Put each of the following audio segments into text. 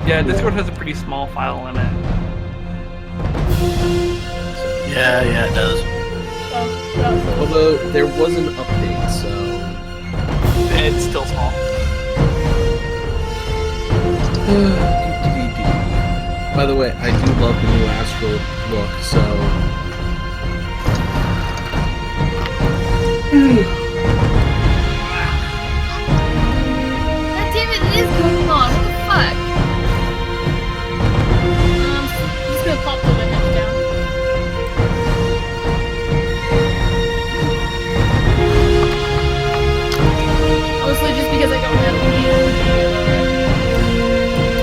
Yeah, Discord has a pretty small file limit. Yeah, it does. Although there was an update, so It's still small. By the way, I do love the new Astral look, so God damn it, it is going on. What the fuck? I'm just gonna pop the image down. Mostly just because I don't have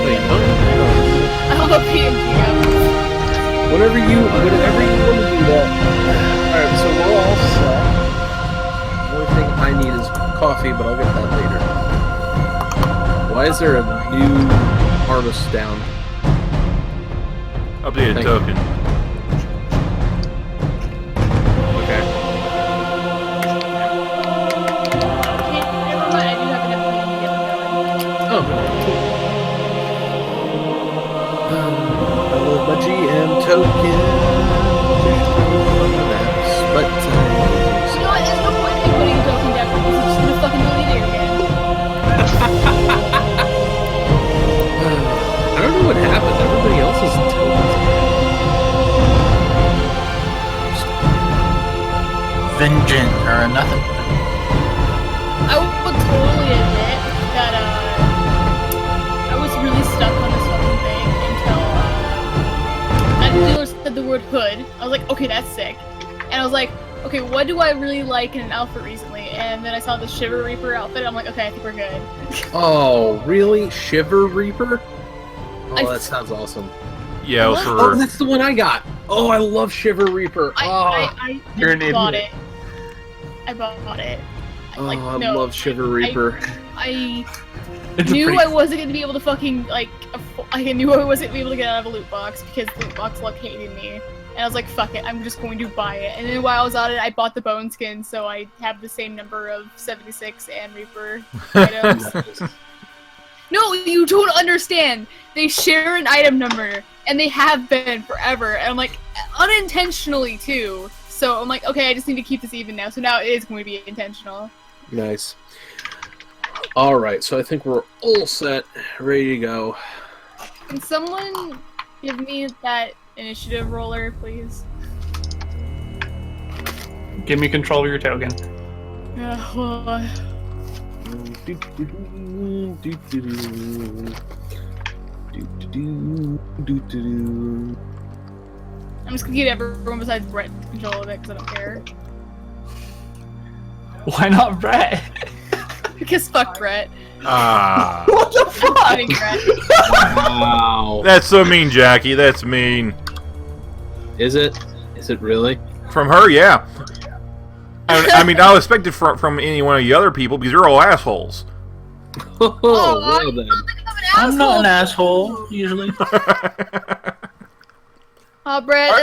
wait, no. I don't have PNG. Whenever you want to do that. Alright, so we're all set. The only thing I need is coffee, but I'll get that later. Why is there a new artist down? Updated token. Okay. Never mind, I do have enough PNG to get them going. Oh. I love my GM token. But You know what? There's no point in me putting a token down because it's just gonna fucking delete it again. I don't know what happened. Everybody else's tokens. Vengeance or nothing. I would totally admit that I was really stuck on this fucking thing until that dealer said the word hood. I was like, okay, that's sick. And I was like, okay, what do I really like in an outfit recently? And then I saw the Shiver Reaper outfit. I'm like, okay, I think we're good. Oh, really? Shiver Reaper? Oh, I- that sounds awesome. Yeah, What? Oh, for that's the one I got. Oh, I love Shiver Reaper. I You're an bought idiot. it. I bought it. Oh, Like, I no, love Shiver Reaper. I It's a knew pretty... I wasn't going to be able to fucking, like, I knew I wasn't going to be able to get out of a loot box because loot box luck hated me. And I was like, fuck it, I'm just going to buy it. And then while I was on it, I bought the bone skin, so I have the same number of 76 and Reaper items. No, you don't understand! They share an item number, and they have been forever. And I'm like, unintentionally too. So I'm like, okay, I just need to keep this even now. So now it is going to be intentional. Nice. Alright, so I think we're all set, ready to go. Can someone give me that initiative roller, please? Give me control of your token. I'm just gonna give everyone besides Brett control of it because I don't care. Why not Brett? Because fuck Brett. ah, What the fuck? Kidding, Brett. Wow. that's so mean, Jackie. That's mean. Is it? Is it really? From her, yeah. I mean, I'll expect it from any one of the other people because you're all assholes. Oh, well then. I'm not an asshole, usually. Brett,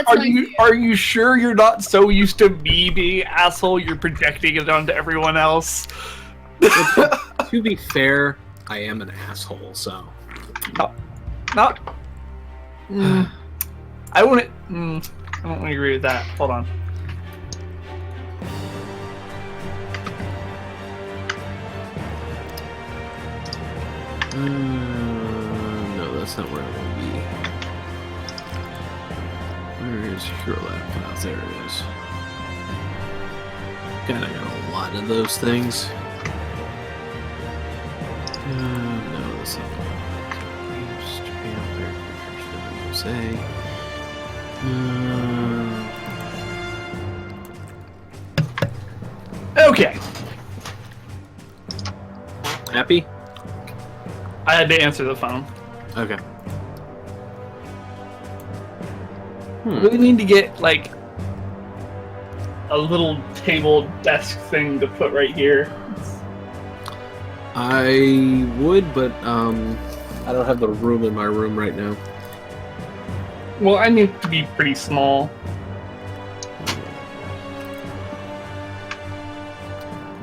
that's my Are you sure you're not so used to me being asshole you're projecting it onto everyone else? To be fair, I am an asshole, so. Not. I wouldn't. I don't agree with that. Hold on. No, that's not where I want to be. Where is Hero Lab files? There it is. God, I got a lot of those things. No, that's not what I want. Japan, USA. Okay. Happy? I had to answer the phone. Okay. We really need to get like a little table desk thing to put right here. I would, but I don't have the room in my room right now. Well, I need to be pretty small.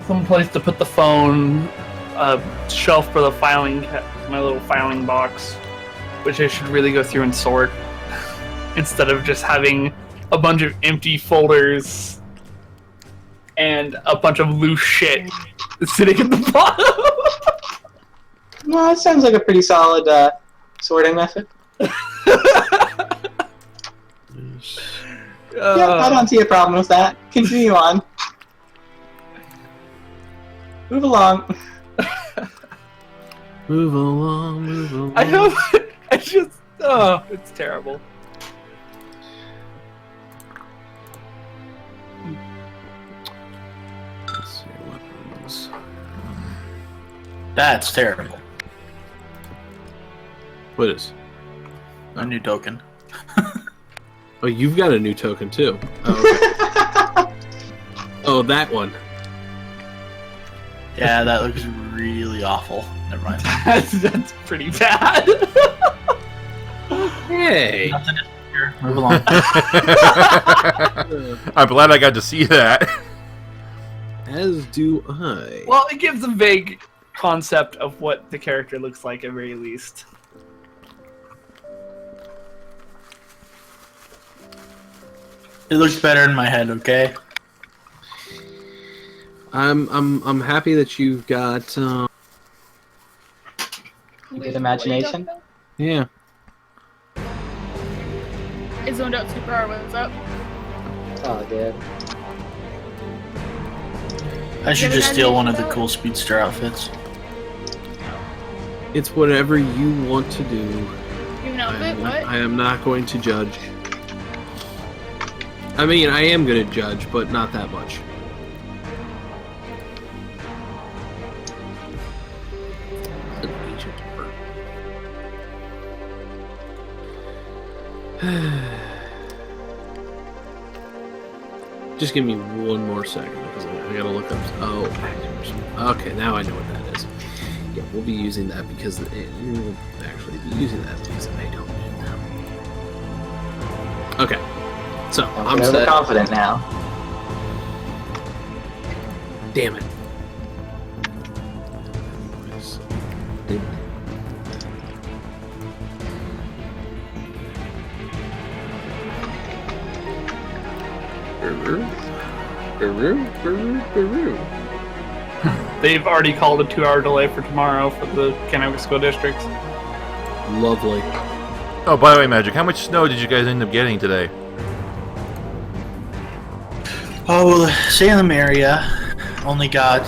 Some place to put the phone, a shelf for the filing, my little filing box. which I should really go through and sort instead of just having a bunch of empty folders and a bunch of loose shit sitting at the bottom. No, it sounds like a pretty solid sorting method. Yeah, I don't see a problem with that. Continue on. Move along. Move along, move along. I know. I just. Oh, it's terrible. Let's see, weapons. That's terrible. What is? A new token. Oh, you've got a new token too. Oh, okay. Oh, that one. Yeah, that looks really awful. Never mind. That's pretty bad. Hey. Nothing is here. Move along. I'm glad I got to see that. As do I. Well, it gives a vague concept of what the character looks like at very least. It looks better in my head, okay? I'm happy that you've got. Good imagination. Yeah. It's zoned out super hard when it's up. Oh, good. I should just steal one of the cool speedster outfits. It's whatever you want to do. You know what? I am not going to judge. I mean, I am going to judge, but not that much. Just give me one more second because I gotta look up. Oh, actors. Okay, now I know what that is. Yeah, we'll be using that because we'll actually be using that because I don't need them. Okay, so I'm set. Confident now. Damn it. They've already called a 2-hour delay for tomorrow for the Kennewick School Districts. Lovely. Oh, by the way, Magic, how much snow did you guys end up getting today? Oh, well, the Salem area only got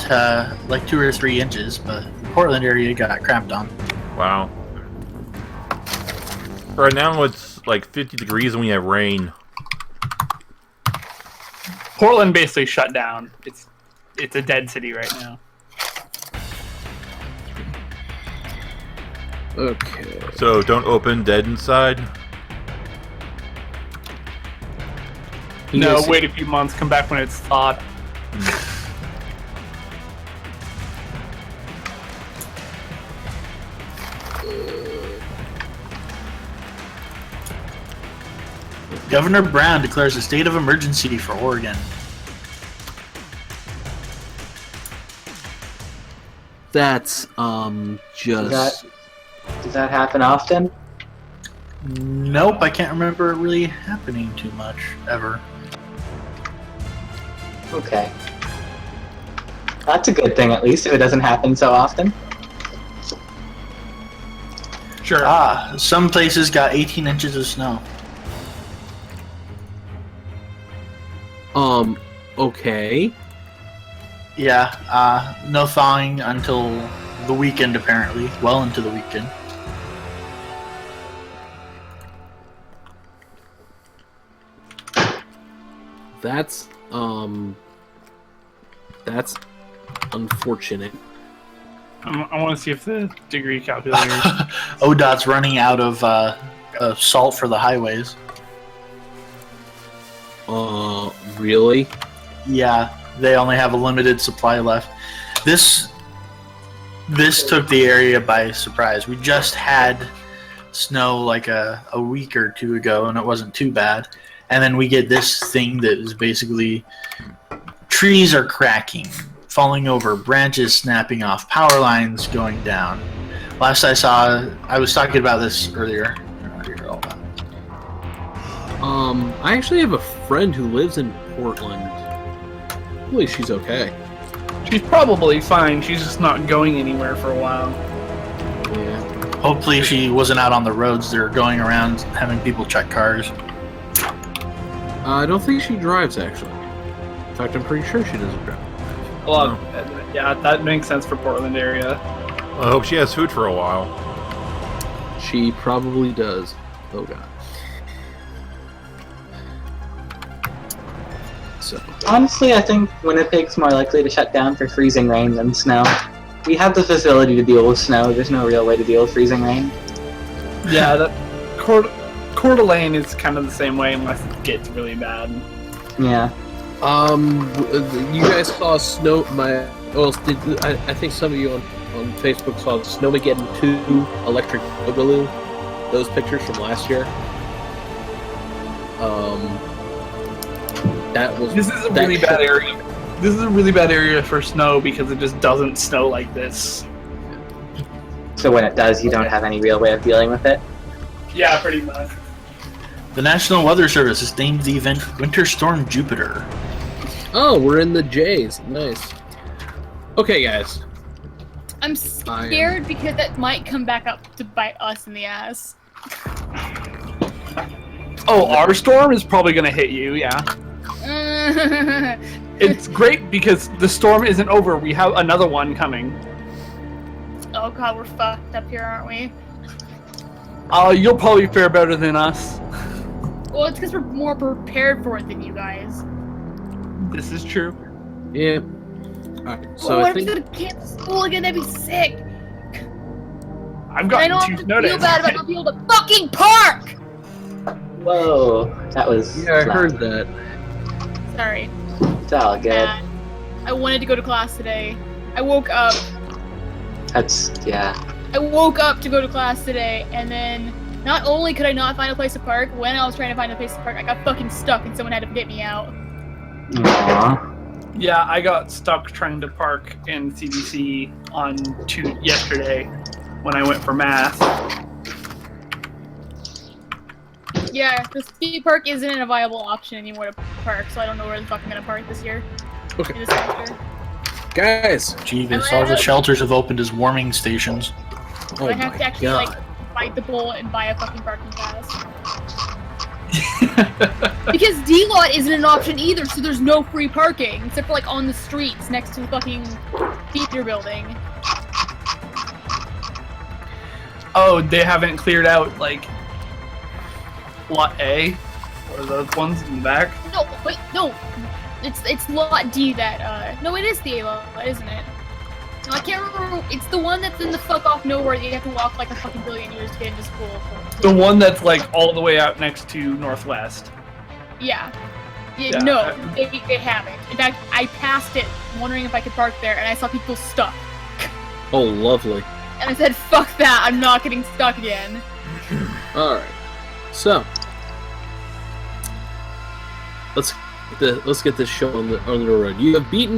like 2 or 3 inches, but the Portland area got cramped on. Wow. Right now it's like 50 degrees and we have rain. Portland basically shut down. It's a dead city right now. Okay. So don't open dead inside? No, Yes. wait a few months, come back when it's thawed. Governor Brown declares a state of emergency for Oregon. That's just. Does that happen often? Nope, I can't remember it really happening too much, ever. Okay. That's a good thing, at least, if it doesn't happen so often. Sure. Some places got 18 inches of snow. Okay. Yeah, no thawing until the weekend, apparently. Well into the weekend. That's unfortunate. I want to see if the degree calculator. ODOT's running out of salt for the highways. Really? Yeah, they only have a limited supply left. This took the area by surprise. We just had snow like a week or 2 ago, and it wasn't too bad. And then we get this thing that is basically trees are cracking, falling over, branches snapping off, power lines going down. Last I saw, I was talking about this earlier. I actually have a friend who lives in Portland. Hopefully she's okay. She's probably fine. She's just not going anywhere for a while. Yeah. Hopefully she wasn't out on the roads. They're going around having people check cars. I don't think she drives, actually. In fact, I'm pretty sure she doesn't drive. Well, yeah, that makes sense for Portland area. Well, I hope she has food for a while. She probably does. Oh god. So. Honestly, I think Winnipeg's more likely to shut down for freezing rain than snow. We have the facility to deal with snow. There's no real way to deal with freezing rain. Yeah, that Coeur d'Alene is kind of the same way unless it gets really bad. Yeah. You guys saw snow. I think some of you on Facebook saw Snowmageddon 2 Electric Boogaloo. Those pictures from last year. That was. This is a really bad area. This is a really bad area for snow because it just doesn't snow like this. So when it does, you don't have any real way of dealing with it? Yeah, pretty much. The National Weather Service has named the event Winter Storm Jupiter. Oh, we're in the J's. Nice. Okay, guys. I'm scared because that might come back up to bite us in the ass. Oh, our storm is probably going to hit you, yeah. It's great because the storm isn't over. We have another one coming. Oh god, we're fucked up here, aren't we? You'll probably fare better than us. Well, it's because we're more prepared for it than you guys. This is true. Yeah. Alright, so What I if think. I'm gonna cancel school again? That'd be sick. I've I gotten don't two have to notice. feel bad about not being able to fucking park! Whoa, that was. Yeah, I loud. heard that. Sorry. It's all good. I wanted to go to class today. I woke up Yeah. I woke up to go to class today, and then not only could I not find a place to park, when I was trying to find a place to park, I got fucking stuck and someone had to get me out. Aww. Yeah, I got stuck trying to park in CBC on yesterday when I went for math. Yeah, the skate park isn't a viable option anymore to park, so I don't know where the fuck I'm gonna park this year. Okay. This semester. Guys. Jeeves, all the shelters have opened as warming stations. So Oh I have my to actually, god. like, bite the bullet and buy a fucking parking pass. Because D-Lot isn't an option either, so there's no free parking, except for, like, on the streets next to the fucking theater building. Oh, they haven't cleared out, like, Lot A? Or those ones in the back? No, wait, no. It's Lot D that, no, it is the A lot, isn't it? No, I can't remember. It's the one that's in the fuck off nowhere that you have to walk like a fucking billion years to get into school. The one that's, like, all the way out next to Northwest. Yeah. Yeah. No, they haven't. In fact, I passed it wondering if I could park there, and I saw people stuck. Oh, lovely. And I said, fuck that, I'm not getting stuck again. Alright. So. Let's get this show on the road. You beat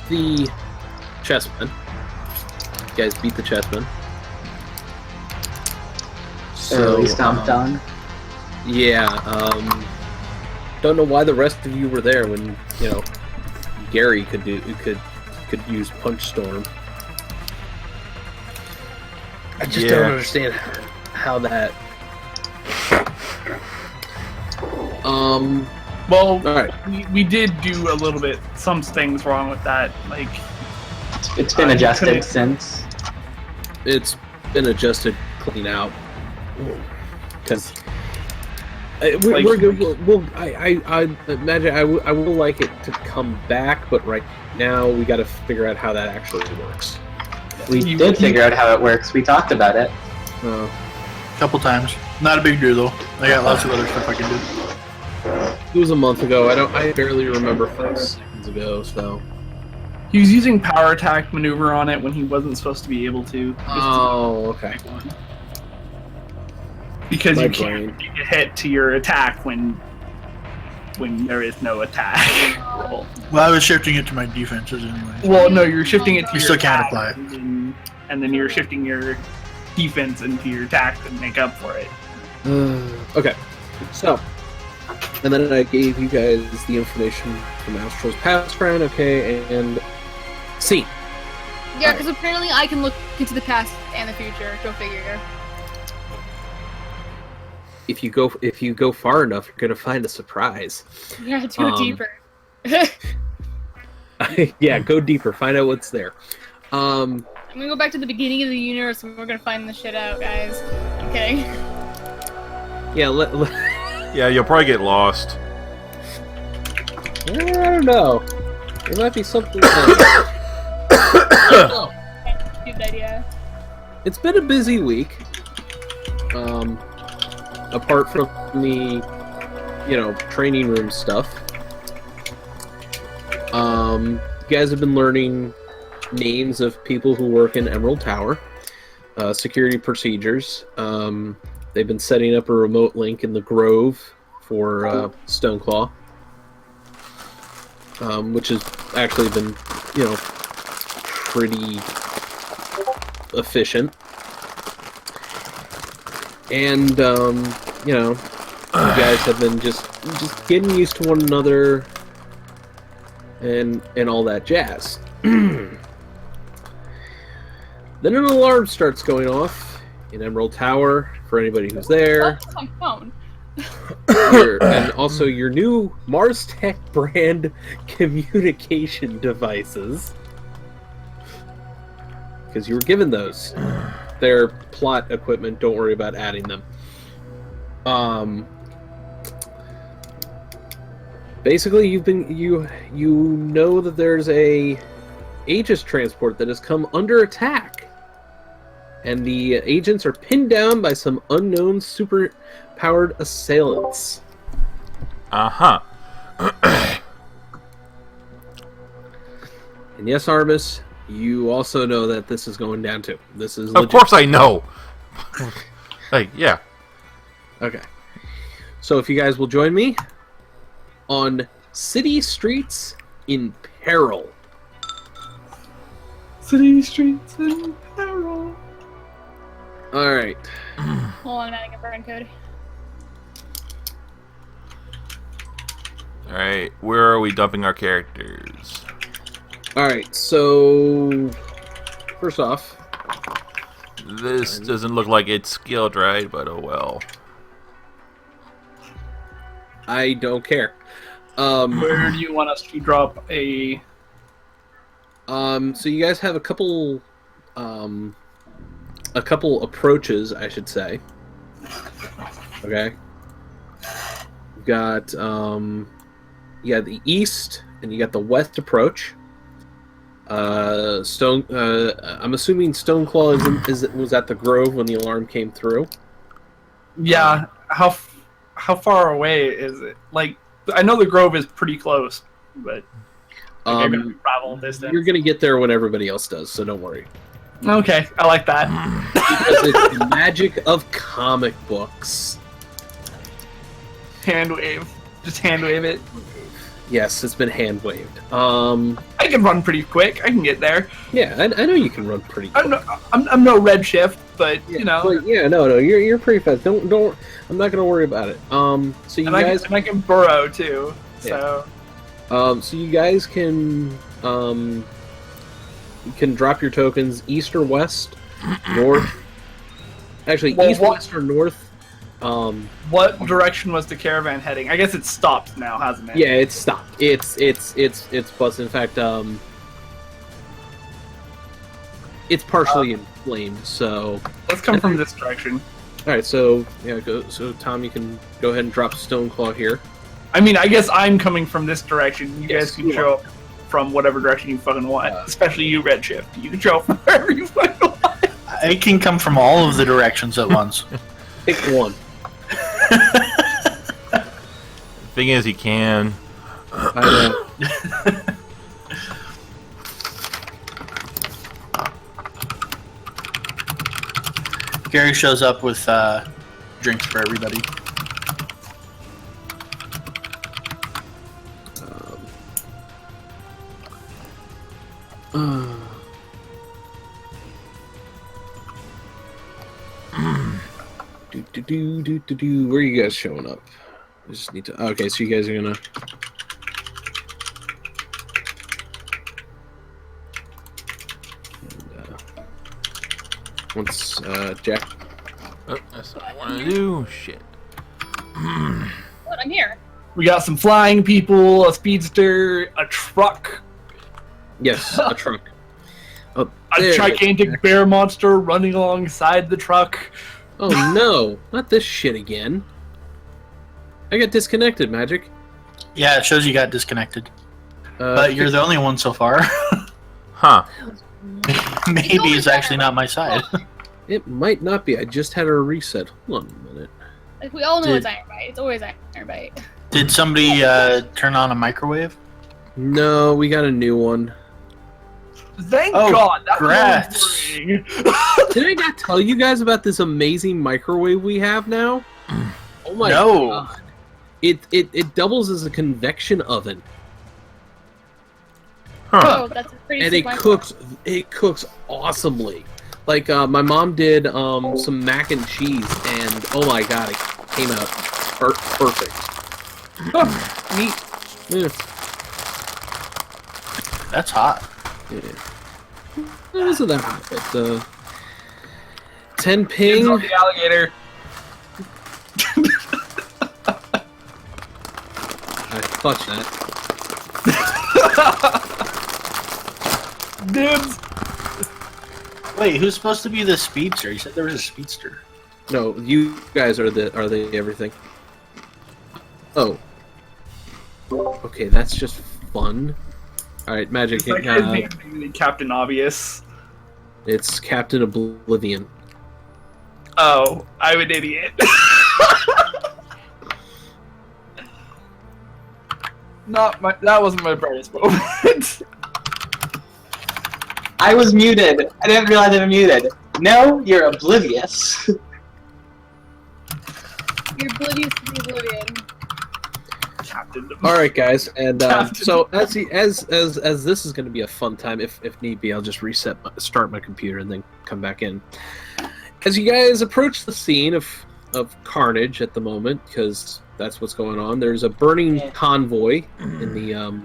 the chessmen. You guys beat the chessmen. So we stomped on. Yeah, don't know why the rest of you were there when, you know, Gary could use Punch Storm. I just don't understand how that. Well, all right. we did do a little bit, some things wrong with that. Like, It's been adjusted since. It's been adjusted clean out. Because we're good. I imagine I will like it to come back, but right now we got to figure out how that actually works. We did figure out how it works. We talked about it. A couple times. Not a big deal though. I got lots of other stuff I can do. It was a month ago. I barely remember 5 seconds ago. So. he was using power attack maneuver on it when he wasn't supposed to be able to. Oh, okay. Because My you can't brain. get hit to your attack when there is no attack roll. Well, I was shifting it to my defenses anyway. Well, no, you're shifting it to You your still can't attack, apply it. and then you're shifting your defense into your attack to make up for it. Okay, so, and then I gave you guys the information from Astral's past friend, okay, and scene. Yeah, because apparently I can look into the past and the future. Go figure. If you go far enough, you're gonna find a surprise. Yeah, go deeper. Yeah, go deeper. Find out what's there. I'm gonna go back to the beginning of the universe and we're gonna find the shit out, guys. Okay. Yeah, Yeah, you'll probably get lost. I don't know. There might be something. Good idea. It's been a busy week. Apart from the, training room stuff. You guys have been learning names of people who work in Emerald Tower, security procedures. They've been setting up a remote link in the Grove for Stoneclaw, which has actually been, pretty efficient. And you guys have been just getting used to one another and all that jazz. Then an alarm starts going off in Emerald Tower for anybody who's there. Oh, my phone. And also your new Mars Tech brand communication devices. Because you were given those. They're plot equipment, don't worry about adding them. Basically, you know that there's a Aegis transport that has come under attack, and the agents are pinned down by some unknown super-powered assailants. Uh-huh. And yes, Armus, you also know that this is going down too. This is Of legit. course I know. Like, yeah. Okay. So if you guys will join me on City Streets in Peril. City streets in peril. Alright. Hold on, I'm adding a friend code. Alright, where are we dumping our characters? Alright, so first off, This doesn't look like it's skilled right, but oh well. I don't care. Where do you want us to drop a... So you guys have a couple approaches, I should say. Okay. You've got you got the east and you got the west approach. I'm assuming Stoneclaw was at the Grove when the alarm came through. Yeah, how far away is it? Like, I know the Grove is pretty close, but I'm gonna travel distance. You're gonna get there when everybody else does, so don't worry. Okay, I like that. Because it's the magic of comic books. Hand wave, just hand wave it. Yes, it's been hand waved. I can run pretty quick. I can get there. Yeah, I know you can run pretty quick. I'm no redshift, but Yeah, you know. but you're pretty fast. Don't. I'm not gonna worry about it. So you guys, I can burrow too. So. So you guys can drop your tokens east or west, north. Actually, Well, east, west, or north. What direction was the caravan heading? I guess it's stopped now, hasn't it? Yeah, it's stopped. It's busted. In fact, it's partially inflamed. So Let's come from this direction. all right. So yeah, So Tom, you can go ahead and drop Stoneclaw here. I mean, I guess I'm coming from this direction. You Yes, guys can you show up from whatever direction you fucking want. Especially you, redshift. You can show up from wherever you fucking want. I can come from all of the directions at once. Pick one. Thing is, he can. I know. Gary shows up with drinks for everybody. Where are you guys showing up? I just need to. Okay, so you guys are gonna. And, once Jack. Oh, that's what I want to do. Shit. What? I'm here. We got some flying people, a speedster, a truck, Yes, a truck. Oh, a there. gigantic bear monster running alongside the truck. Oh no, not this shit again. I got disconnected, Magic. Yeah, it shows you got disconnected. But you're the only one so far. Huh. Maybe it's actually not my side. It might not be. I just had a reset. Hold on a minute. Like, we all know it's Iron Bite. It's always Iron Bite. Did somebody turn on a microwave? No, we got a new one. Thank Oh, God. That's congrats. worrying. Did I not tell you guys about this amazing microwave we have now? Oh my No. god. It doubles as a convection oven. Huh. Oh, that's a pretty And sick it cooks awesomely. Like my mom did some mac and cheese, and oh my god, it came out perfect. Neat. Yeah. That's hot. Yeah. It wasn't that hot, but 10 Kids ping. on the alligator. I thought that. Dibs. Wait, who's supposed to be the speedster? You said there was a speedster. No, you guys are the everything. Oh. Okay, that's just fun. Alright, Magic. It's like his name's Captain Obvious. It's Captain Oblivion. Oh, I'm an idiot. That wasn't my brightest moment. I was muted. I didn't realize I was muted. No, you're oblivious. You're oblivious to the oblivion. Captain. Alright, guys, and Captain. so as this is going to be a fun time, if need be, I'll just start my computer and then come back in. As you guys approach the scene of carnage at the moment, because that's what's going on, there's a burning convoy in the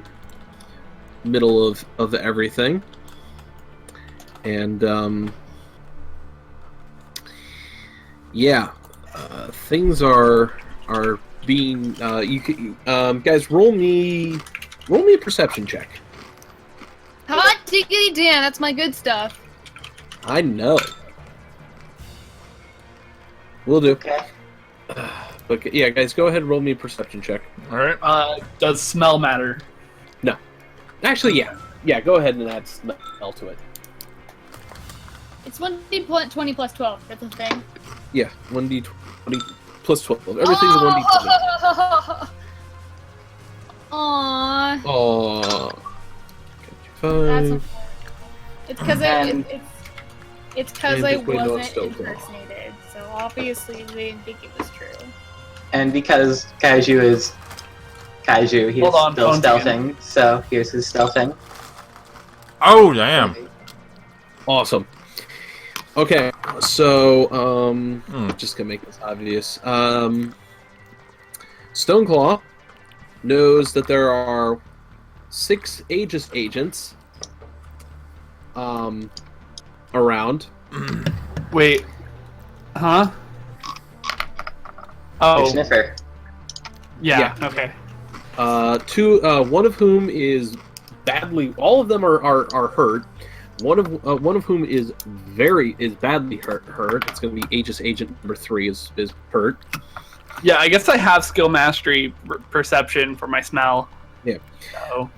middle of everything. And things are being guys, roll me a perception check. Hot diggity damn, that's my good stuff. I know. Will do. Okay. But yeah, guys, go ahead and roll me a perception check. All right. Does smell matter? No. Actually, yeah. Go ahead and add smell to it. It's 1d20 plus 12. That's the thing. Yeah, 1d20 plus 12. Everything's 1d20. Aww. Oh. That's it's because And- it's because And I this way no wasn't stove. impersonated, so obviously they didn't think it was true. And because Kaiju is Kaiju, he's Hold on, still phone's stealthing, so here's his stealthing. Oh damn. Awesome. Okay, so just gonna make this obvious. Stoneclaw knows that there are 6 Aegis agents around. Wait. Huh? Oh, Sniffer. yeah. Okay. One of whom is badly. All of them are hurt. One of whom is badly hurt. It's going to be Aegis Agent number 3 is hurt. Yeah, I guess I have skill mastery perception for my smell. Yeah. So.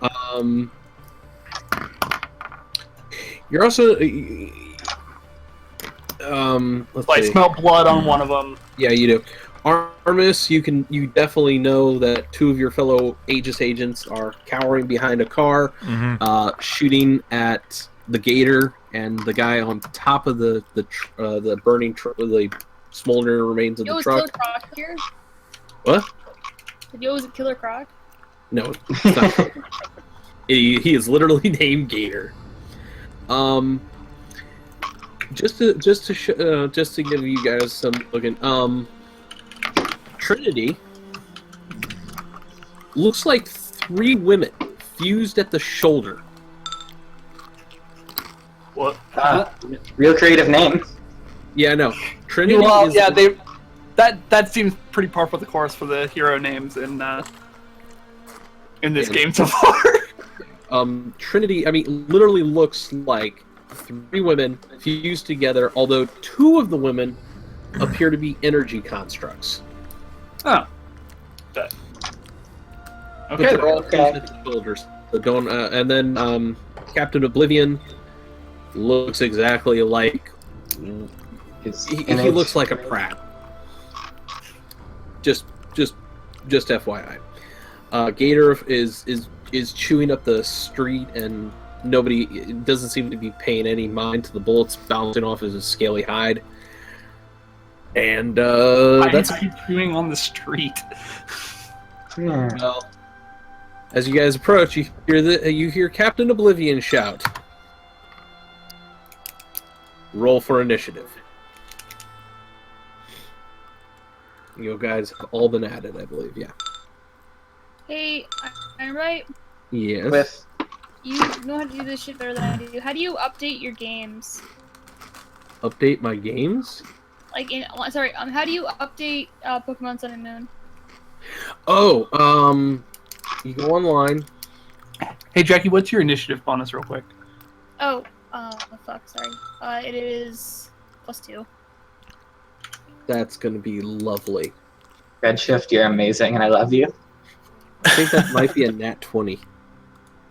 You're also. Let's I see. smell blood on one of them. Yeah, you do. Armis, you definitely know that 2 of your fellow Aegis agents are cowering behind a car, shooting at the gator and the guy on top of the burning the smoldering remains of the Was truck. Killer Croc here? What? Was it Killer Croc? No, it's not. He is literally named Gator. Just to give you guys some looking. Trinity looks like 3 women fused at the shoulder. What? Real creative name. Yeah, I know. Trinity Well, is yeah, that seems pretty par for the course for the hero names in this game so far. Trinity, I mean, literally looks like 3 women fused together, although 2 of the women appear to be energy constructs. Oh. But Okay. they're all fused at the shoulders. So don't, and then Captain Oblivion looks exactly like... He looks like a Pratt. Just FYI. Gator is chewing up the street, and nobody doesn't seem to be paying any mind to the bullets bouncing off his scaly hide. And that's chewing on the street. well. As you guys approach, you hear Captain Oblivion shout. Roll for initiative. You guys have all been added, I believe. Yeah. Hey, I'm right. Yes. With You know how to do this shit better than I do. How do you update your games? Update my games? Like, how do you update Pokemon Sun and Moon? Oh, you go online. Hey, Jackie, what's your initiative bonus, real quick? Oh, fuck, sorry. It is +2. That's gonna be lovely. Redshift, you're amazing, and I love you. I think that might be a nat 20.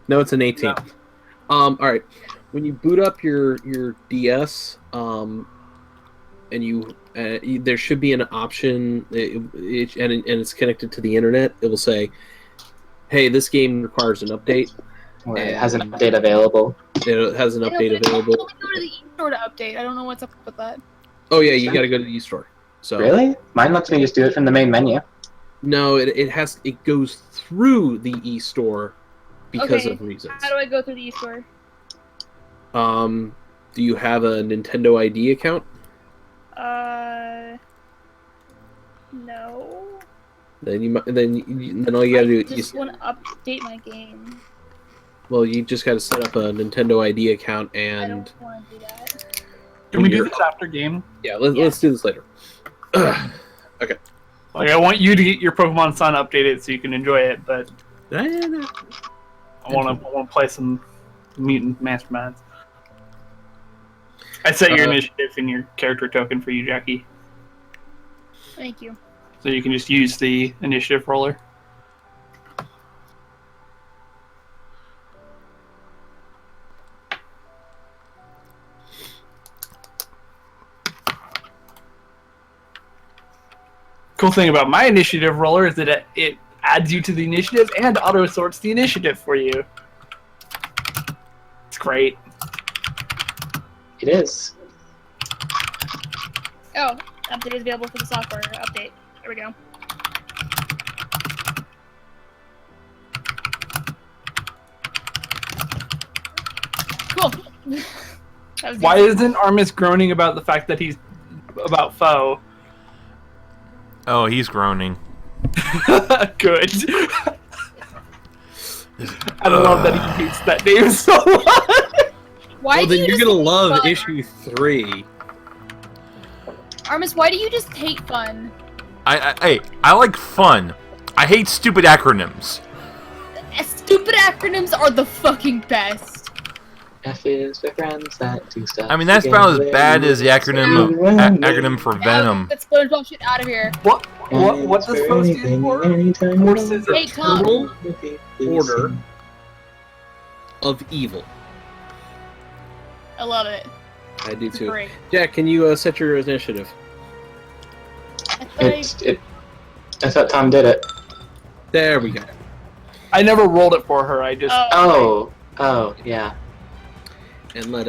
No, it's an 18. No. Alright. When you boot up your DS, and you there should be an option, and it's connected to the internet. It will say, "Hey, this game requires an update." Or it has an update available. It has an update available. I only go to the e-store to update. I don't know what's up with that. Oh yeah, you got to go to the e-store. So Really? Mine lets me just do it from the main menu. no, it goes through the e-store because Okay, of reasons. How do I go through the e-store? Do you have a Nintendo ID account? No. Then all you gotta do I is just want to update my game. well, you just gotta set up a Nintendo ID account I and don't want to do that. Can we do this after game? yeah, let's do this later. Okay. Like, I want you to get your Pokemon Sun updated so you can enjoy it, but I want to play some Mutant Masterminds. I set your initiative in your character token for you, Jackie, Thank you. so you can just use the initiative roller. Cool thing about my initiative roller is that it adds you to the initiative and auto sorts the initiative for you. It's great. It is. Oh, update is available for the software update. There we go. Cool. That was Why easy. isn't Armis groaning about the fact that he's about F.O.E? Oh, he's groaning. Good. I love that he hates that name so much. Why Well, do then you you're just gonna hate love fun? issue 3. Armis, why do you just hate fun? I like fun. I hate stupid acronyms. Stupid acronyms are the fucking best. F is for friends that do stuff. I mean, that's about as bad as the acronym for Venom. Get SpongeBob shit out of here. What does F.O.E stand for? Forces of Hey, Tom. Order of Evil. I love it. I do too. Great. Jack, can you set your initiative? I thought I thought Tom did it. There we go. I never rolled it for her. I just. Oh, yeah. And let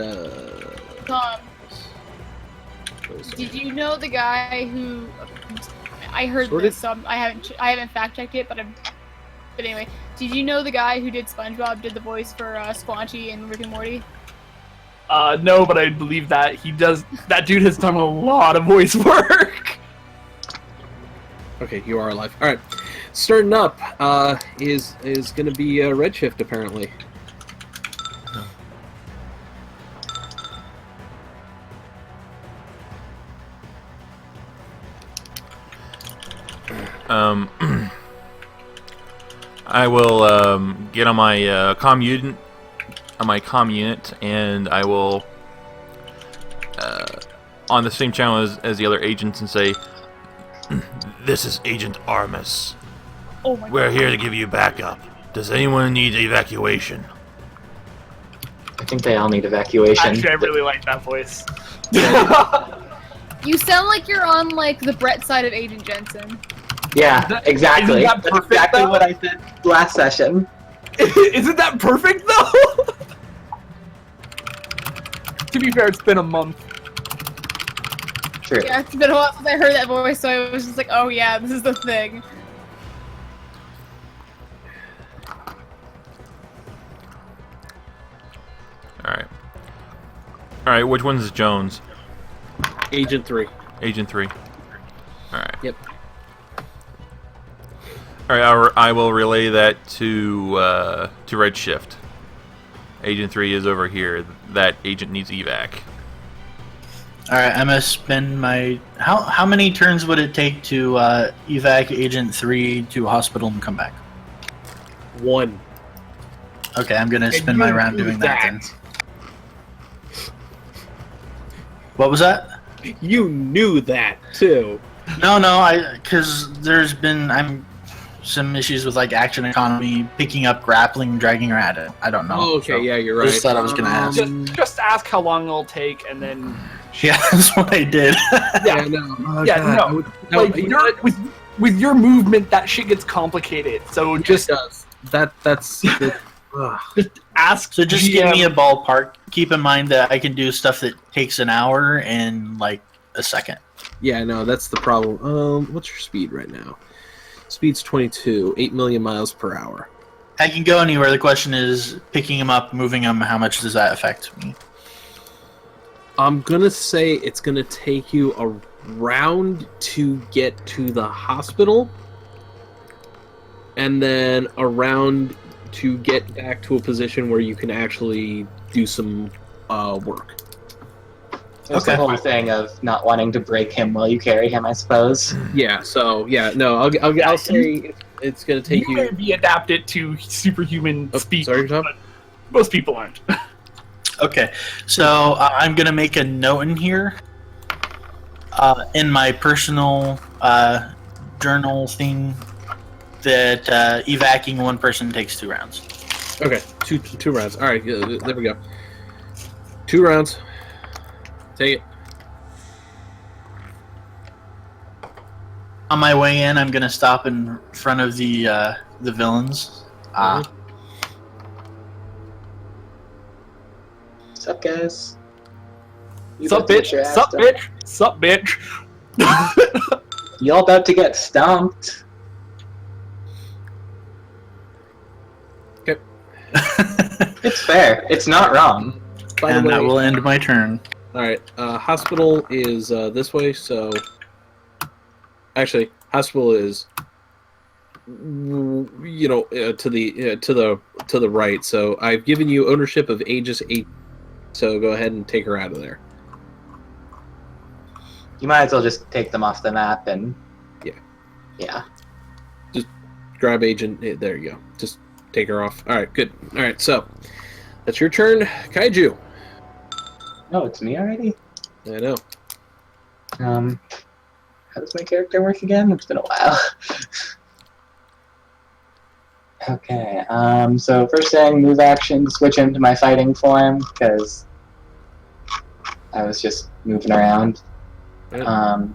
Tom, did you know the guy who? I heard Sorted? this. So I haven't fact checked it, but anyway, did you know the guy who did SpongeBob did the voice for Squanchy and Rick and Morty? No, but I believe that he does. That dude has done a lot of voice work. Okay, you are alive. All right, starting up is going to be Redshift apparently. I will get on my comm unit, and I will on the same channel as the other agents and say, "This is Agent Armus. Oh my We're god. here to give you backup. Does anyone need evacuation?" I think they all need evacuation. Actually, I really like that voice. You sound like you're on like the Brett side of Agent Jensen. Yeah, exactly. Isn't that That's perfect, exactly though? what I said last session. Isn't that perfect though? To be fair, it's been a month. True. Yeah, it's been a while since I heard that voice, so I was just like, oh yeah, this is the thing. Alright. Alright, which one's Jones? Agent 3. Agent 3. Alright. Yep. Alright, I will relay that to Redshift. Agent 3 is over here. That agent needs evac. Alright, I'm gonna spend my... How many turns would it take to evac Agent 3 to hospital and come back? 1. Okay, I'm gonna And spend my you round do doing that then. that. What was that? You knew that too. No, because there's been some issues with like action economy, picking up grappling, dragging her at it. I don't know. Oh, okay, So, yeah, you're right. just thought I was gonna ask. Just ask how long it'll take, and then Yeah, that's what I did. Yeah, no. with your movement, that shit gets complicated. So just That's ask. So just give me a ballpark. Keep in mind that I can do stuff that takes an hour in like a second. yeah, no, that's the problem. What's your speed right now? Speed's 22, 8 million miles per hour. I can go anywhere. The question is picking him up, moving him. How much does that affect me? I'm gonna say it's gonna take you a round to get to the hospital, and then a round to get back to a position where you can actually do some work. It's the whole thing of not wanting to break him while you carry him, I suppose. Yeah. So yeah, no, I'll say it's gonna take You may be adapted to superhuman speed, sorry, Tom? but most people aren't. Okay, so I'm gonna make a note in here. In my personal journal thing, that evacing one person takes 2 rounds. Okay, two rounds. All right, there we go. 2 rounds. Take it. On my way in, I'm gonna stop in front of the villains. What's up, guys? You Sup, about to get bitch? your ass Sup, done? bitch? Sup, bitch? Y'all about to get stomped. Okay. It's fair. It's not wrong. By the And way, that will end my turn. all right. Hospital is this way. So, actually, hospital is to the right. So I've given you ownership of Aegis 8. So go ahead and take her out of there. You might as well just take them off the map and... Yeah. Yeah. Grab agent. There you go. Just take her off. All right. Good. All right. So that's your turn, Kaiju. Oh, it's me already? I know. How does my character work again? It's been a while. Okay, so first thing, move action, switch into my fighting form, because I was just moving around. Yeah.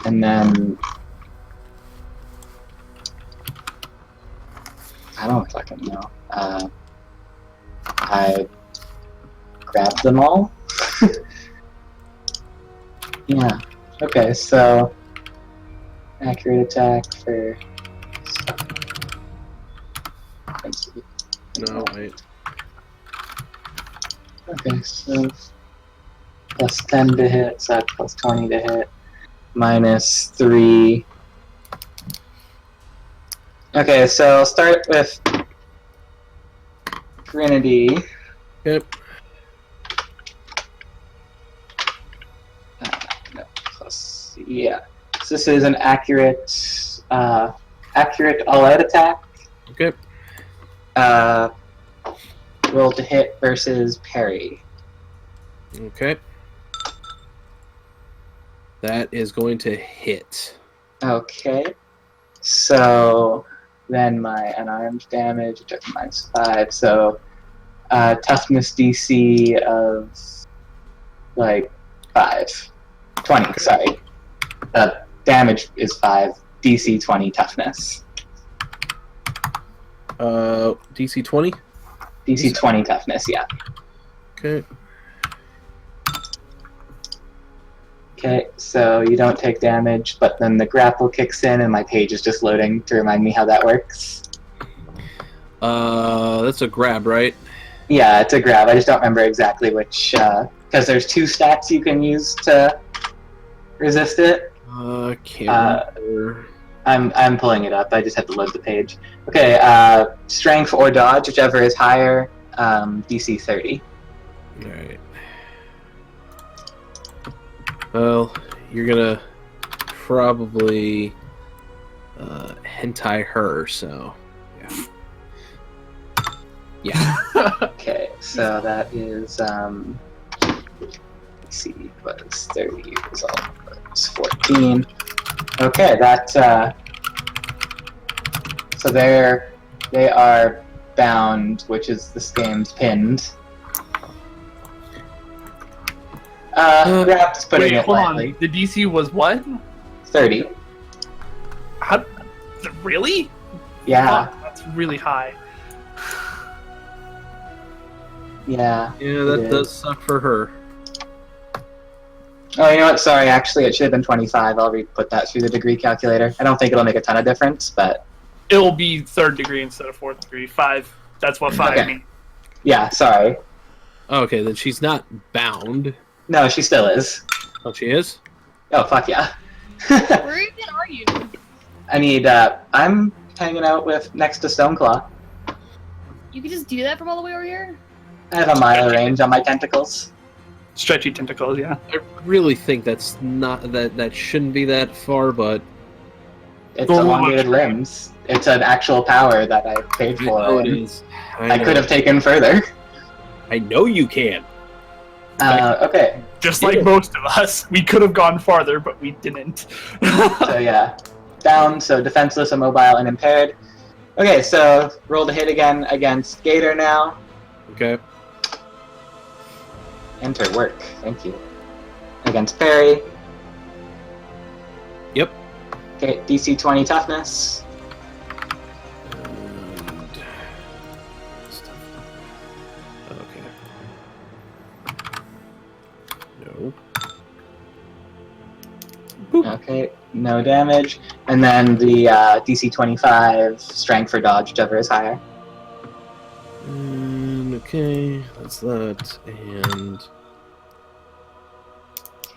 And then... I don't fucking know. I grabbed them all? Yeah. Okay, so... accurate attack for... No, wait. Okay, so plus 10 to hit, so that's plus 20 to hit, minus 3 Okay, so I'll start with Trinity. Yep. No, plus, yeah. So this is an accurate all-out attack. Okay. Roll to hit versus parry. Okay. That is going to hit. Okay. So then my unarmed damage, which is -5. So toughness DC of like 5. 20, sorry. Damage is 5. DC 20 toughness. DC 20? DC 20 toughness, yeah. Okay. Okay, so you don't take damage, but then the grapple kicks in and my page is just loading to remind me how that works. That's a grab, right? Yeah, it's a grab. I just don't remember exactly which, because there's 2 stats you can use to resist it. Can't remember. I'm pulling it up. I just have to load the page. Okay, strength or dodge, whichever is higher, DC 30. Alright. Well, you're gonna probably hentai her, so yeah. Yeah. Okay, so that is, let's see, was 30 result was 14. Okay, that, so they are bound, which is the game's pinned. Perhaps putting Wait, it hold lightly. on. The DC was what? 30. How? Really? Yeah, Fuck, that's really high. yeah. Yeah, that It does is. suck for her. Oh, you know what? Sorry, actually, it should have been 25. I'll re-put that through the degree calculator. I don't think it'll make a ton of difference, but It'll be 3rd degree instead of 4th degree. 5. That's what 5 Okay. means. yeah, sorry. Okay, then she's not bound. No, she still is. Oh, she is? Oh, fuck yeah. Where even are you? I need, I'm hanging out with next to Stoneclaw. You can just do that from all the way over here? I have a mile range on my tentacles. Stretchy tentacles, yeah. I really think that's not that shouldn't be that far, but It's Go elongated on. limbs. It's an actual power that I paid I for. know it and is. I could have taken further. I know you can. Okay, Just like most of us. We could have gone farther, but we didn't. so yeah. Down, so defenseless, immobile, and impaired. Okay, so roll to hit again against Gator now. Okay. Enter work. Thank you. Against Perry. Yep. Okay, DC 20 toughness. And... Okay. No. Okay, no damage. And then the DC 25 strength for dodge, whichever is higher. And okay, that's that. And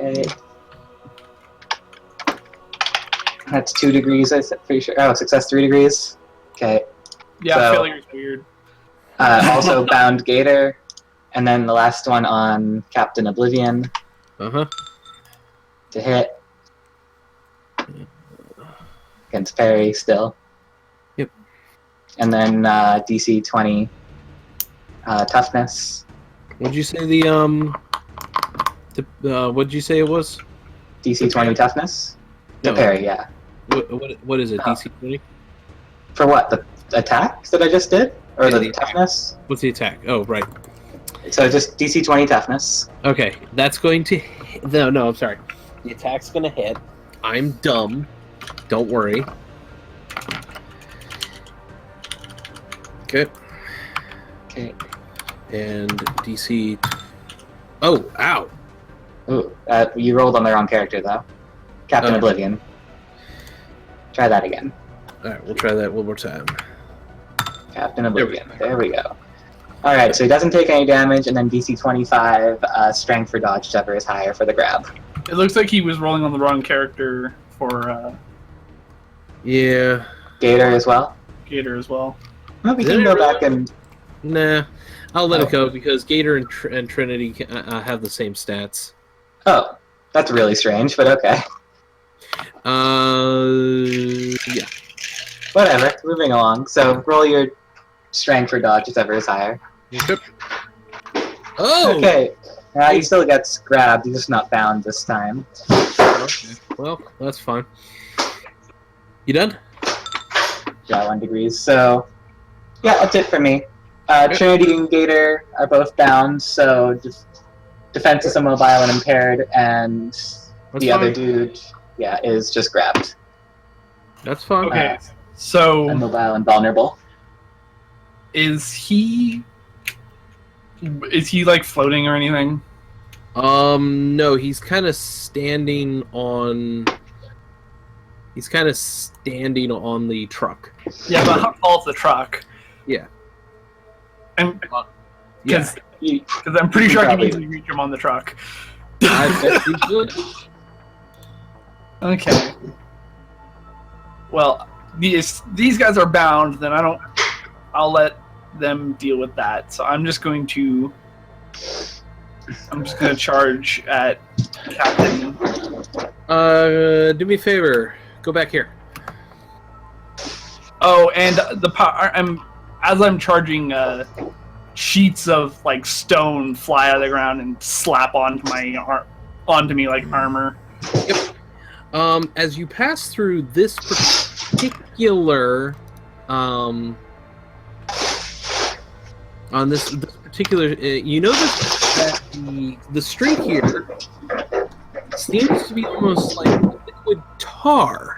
Okay. That's 2 degrees, I'm pretty sure. Oh, success 3 degrees. Okay. yeah, So- failure's weird. Also bound Gator. And then the last one on Captain Oblivion uh-huh. to hit. Against Perry still. Yep. And then DC 20 toughness. What'd you say what'd you say it was? DC 20 toughness? To No. parry, yeah. What is it? Oh. DC 20? For what? The attacks that I just did? Or Yeah, the the attack. toughness? What's the attack? Oh, right. So just DC 20 toughness. Okay, that's going to hit. No, I'm sorry. The attack's going to hit. I'm dumb. Don't worry. Okay. Okay. And DC. Oh, ow. Ooh, you rolled on the wrong character though. Captain Oh. Oblivion. Try that again. Alright, we'll try that one more time. Captain Oblivion. There we go. Alright, so he doesn't take any damage, and then DC 25 strength for dodge, whichever is higher for the grab. It looks like he was rolling on the wrong character for. Yeah. Gator as well. Gator as well. Well, we Did can it go really? back and... Nah, I'll let Oh. it go because Gator and Trinity have the same stats. Oh, that's really strange, but okay. Yeah. Whatever, moving along. So roll your strength for dodge, whichever is higher. Yep. Oh! Okay, he still gets grabbed, he's just not bound this time. Okay. Well, that's fine. You done? Yeah, 1 degree. So, yeah, that's it for me. Yep. Trinity and Gator are both bound, so defense is immobile and impaired, and That's the other fine. dude, yeah, is just grabbed. That's fine. Okay, so Immobile and vulnerable. is he like floating or anything? No, he's kind of standing on. He's kind of standing on the truck. Yeah, but how tall is the truck? Yeah. And Yeah. because I'm pretty sure I can Probably. easily reach him on the truck. I bet he could. Okay. Well, these guys are bound. Then I'll let them deal with that. So I'm just going to charge at Captain. Do me a favor. Go back here. Oh, and the power. As I'm charging, sheets of like stone fly out of the ground and slap onto me like armor. As you pass through this particular, on this particular, you notice that the street here seems to be almost like liquid tar.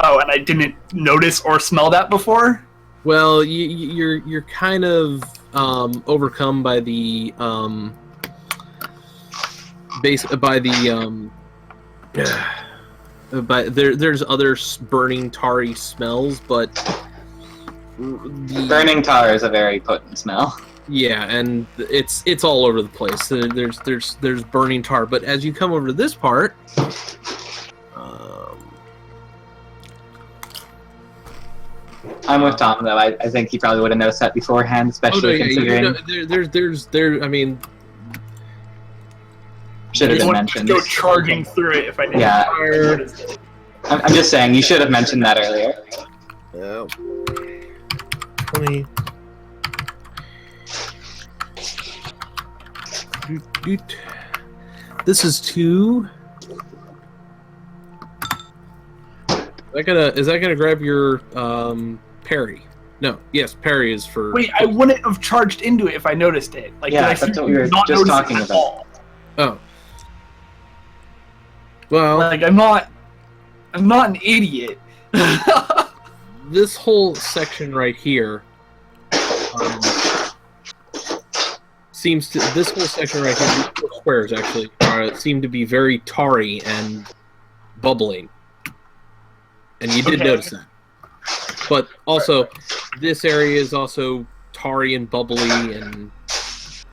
Oh, and I didn't notice or smell that before. Well, you're kind of overcome by the there's other burning tarry smells, but Burning tar is a very potent smell. yeah, and it's all over the place. There's burning tar, but as you come over to this part, I'm with Tom, though. I think he probably would have noticed that beforehand, especially considering... I mean, should have I been want to mentioned. go charging through it if I didn't. Yeah. notice it. I'm just saying, you should have mentioned that earlier. 20. This is 2. Is that gonna grab your parry? No. Yes, parry is for. Wait, I wouldn't have charged into it if I noticed it. Like, Yeah, did I that's what we seriously were not just notice it talking at about. all? Oh. Well, Like, I'm not an idiot. this whole section right here this whole section right here, these 4 squares actually seem to be very tarry and bubbling, and you did Okay. notice that. But also, this area is also tarry and bubbly, and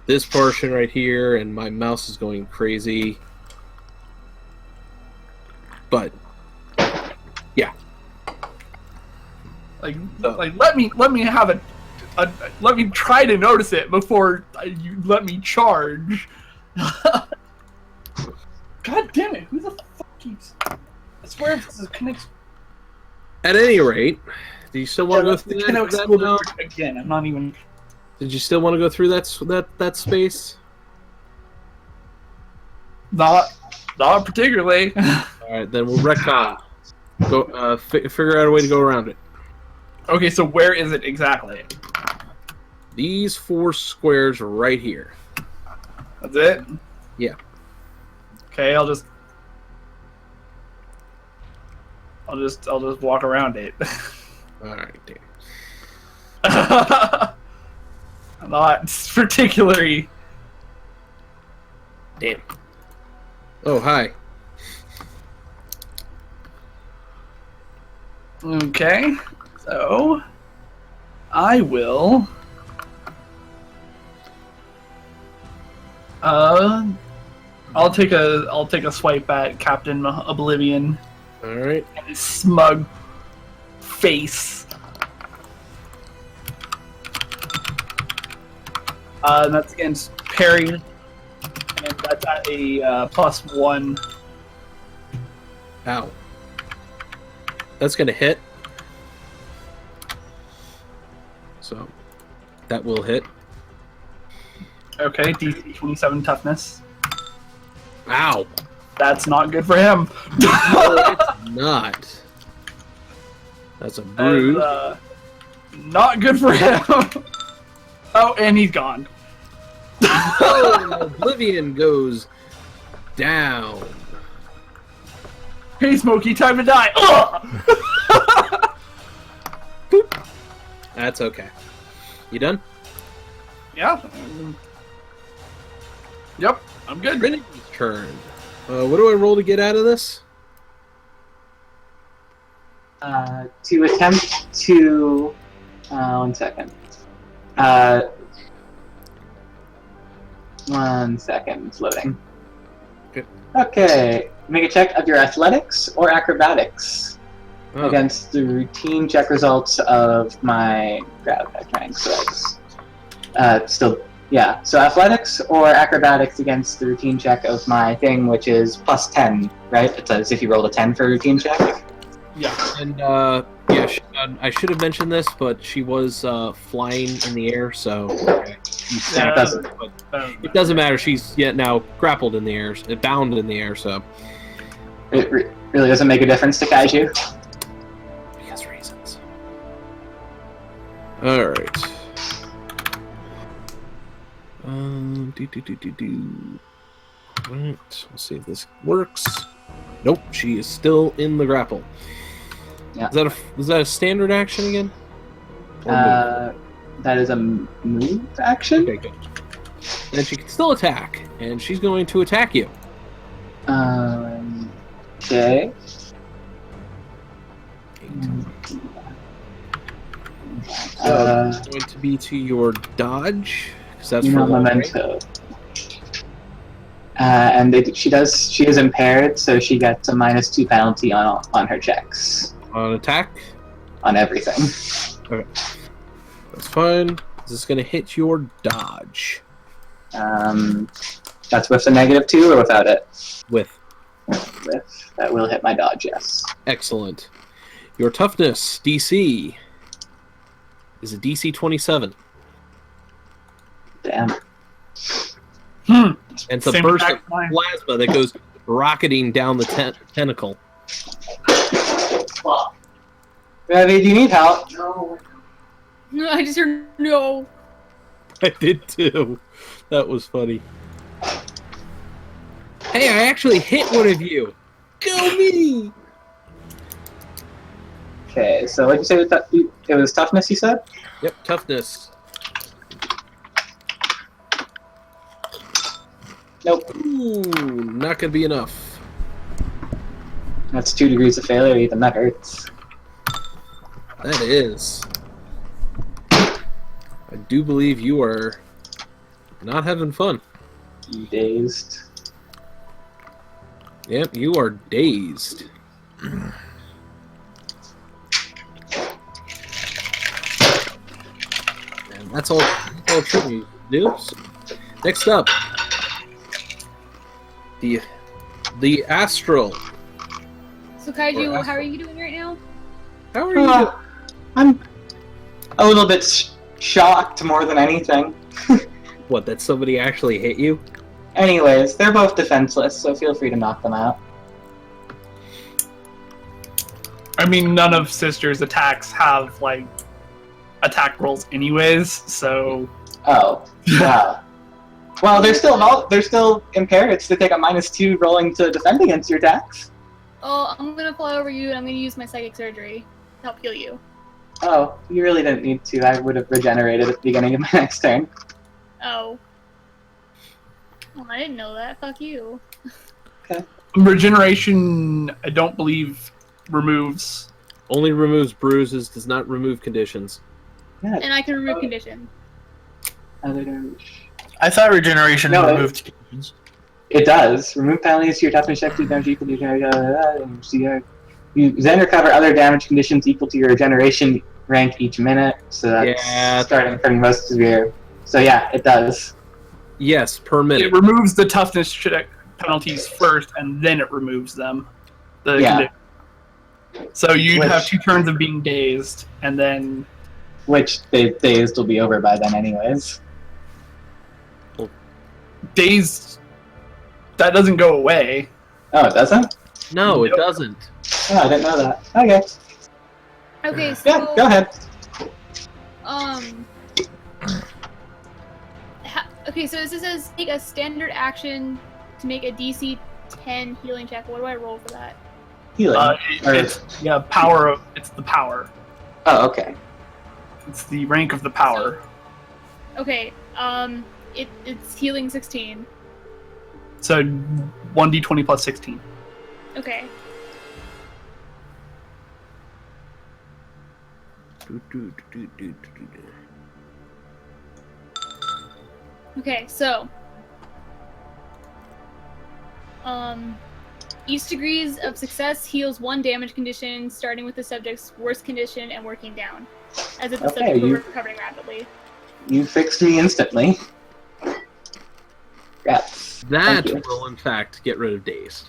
this portion right here, and my mouse is going crazy. But Like let me have let me try to notice it before you let me charge. God damn it! Who the fuck keeps? I swear this is connects. at any rate, do you still want to go through that now? Again. I'm not even. Did you still want to go through that space? Not particularly. All right, then we'll retcon. Go figure out a way to go around it. Okay, so where is it exactly? These 4 squares right here. That's it? Yeah. Okay, I'll just walk around it. All right, damn. I'm not particularly. Damn. Oh, hi. Okay, so I will. I'll take a swipe at Captain Oblivion All right. and his smug face. And that's against parry, and that's at a +1. Ow. That's gonna hit. So that will hit. Okay, DC 27 toughness. Ow. That's not good for him. No, it's not. That's a bruise. And, not good for him. Oh, and he's gone. Oh, Oblivion goes down. Hey, Smokey, time to die. Boop. That's okay. You done? Yeah. Yep, I'm good. Trinity's turn. What do I roll to get out of this? To attempt to... 1 second. 1 second, it's loading. Okay. Okay, make a check of your athletics or acrobatics Oh. against the routine check results of my grab rank. So it's still, yeah. So athletics or acrobatics against the routine check of my thing, which is +10, right? It's as if you rolled a 10 for a routine check. Yeah. And yeah, I should have mentioned this, but she was flying in the air, so Yeah, it doesn't. it doesn't matter. She's yet now grappled in the air, bound in the air, so It really doesn't make a difference to Kaiju. because reasons. All right. Right. Let's see if this works. Nope, she is still in the grapple. Yeah. Is that a standard action again? Or move? That is a move action. Okay, good. And she can still attack, and she's going to attack you. Okay. So it's going to be to your dodge, because that's for No long range. memento. And she is impaired, so she gets a -2 penalty on her checks On attack. on everything. That's fine. Is this going to hit your dodge? That's with a -2 or without it. With. With that will hit my dodge. Yes. Excellent. Your toughness DC is a DC 27. Damn. Hmm. And it's a Same burst of attack line. plasma that goes rocketing down the tentacle. Ravi, do you need help? No. No, I just heard no. I did too. That was funny. Hey, I actually hit one of you. Go me! Okay, so what did you say? It was toughness, you said? Yep, toughness. Nope. Ooh, not gonna be enough. That's 2 degrees of failure. Even that hurts. That is. I do believe you are not having fun. You dazed. Yep, you are dazed. And that's all Trinity does. Next up, the Astral. So Kaiju, how are you doing right now? How are you doing? I'm a little bit shocked more than anything. What, that somebody actually hit you? Anyways, they're both defenseless, so feel free to knock them out. I mean, none of Sister's attacks have, like, attack rolls anyways, so... Oh, wow. Well, they're still impaired, so they take a -2 rolling to defend against your attacks. Oh, I'm gonna fly over you and I'm gonna use my psychic surgery to help heal you. Oh, you really didn't need to. I would have regenerated at the beginning of my next turn. Oh. Well, I didn't know that. Fuck you. Regeneration, I don't believe, removes... Only removes bruises, does not remove conditions. Yeah. And I can remove condition. I thought regeneration No, removed conditions. It does. Remove penalties to your toughness check to damage equal to your You then recover other damage conditions equal to your regeneration rank each minute. So that's starting from most severe. So yeah, it does. Yes, per minute. It removes the toughness check penalties first, and then it removes them. So you'd have 2 turns of being dazed, and then... Which dazed will be over by then anyways. Dazed... That doesn't go away. Oh, it doesn't? No, it doesn't. Oh, I didn't know that. Okay. Okay, so Yeah, go ahead. Okay, so this says take a standard action to make a DC 10 healing check. What do I roll for that? Healing. It's power. It's the power. Oh, okay. It's the rank of the power. Okay, it's healing 16. So 1d20 plus 16. Okay. Okay, so each degrees of success heals 1 damage condition, starting with the subject's worst condition and working down, as if the subject were recovering rapidly. You fixed me instantly. Yes. That will, in fact, get rid of dazed.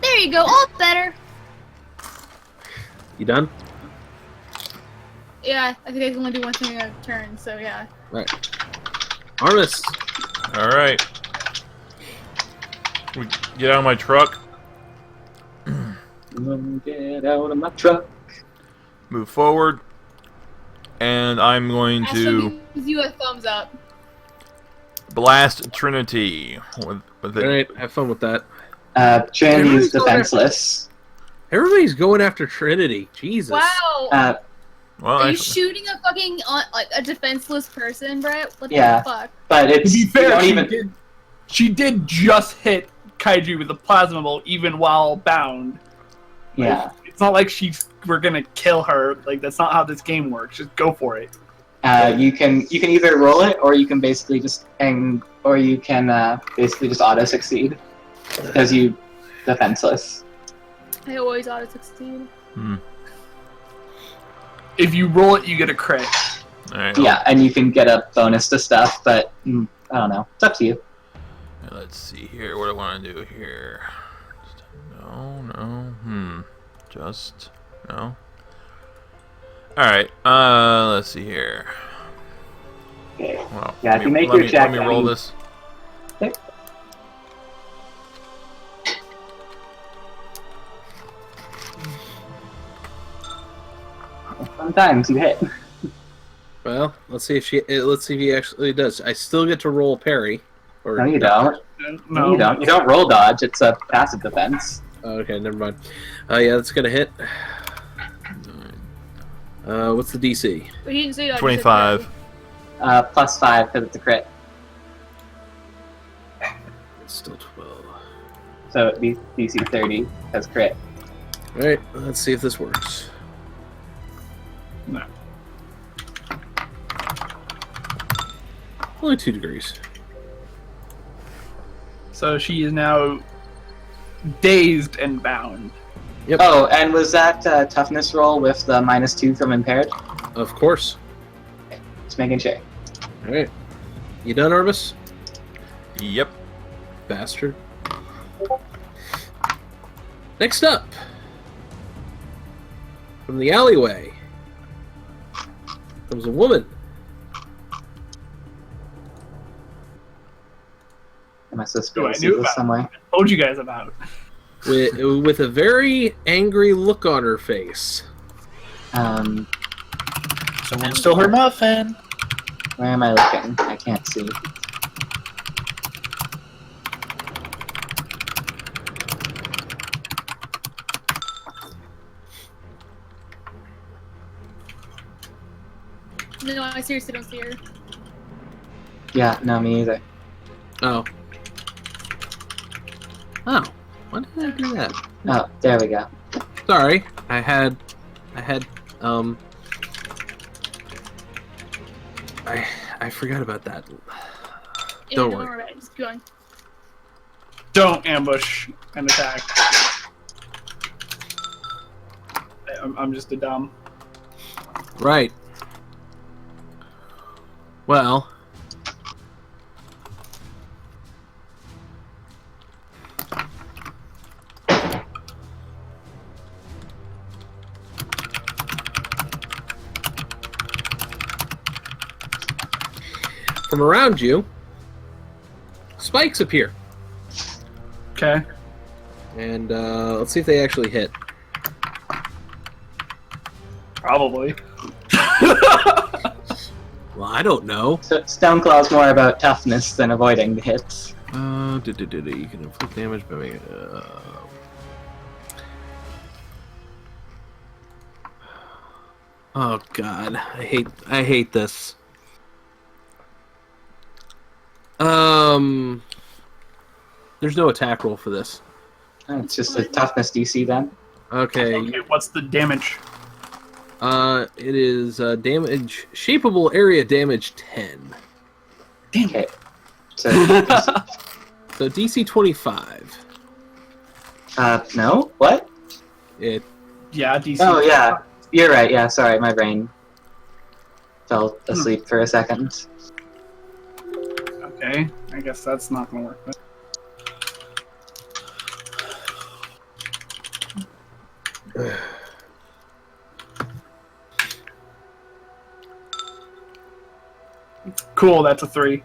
There you go, all better. You done? Yeah, I think I can only do one thing a turn, so yeah. Right. Armis. All right. We get out of my truck. Get out of my truck. Move forward. And I'm going to gives you a thumbs up. blast Trinity with it. Alright, have fun with that. Trinity is defenseless. Everybody's going after Trinity. Jesus. Wow. Well, Are you actually, shooting a fucking like a defenseless person, Brett? What Yeah. the fuck? But it's To be fair, you don't even... she did just hit Kaiju with a plasma bolt, even while bound. Yeah. It's not like we're gonna kill her. Like, that's not how this game works. Just go for it. You can either roll it, or you can basically just basically just auto succeed because you defenseless. I always auto succeed. If you roll it, you get a crit. all right. Yeah, and you can get a bonus to stuff, but I don't know. It's up to you. Let's see here. What do I want to do here? No. Just no. All right. Let's see here. Okay. Well, Yeah, if you make your check, let me roll this. Okay. Sometimes you hit. Well, let's see if he actually does. I still get to roll parry. Or No, you don't. No, you don't. You don't roll dodge. It's a passive defense. Oh, okay, never mind. Yeah, that's gonna hit. What's the DC? But he didn't say dodge, 25. Plus 5 because it's a crit. It's still 12. So it'd be DC 30 as crit. Alright, let's see if this works. No. Only 2 degrees. So she is now dazed and bound. Yep. Oh, and was that toughness roll with the -2 from impaired? Of course. Just making sure. Alright. You done, Arvis? Yep. Bastard. Next up, from the alleyway, comes a woman. Am I supposed Oh, to I see knew this about somewhere? Told you guys about it. With a very angry look on her face. Someone stole her muffin. Where am I looking? I can't see. No, I seriously don't see her. Yeah, no, me either. Oh. Oh. Why did I do that? Oh, there we go. Sorry. I had I forgot about that. Yeah, Don't don't worry. worry about it. Just keep going. Don't ambush and attack. I'm just a dumb. Right. Well. From around you, spikes appear. Okay. And let's see if they actually hit. Probably. Well, I don't know. So Stoneclaw's more about toughness than avoiding the hits. You can inflict damage by making. Oh God, I hate this. There's no attack roll for this. Oh, it's just a toughness DC then. Okay. Okay, what's the damage? It is damage, shapeable area damage 10. Damn. Okay. So, So DC 25. no? What? It Yeah, DC. Oh, yeah. You're right, yeah, sorry, my brain fell asleep for a second. Okay, I guess that's not gonna work. Cool, that's a 3.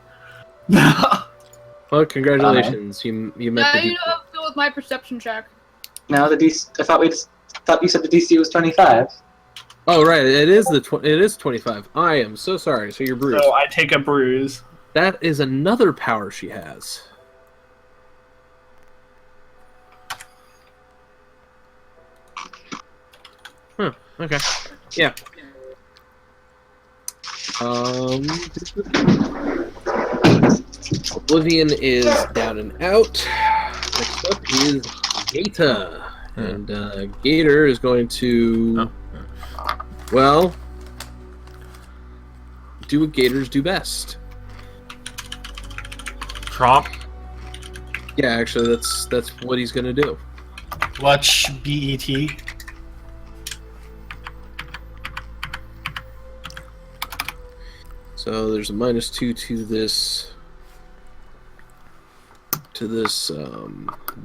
well, congratulations. You met Yeah, the you know, I'm still with my perception check. No, the DC. I thought you said the DC was 25. Oh right, it is it is 25. I am so sorry. So you're bruised. So I take a bruise. That is another power she has. Huh. Okay. Yeah. Oblivion is down and out. Next up is Gator. And Gator is going to, well, do what Gators do best. Tromp. Yeah, actually, that's what he's going to do. Watch BET. So there's a -2 to this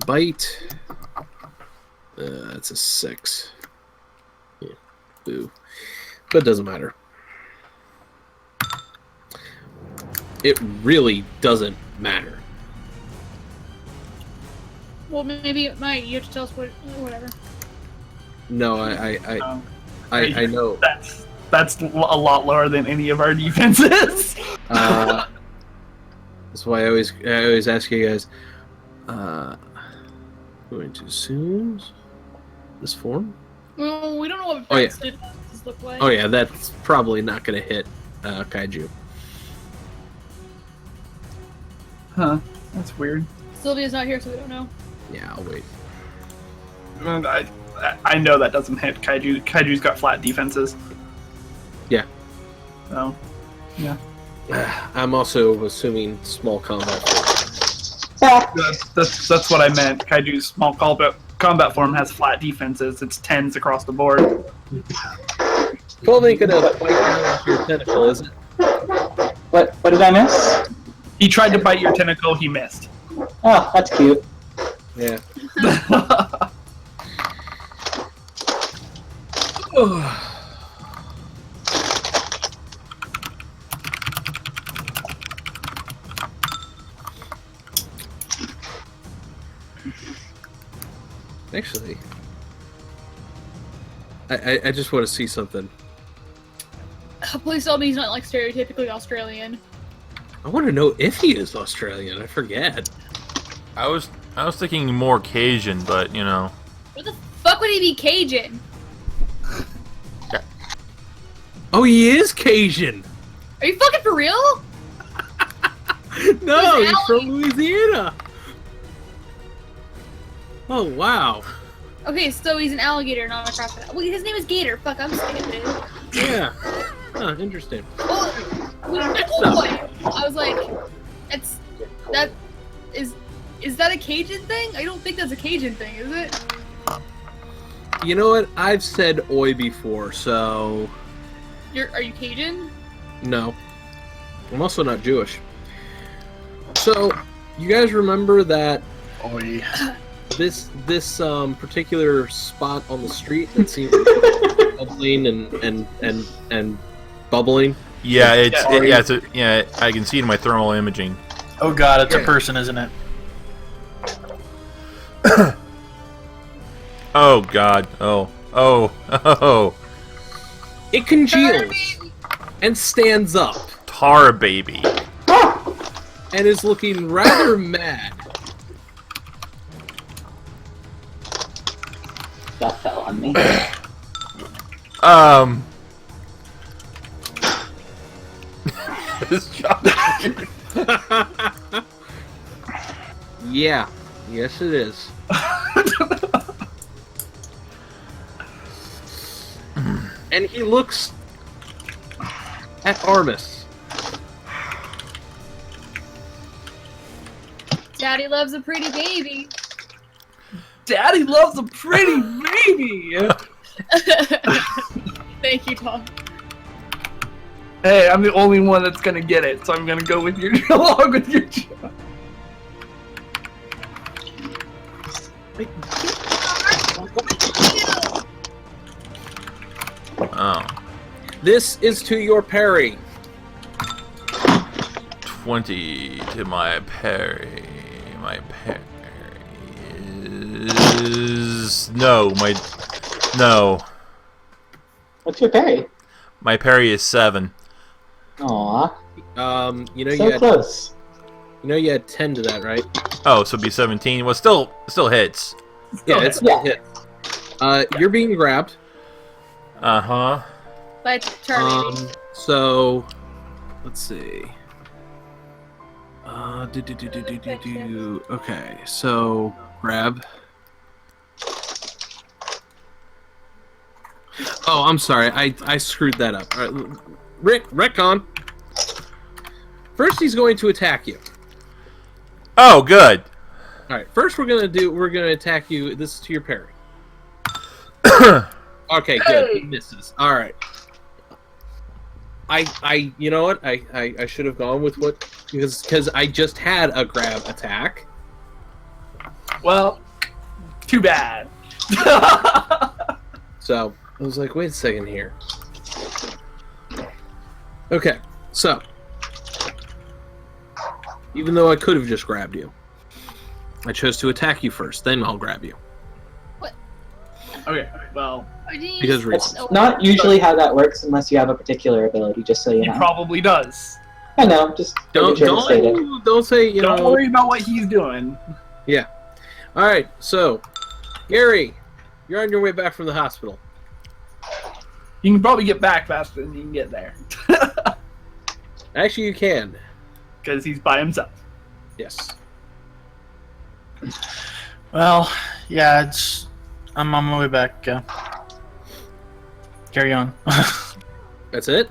bite. That's a 6. Yeah, boo. But it doesn't matter. It really doesn't matter. Well, maybe it might. You have to tell us whatever. No, I know. That's a lot lower than any of our defenses. That's why I always ask you guys. Going to assume this form. Well, we don't know what Oh, yeah. defenses look like. Oh yeah, that's probably not going to hit Kaiju. Huh? That's weird. Sylvia's not here, so we don't know. Yeah, I'll wait. And I know that doesn't hit Kaiju. Kaiju's got flat defenses. Yeah. So, yeah. I'm also assuming small combat. That's what I meant. Kaiju's small combat form has flat defenses. It's 10s across the board. Cold ain't gonna bite down into your tentacle, is it? What did I miss? He tried to bite your tentacle. He missed. Oh, that's cute. Yeah. Actually, I just want to see something. Please tell me he's not like stereotypically Australian. I want to know if he is Australian. I forget. I was thinking more Cajun, but you know. Where the fuck would he be Cajun? Oh, he is Cajun. Are you fucking for real? No, Who's he's from Allie? Louisiana. Oh wow. Okay, so he's an alligator, not a crocodile. Well, his name is Gator. Fuck, I'm stupid. Yeah. Huh, interesting. Well, I was like, is that a Cajun thing? I don't think that's a Cajun thing, is it? You know what? I've said oi before, so Are you Cajun? no. I'm also not Jewish. So, you guys remember that Oi. this particular spot on the street that seems to be bubbling and bubbling? Yeah, Yeah. yeah. I can see it in my thermal imaging. Oh god, it's a Yeah. person, isn't it? Oh God. Oh. It congeals and stands up Tar baby. and is looking rather mad. That fell on me. This job. Yeah. Yes, it is. And he looks at Armis. Daddy loves a pretty baby. Daddy loves a pretty baby. Thank you, Tom. Hey, I'm the only one that's gonna get it, so I'm gonna go with your along with your job. Oh. This is to your parry. 20 to my parry. My parry is no. What's your parry? My parry is 7. Aw, You know so close. you had 10 to that, right? Oh, so it'd be 17. Well, still hits. Yeah, it's Yeah. a hit. You're being grabbed. Uh huh. By Charlie. So let's see. Okay, so grab. Oh, I'm sorry. I screwed that up. All right, retcon. First, he's going to attack you. Oh, good. All right. First, we're gonna attack you. This is to your parry. Okay, good. He misses. All right. You know what? I should have gone with what because I just had a grab attack. Well, too bad. So I was like, wait a second here. Okay, so even though I could have just grabbed you, I chose to attack you first. Then I'll grab you Okay, well, because That's reasons. not usually how that works unless you have a particular ability, just so you he know. probably does. I know, just making sure to state it. Don't say you Don't know. worry about what he's doing. Yeah. All right. So, Gary, you're on your way back from the hospital. You can probably get back faster than you can get there. Actually, you can. Because he's by himself. Yes. Well, yeah, I'm on my way back. Carry on. That's it.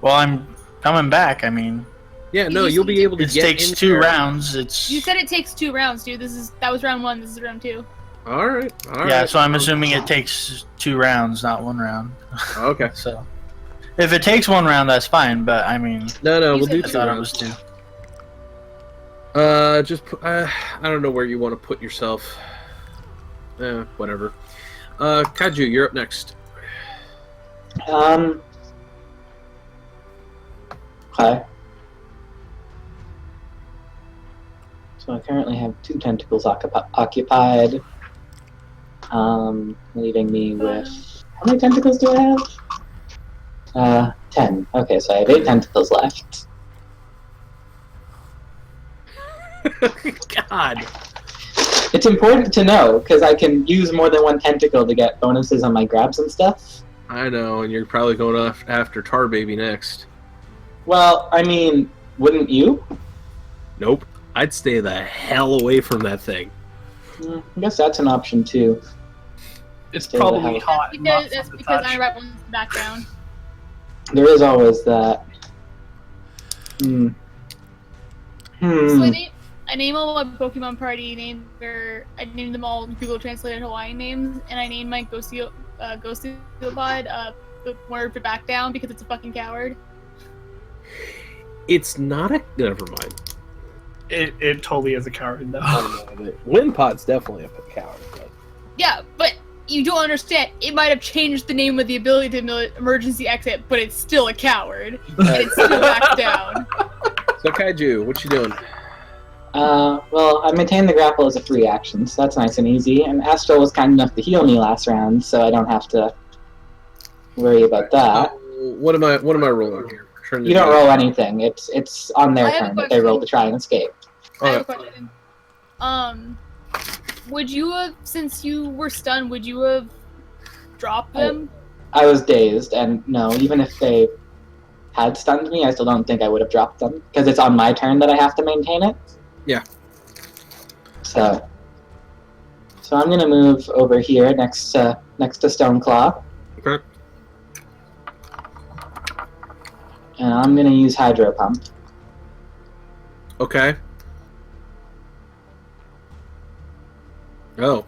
Well, I'm coming back. I mean, Yeah. No, you'll be able to it get takes in 2 there. rounds. It's You said it takes 2 rounds, dude. That was round 1. This is round 2. All right. All right. yeah. So I'm assuming it takes 2 rounds, not 1 round. Okay. So if it takes 1 round, that's fine. But I mean, No, You we'll said do I 2 thought it rounds. was 2. I don't know where you want to put yourself. Whatever. Kaju, you're up next. Okay. So I currently have 2 tentacles occupied. Leaving me with... How many tentacles do I have? 10. Okay, so I have 8 tentacles left. God. It's important to know, because I can use more than 1 tentacle to get bonuses on my grabs and stuff. I know, and you're probably going after Tar Baby next. Well, I mean, wouldn't you? Nope. I'd stay the hell away from that thing. I guess that's an option, too. It's Stay the probably hell- hot. and not That's fun to because touch. I rep one's background. There is always that. Smitty, I name all my Pokemon party I named them all Google translated Hawaiian names, and I named my Ghostopod the word to back down because it's a fucking coward. It's not a. Never mind. It totally is a coward though. Wimpod's definitely a coward. But... Yeah, but you don't understand. It might have changed the name with the ability to emergency exit, but it's still a coward. And it's still back down. So Kaiju, what you doing? Well, I maintained the grapple as a free action, so that's nice and easy. And Astral was kind enough to heal me last round, so I don't have to worry about that. What am I rolling here? You don't roll anything. It's on their turn that they roll to try and escape. I have a question. Would you have, since you were stunned, would you have dropped them? I was dazed, and no, even if they had stunned me, I still don't think I would have dropped them, because it's on my turn that I have to maintain it. Yeah. So I'm gonna move over here next to Stoneclaw. Okay. And I'm gonna use Hydro Pump. Okay. Oh.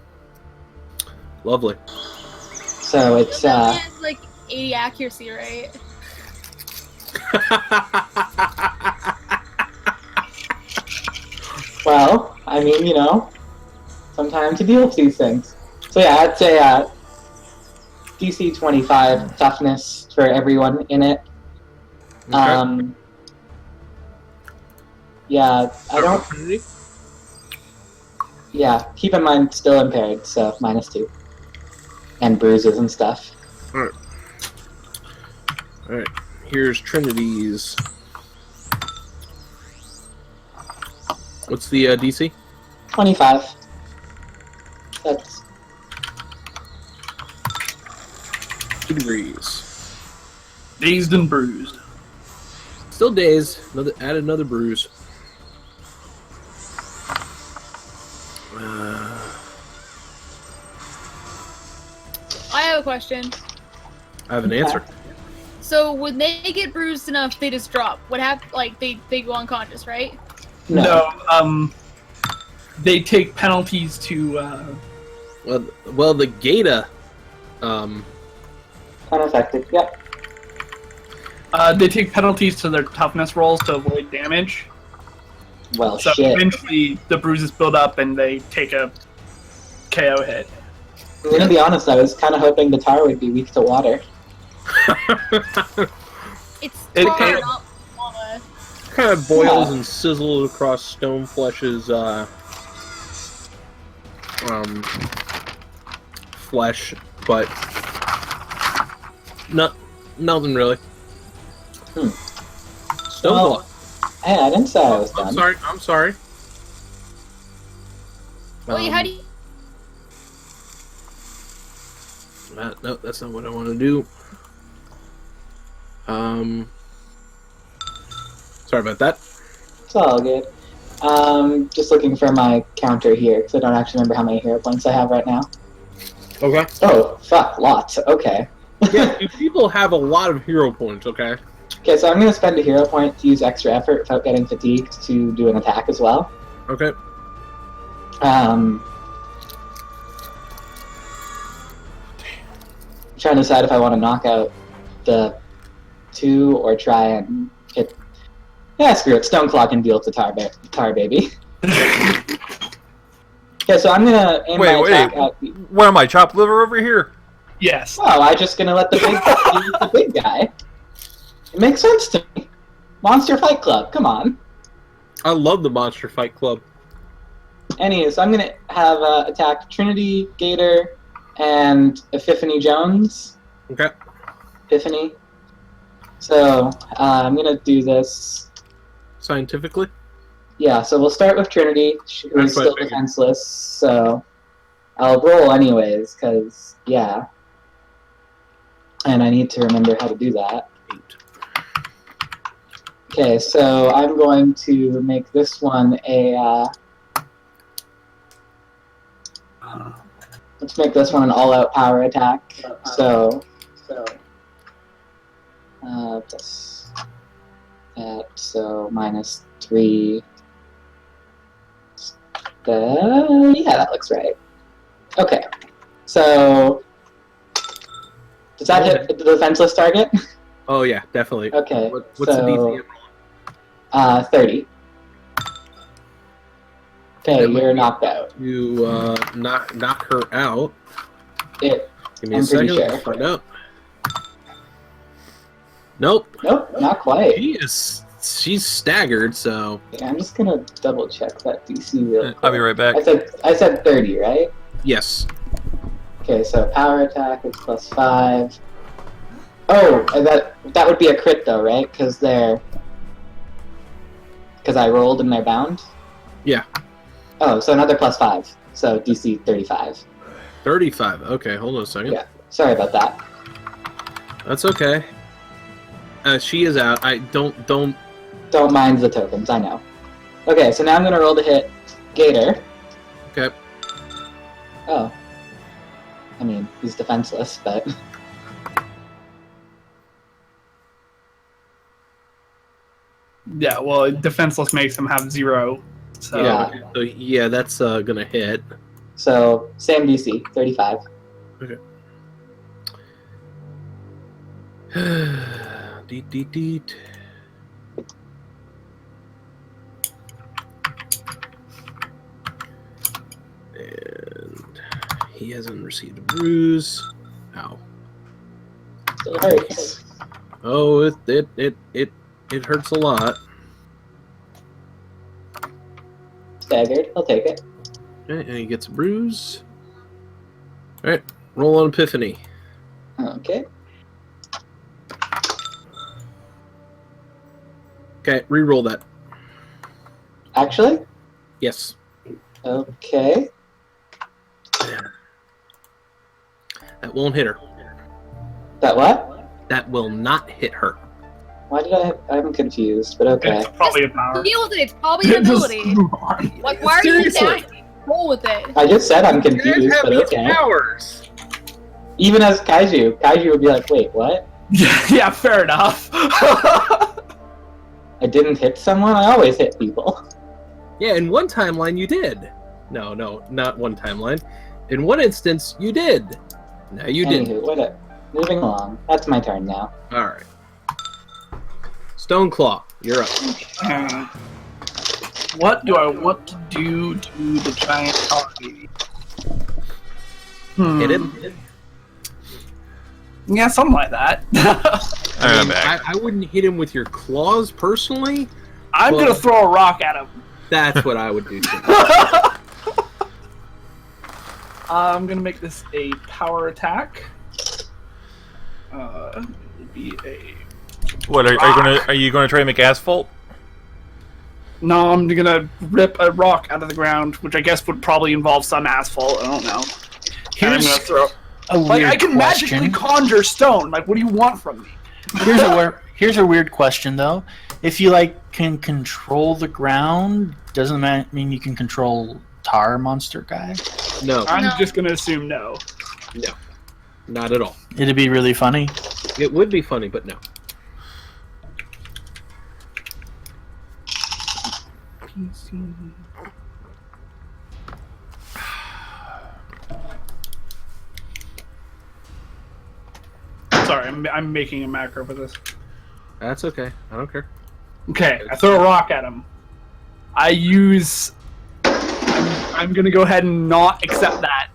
Lovely. So it's That has like 80 accuracy, right? well, I mean, you know, sometimes you deal with these things. So yeah, I'd say DC 25 toughness for everyone in it. Okay. Yeah, I don't. Yeah, keep in mind, still impaired, so -2. And bruises and stuff. Alright. Alright. Here's Trinity's. What's the DC? 25. That's 2 degrees. Dazed and bruised. Still dazed. Add another bruise. I have a question. I have an answer. So when they get bruised enough, they just drop. What happens? Like they go unconscious, right? no. They take penalties to. Well, the Gata. Unaffected. Yep. They take penalties to their toughness rolls to avoid damage. Well, So shit. eventually, the bruises build up and they take a KO hit. I'm gonna be honest. I was kind of hoping the tar would be weak to water. It's It- tar, it- not lava. Kind of boils and sizzles across Stoneflesh's flesh, but nothing really. Stoneflesh. Hey, I didn't say I was done. I'm sorry. Wait, how do you? No, that's not what I want to do. Sorry about that. It's all good. Just looking for my counter here because I don't actually remember how many hero points I have right now. Okay. Oh, fuck, lots. Okay. Yeah, people have a lot of hero points, okay? Okay, so I'm gonna spend a hero point to use extra effort without getting fatigued to do an attack as well. Okay. Trying to decide if I want to knock out the 2 or try and hit. Yeah, screw it. Stoneclaw can deal to tar baby. Okay, so I'm gonna aim my attack at the. What am I, chopped liver over here? Yes. Oh, I'm just gonna let the big guy use the big guy. It makes sense to me. Monster Fight Club, come on. I love the Monster Fight Club. Anyways, I'm gonna have attack Trinity, Gator, and Epiphany Jones. Okay. Epiphany. So I'm gonna do this. Scientifically? Yeah, so we'll start with Trinity, who's That's what I still figured. defenseless. So I'll roll anyways, because yeah. And I need to remember how to do that. 8. Okay, so I'm going to make this one a. Let's make this one an all-out power attack. So plus that, so -3. Yeah, that looks right. Okay. So does that hit the defenseless target? Oh yeah, definitely. Okay. What's the DC? 30. Okay, That might you're be knocked out. You knock her out. It. Give me I'm a second. pretty Let's sure. find out. Nope. Nope, not quite. She's staggered, so Yeah, I'm just gonna double check that DC real quick. I'll be right back. I said 30, right? yes. Okay, so power attack is +5. Oh, and that would be a crit though, right? Because I rolled and they're bound. Yeah. Oh, so another +5. So DC 35. 35. Okay, hold on a second. Yeah. Sorry about that. That's okay. She is out. I don't. Don't mind the tokens, I know. Okay, so now I'm gonna roll to hit Gator. Okay. Oh. I mean, he's defenseless, but... Yeah, well, defenseless makes him have 0. So Yeah. So yeah, that's gonna hit. So, same DC, 35. Deet, deet. And he hasn't received a bruise. Ow. Still hurts. Oh, it hurts a lot. Staggered, I'll take it. Okay, and he gets a bruise. Alright, roll on Epiphany. Okay. Okay, re-roll that. Actually? Yes. Okay. That won't hit her. That what? That will not hit her. Why did I'm confused, but okay. it's probably a power. Deal with it. It's probably an Just ability. move on. Like, why are you Seriously. down? Roll with it. I just said I'm confused, but okay. powers. Even as Kaiju would be like, wait, what? Yeah, fair enough. I didn't hit someone? I always hit people. Yeah, in one timeline you did. No, not one timeline. In one instance you did. No, you didn't. Anywho, moving along. That's my turn now. All right. Stoneclaw, you're up. What do I want to do to the giant army? Hit him. Yeah, something like that. I'm back. I wouldn't hit him with your claws personally. I'm Well- gonna throw a rock at him. That's what I would do too. I'm gonna make this a power attack. It'll be a. What are you gonna try to make asphalt? No, I'm gonna rip a rock out of the ground, which I guess would probably involve some asphalt. I don't know. And I'm Here's gonna throw. a Like weird I can question. magically conjure stone. Like, what do you want from me? Here's a weird question though. If you can control the ground, doesn't that mean you can control tar monster guy? No, I'm just gonna assume no. not at all. It'd be really funny. It would be funny, but no. Sorry, I'm making a macro for this. That's okay. I don't care. Okay, I throw a rock at him. I'm gonna go ahead and not accept that,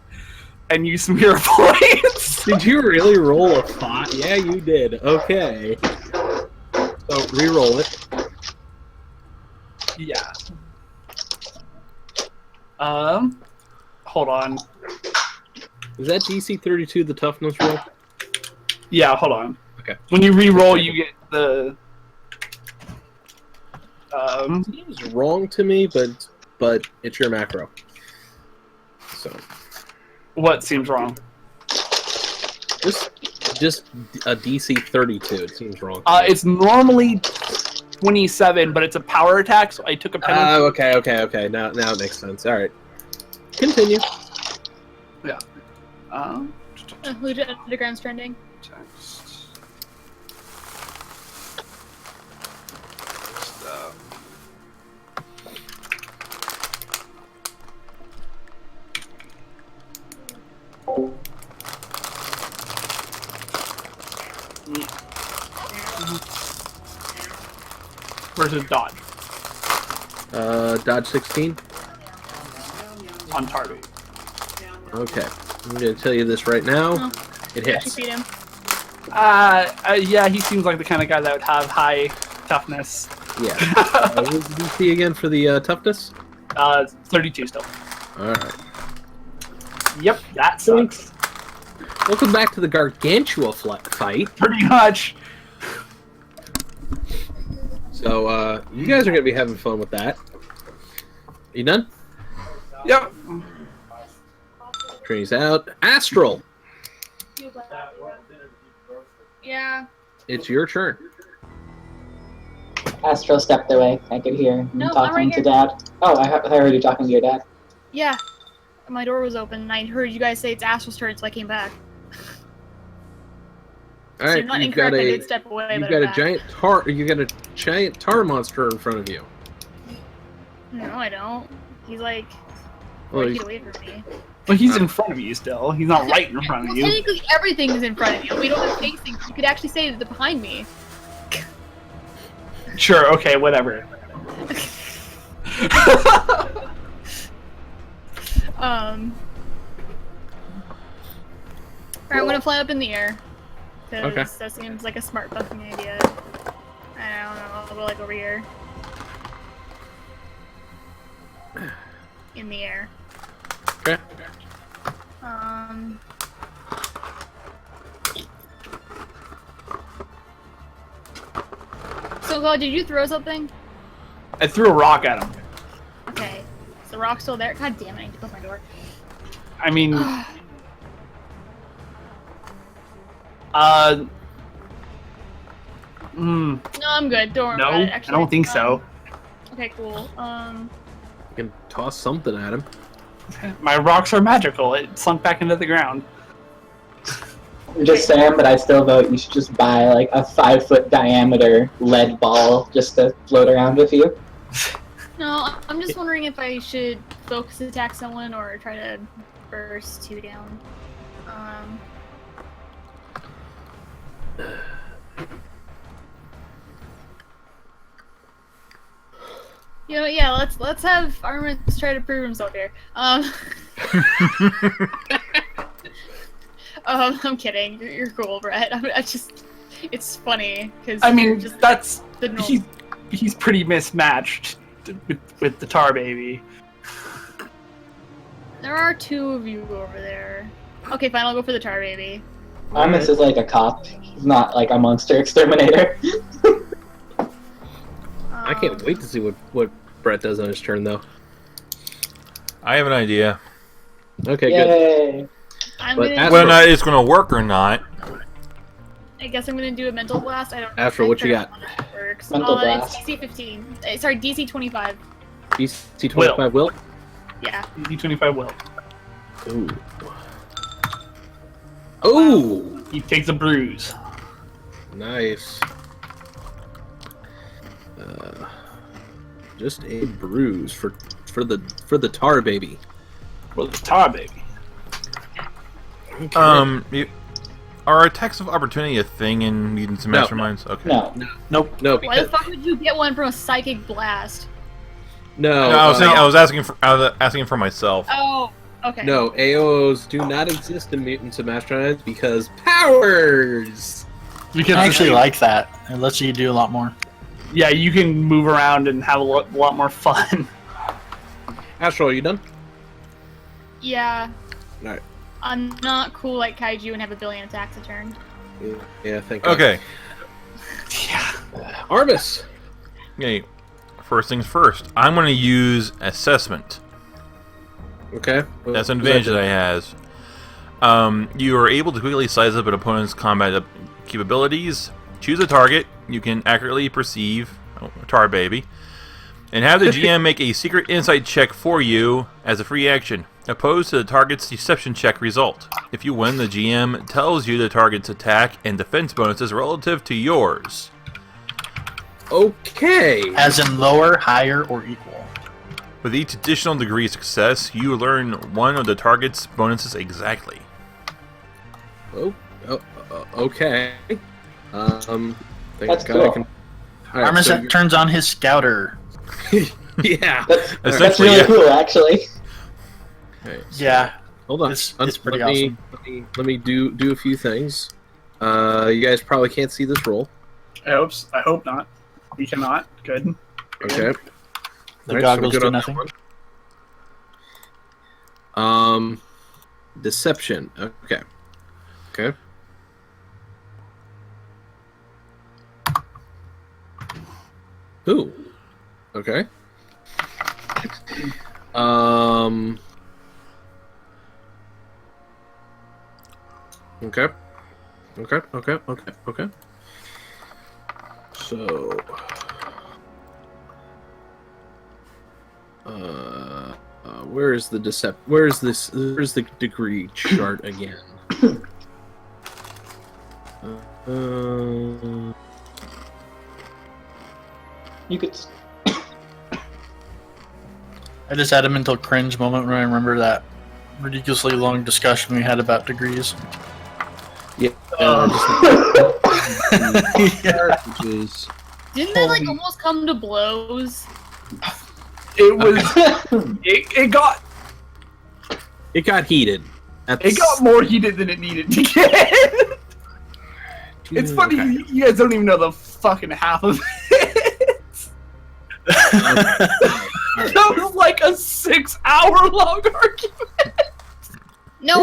and use some hero points. Did you really roll a 5? Yeah, you did. Okay. So re-roll it. Yeah. Hold on. Is that DC 32 the toughness roll? Yeah, hold on. Okay. When you re-roll, you get the. Seems wrong to me, but it's your macro. So What seems wrong? just a DC 32. It seems wrong. It's normally 27, but it's a power attack, so I took a penalty. Okay. Now it makes sense. All right. Continue. Who did Underground Stranding? Text. Versus dodge Dodge 16. on target. Okay. I'm going to tell you this right now. Oh, It actually hits. beat him. Yeah, he seems like the kind of guy that would have high toughness. Yeah. What was the DC again for the toughness? 32 still. Alright. Yep, that sucks. Welcome back to the Gargantua fight. Pretty much. So, you guys are going to be having fun with that. You done? Yep. Trinity's out. Astral! Yeah. It's your turn. Astral stepped away. I could hear him No, I'm talking right to here. Dad. Oh, I heard you talking to your dad. Yeah. My door was open, and I heard you guys say it's Astral's turn, so I came back. So Alright, you're not you've got incorrect. I a did step away, you've but got I'm a back. giant tar monster in front of you. No, I don't. He's like Well, 40 he's- feet away from me. But he's in front of you still. He's not right in front of Well, you. technically, everything is in front of you. We don't have facing. You could actually say that they're behind me. Sure, okay, whatever. Alright, I'm gonna fly up in the air. Because Okay. that seems like a smart fucking idea. I don't know, I'll go like over here. In the air. Okay. So, God, did you throw something? I threw a rock at him. Okay. Is the rock still there? God damn it, I need to close my door. I mean, No, I'm good. Don't worry no, about it. I Actually, don't think so. Okay, cool. You can toss something at him. My rocks are magical. It sunk back into the ground. I'm just saying, but I still vote you should just buy like a 5-foot diameter lead ball just to float around with you. No, I'm just wondering if I should focus attack someone or try to burst 2 down. You know, yeah, let's have Armin try to prove himself here. I'm kidding. You're cool, Brett. I just, it's funny because I mean, just that's the normal. he's pretty mismatched with the tar baby. There are 2 of you over there. Okay, fine. I'll go for the tar baby. Armis is like a cop. He's not like a monster exterminator. I can't wait to see what Brett does on his turn, though. I have an idea. Okay, good. Yay! I'm But gonna. Astral- Whether or not it's going to work or not. I guess I'm gonna do a mental blast. I don't. Astral, what you got? It works. Mental It's blast. DC 15. Sorry, DC 25. DC 25 will. Yeah. D25 will. Ooh. Ooh! He takes a bruise. Nice. Just a bruise for the tar baby. Well, the tar baby. Are attacks of opportunity a thing in Mutants and No. Masterminds? Okay. No. Nope. No, Why the because fuck would you get one from a psychic blast? no, No, I was asking for myself. Oh. Okay. no, AOs do not exist in Mutants and Masterminds because powers. Because I actually like that. It lets you do a lot more. yeah, you can move around and have a lot more fun. Astral, are you done? Yeah. Alright. I'm not cool like Kaiju and have a billion attacks a turn. Yeah, thank God. Okay. Yeah. Armis. Okay. First things first. I'm going to use assessment. Okay. That's an advantage that I has. You are able to quickly size up an opponent's combat capabilities. Choose a target you can accurately perceive, tar baby, and have the GM make a secret insight check for you as a free action, opposed to the target's deception check result. If you win, the GM tells you the target's attack and defense bonuses relative to yours. Okay. As in lower, higher, or equal. With each additional degree of success, you learn one of the target's bonuses exactly. Okay. That's cool. Armiset Alright, so turns on his scouter. yeah. That's Essentially, really yeah. cool, actually. Okay, so Yeah, hold on. it's pretty let me, awesome. Let me do a few things. You guys probably can't see this roll. I hope not. We cannot. Good. Okay. The Alright, goggles so do on that nothing. one. Deception. Okay. Okay. Ooh. Okay. Okay. Okay. So. Where's the Where's this? Where's the degree chart again? You could. I just had a mental cringe moment when I remember that ridiculously long discussion we had about degrees. Yeah. Yeah. Which is Didn't they like almost come to blows? It was. It got heated. it got more heated than it needed to get. It's funny you guys don't even know the fucking half of it. That was like a 6-hour long argument. No,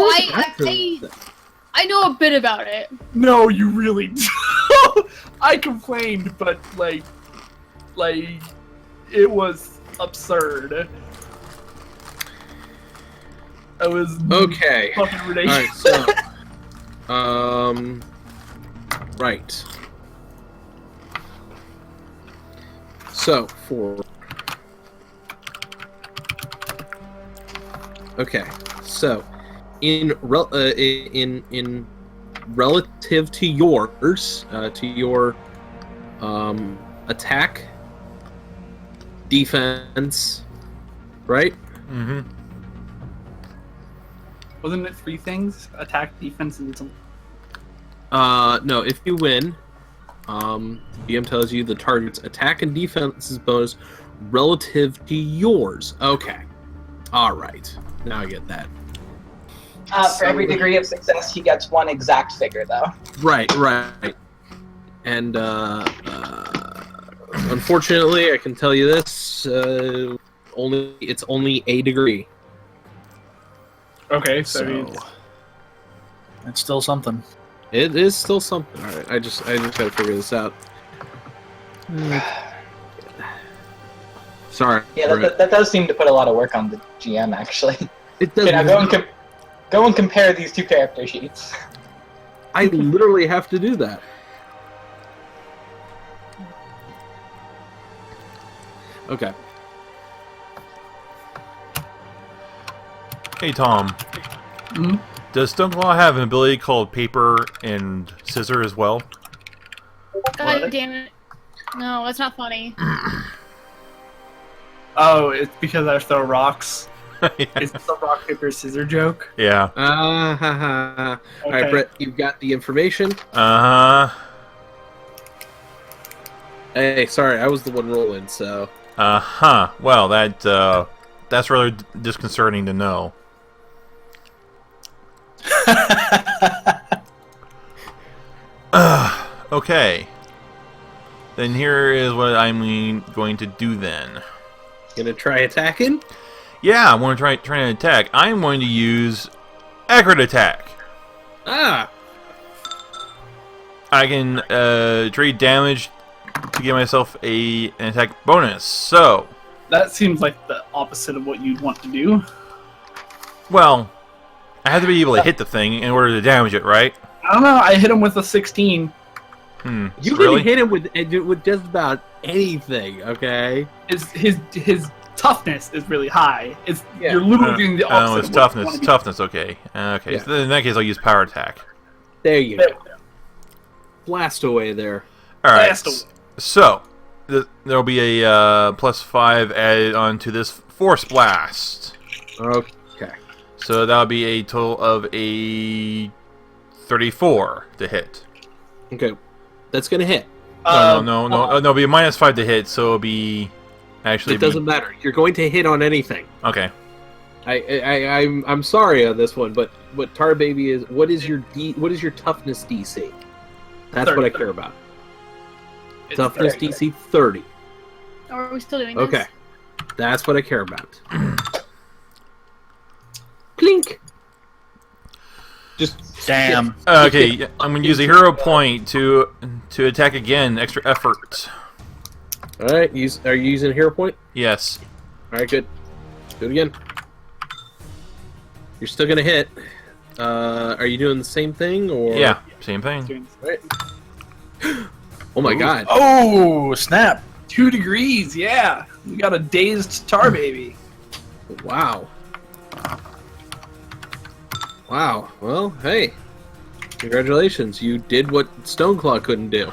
I know a bit about it. No, you really don't. I complained, but like it was absurd. It was Okay. fucking ridiculous. Alright, so right. So okay. So in relative to yours, to your attack, defense, right? Mm-hmm. Wasn't it 3 things? Attack, defense, and something. No, if you win, BM tells you the target's attack and defense bonus relative to yours. Okay. Alright. Now I get that. For every degree of success, he gets 1 exact figure, though. Right. And, unfortunately, I can tell you this, it's only a degree. Okay, So It's still something. it is still something. Alright, I just gotta figure this out. Sorry. Yeah, that does seem to put a lot of work on the GM, actually. It does. Okay, now go and compare these 2 character sheets. I literally have to do that. Okay. Hey, Tom. Hmm? Does Stoneclaw have an ability called paper and scissor as well? God What? damn it. No, that's not funny. Oh, it's because I throw rocks. Yeah. Is this a rock, paper, scissor joke? Yeah. Alright, Okay. Brett, you've got the information. Uh-huh. Hey, sorry, I was the one rolling, so... Uh-huh. Well, that's rather disconcerting to know. Okay. Then here is what I'm going to do then. Gonna try attacking? Yeah, I'm going to try and attack. I'm going to use accurate attack. Ah! I can trade damage to give myself an attack bonus. So, That seems like the opposite of what you'd want to do. well, I have to be able to hit the thing in order to damage it, right? I don't know. I hit him with a 16. You Really? can hit him with just about anything, okay? His toughness is really high. Yeah. You're literally doing the opposite. Oh, it's of what you toughness. wanna be. Toughness, okay. Okay, Yeah. so in that case, I'll use power attack. There you go. Blast away there. Alright, Blast away. so there'll be a +5 added onto this Force Blast. Okay. So that'll be a total of a 34 to hit. Okay. That's gonna hit. No, be a -5 to hit, so it'll be actually. It doesn't matter. You're going to hit on anything. Okay. I'm sorry on this one, but what Tar Baby is? What is your toughness DC? That's 30. what I care about. It's Toughness 30. DC 30. Are we still doing this? Okay, that's what I care about. Clink. Just Damn. Okay, I'm going to use a hero point to attack again. Extra effort. All right. Are you using a hero point? Yes. All right, good. Do it again. You're still gonna hit. Are you doing the same thing or? Yeah, same thing. Right. Oh my god. Oh, snap. 2 degrees, yeah. We got a dazed tar baby. Wow. Wow. Well, hey. Congratulations. You did what Stoneclaw couldn't do.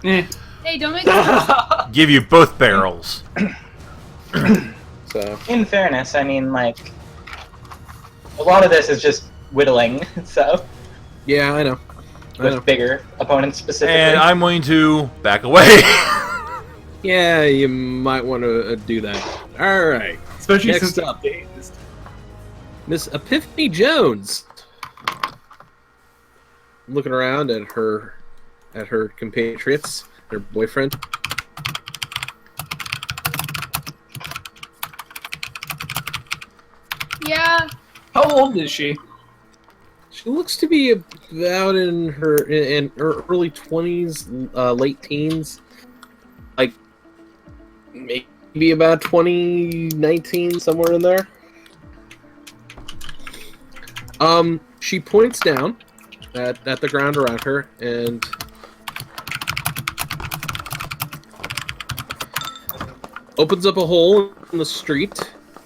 Eh. Hey, don't make me. Give you both barrels. So. In fairness, I mean, like, a lot of this is just whittling, so, Yeah, I know. with bigger opponents specifically. And I'm going to back away. Yeah, you might want to do that. All right. Especially Next since up. it's dazed. Miss Epiphany Jones. Looking around at her compatriots, her boyfriend. Yeah. How old is she? She looks to be about in her early 20s, late teens. Like maybe about 2019, somewhere in there. She points down at the ground around her and opens up a hole in the street,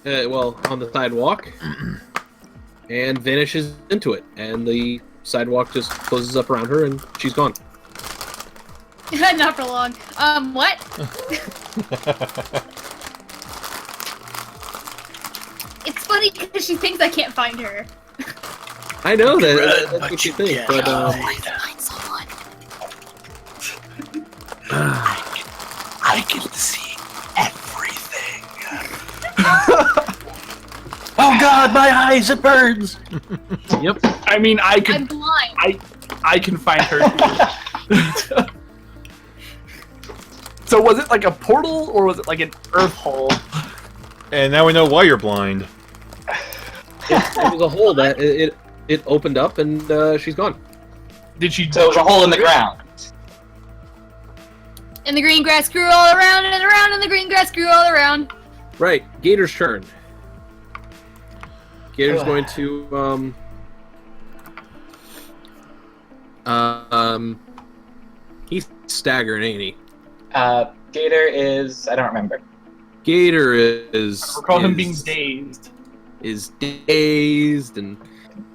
on the sidewalk, and vanishes into it. And the sidewalk just closes up around her, and she's gone. Not for long. What? It's funny because she thinks I can't find her. I know Run, that's but what you you think, can't but Find someone. I can see everything. Oh god, my eyes, it burns! yep. I mean, I I'm could. blind. I can find her. So was it like a portal or was it like an earth hole? And now we know why you're blind. It was a hole that it opened up, and she's gone. Did she? So it was a hole in the ground. And the green grass grew all around and around, and the green grass grew all around. Right, Gator's turn. Gator's going to he's staggered, ain't he? Gator is, I don't remember. Gator is I recall him being dazed. is dazed and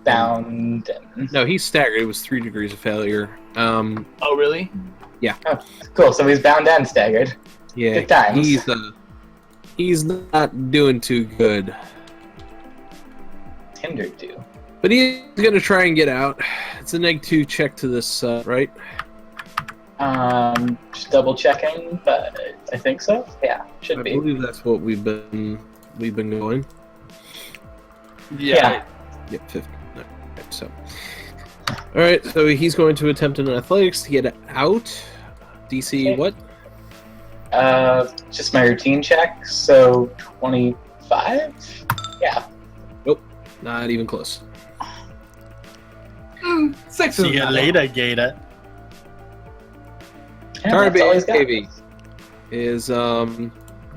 Bound. And... no, he's staggered. It was 3 degrees of failure. Oh really? Oh, cool. So he's bound and staggered. Yeah, Good times. he's not doing too good. Hindered to. But he's gonna try and get out. It's a -2 check to this, right? Just double checking, but I think so. Yeah, should I be. believe that's what we've been going. Yeah. Yep, 50. Right, so, all right. So he's going to attempt an athletics to get out. DC Okay. what? Just my routine check. So 25. Yeah. Not even close. 6 See you later, Gator. Yeah, that's all he's got. Baby is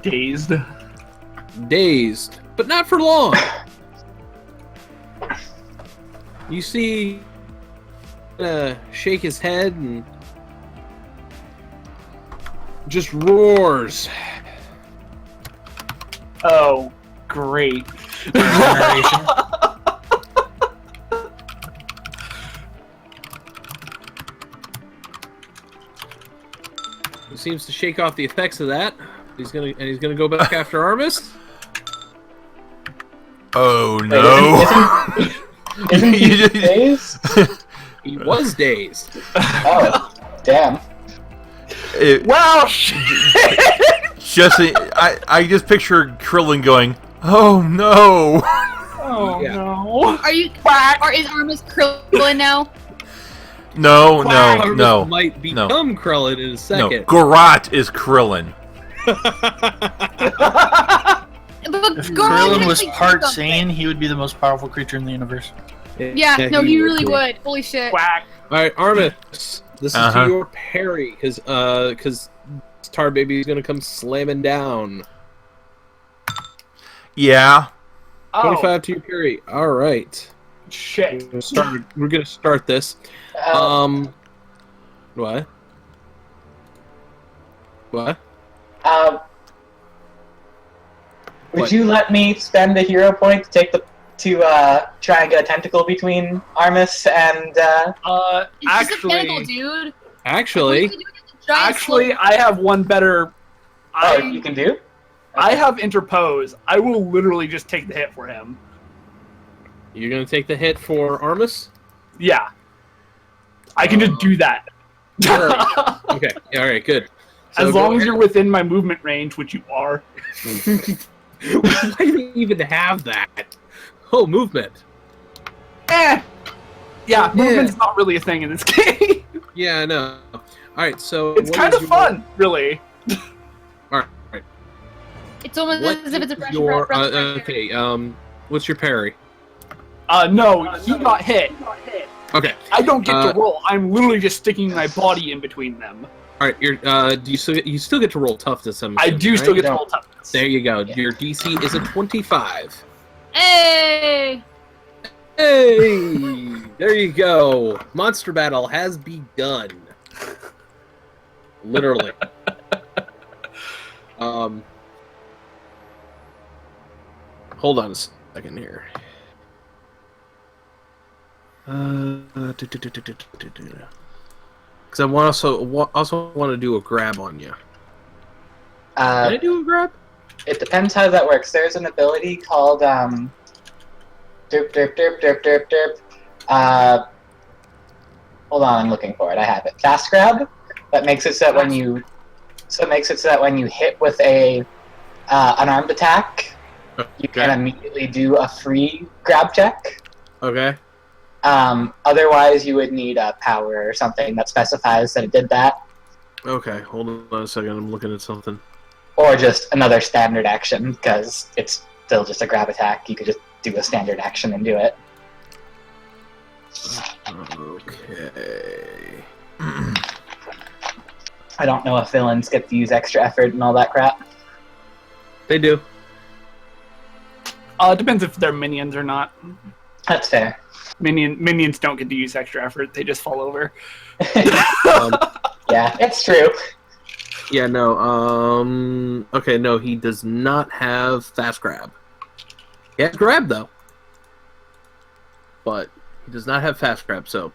Dazed. dazed, but not for long. You see, shake his head and just roars. Oh, great. Generation. He seems to shake off the effects of that. He's gonna go back after Armis. Oh no! Isn't he dazed? He was dazed. Oh, damn. Well, I just picture Krillin going, "Oh no!" Oh Yeah. no! Are you? Or is Armus Krillin now? No, Armus no, might become Krillin in a no. second. Gorat is Krillin. But If Goron Krillin was actually part did something. sane, he would be the most powerful creature in the universe. Yeah, no, he really would. Holy shit. Quack. All right, Armus, this is Uh-huh. to your parry, because Tar Baby is gonna come slamming down. Yeah. 25 to your parry. All right. Shit. We're gonna start this. What? What? Would What? you let me spend a hero point to take to try and get a tentacle between Armus and It's just a tentacle, dude. Actually, Actually, I have one better. oh, you can do? I have interpose. I will literally just take the hit for him. you're gonna take the hit for Armus. Yeah. I can just do that. Alright. Okay. All right. Good. So As go long as ahead. you're within my movement range, which you are. Why do we even have that? Oh, movement. Yeah, movement's not really a thing in this game. Yeah, I know. All right. So It's what kind is of your- fun, really. All right. It's almost What as if it's a is fresh your breath of fresh air. okay? What's your parry? No, he got hit. Okay. I don't get to roll. I'm literally just sticking my body in between them. All right. You're do you still get to roll toughness? I do still get to roll toughness. There you go. Yeah. Your DC is a 25. Hey! Hey, there you go. Monster battle has begun. Literally. Hold on a second here. Because I also want to do a grab on you. Can I do a grab? It depends how that works. There's an ability called derp derp derp derp derp derp. Hold on, I'm looking for it. I have it. Fast grab. That makes it so that when you hit with a unarmed attack, you can immediately do a free grab check. Okay. Otherwise, you would need a power or something that specifies that it did that, Okay, hold on a second. I'm looking at something. or just another standard action because it's still just a grab attack. You could just do a standard action and do it. Okay. I don't know if villains get to use extra effort and all that crap. They do. It depends if they're minions or not. That's fair. Minions don't get to use extra effort. They just fall over. Yeah, it's true. Yeah, no, okay, no, he does not have fast grab. He has grab, though. But he does not have fast grab, so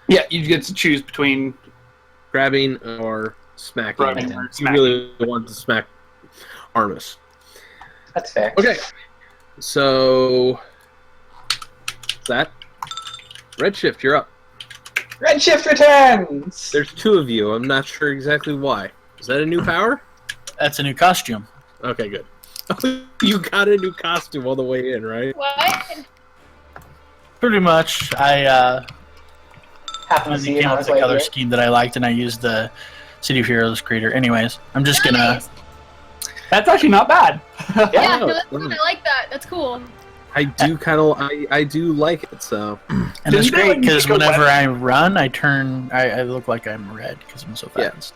Yeah, you get to choose between grabbing or smacking. Grabbing or You smacking. really want to smack Armus. That's fair. Okay, so that Redshift, you're up. Redshift returns! There's two of you. I'm not sure exactly why. Is that a new power? That's a new costume. Okay, good. You got a new costume all the way in, right? What? Pretty much. I Happen to finally see it came on up its with a way color here. scheme that I liked, and I used the City of Heroes creator. Anyways, I'm just gonna. Nice. That's actually not bad. Yeah, Oh, no, that's good. I like that. That's cool. I do kind of, I do like it. So And Didn't it's they, great like, because make a whenever weapon? I run, I look like I'm red because I'm so Yeah. fast.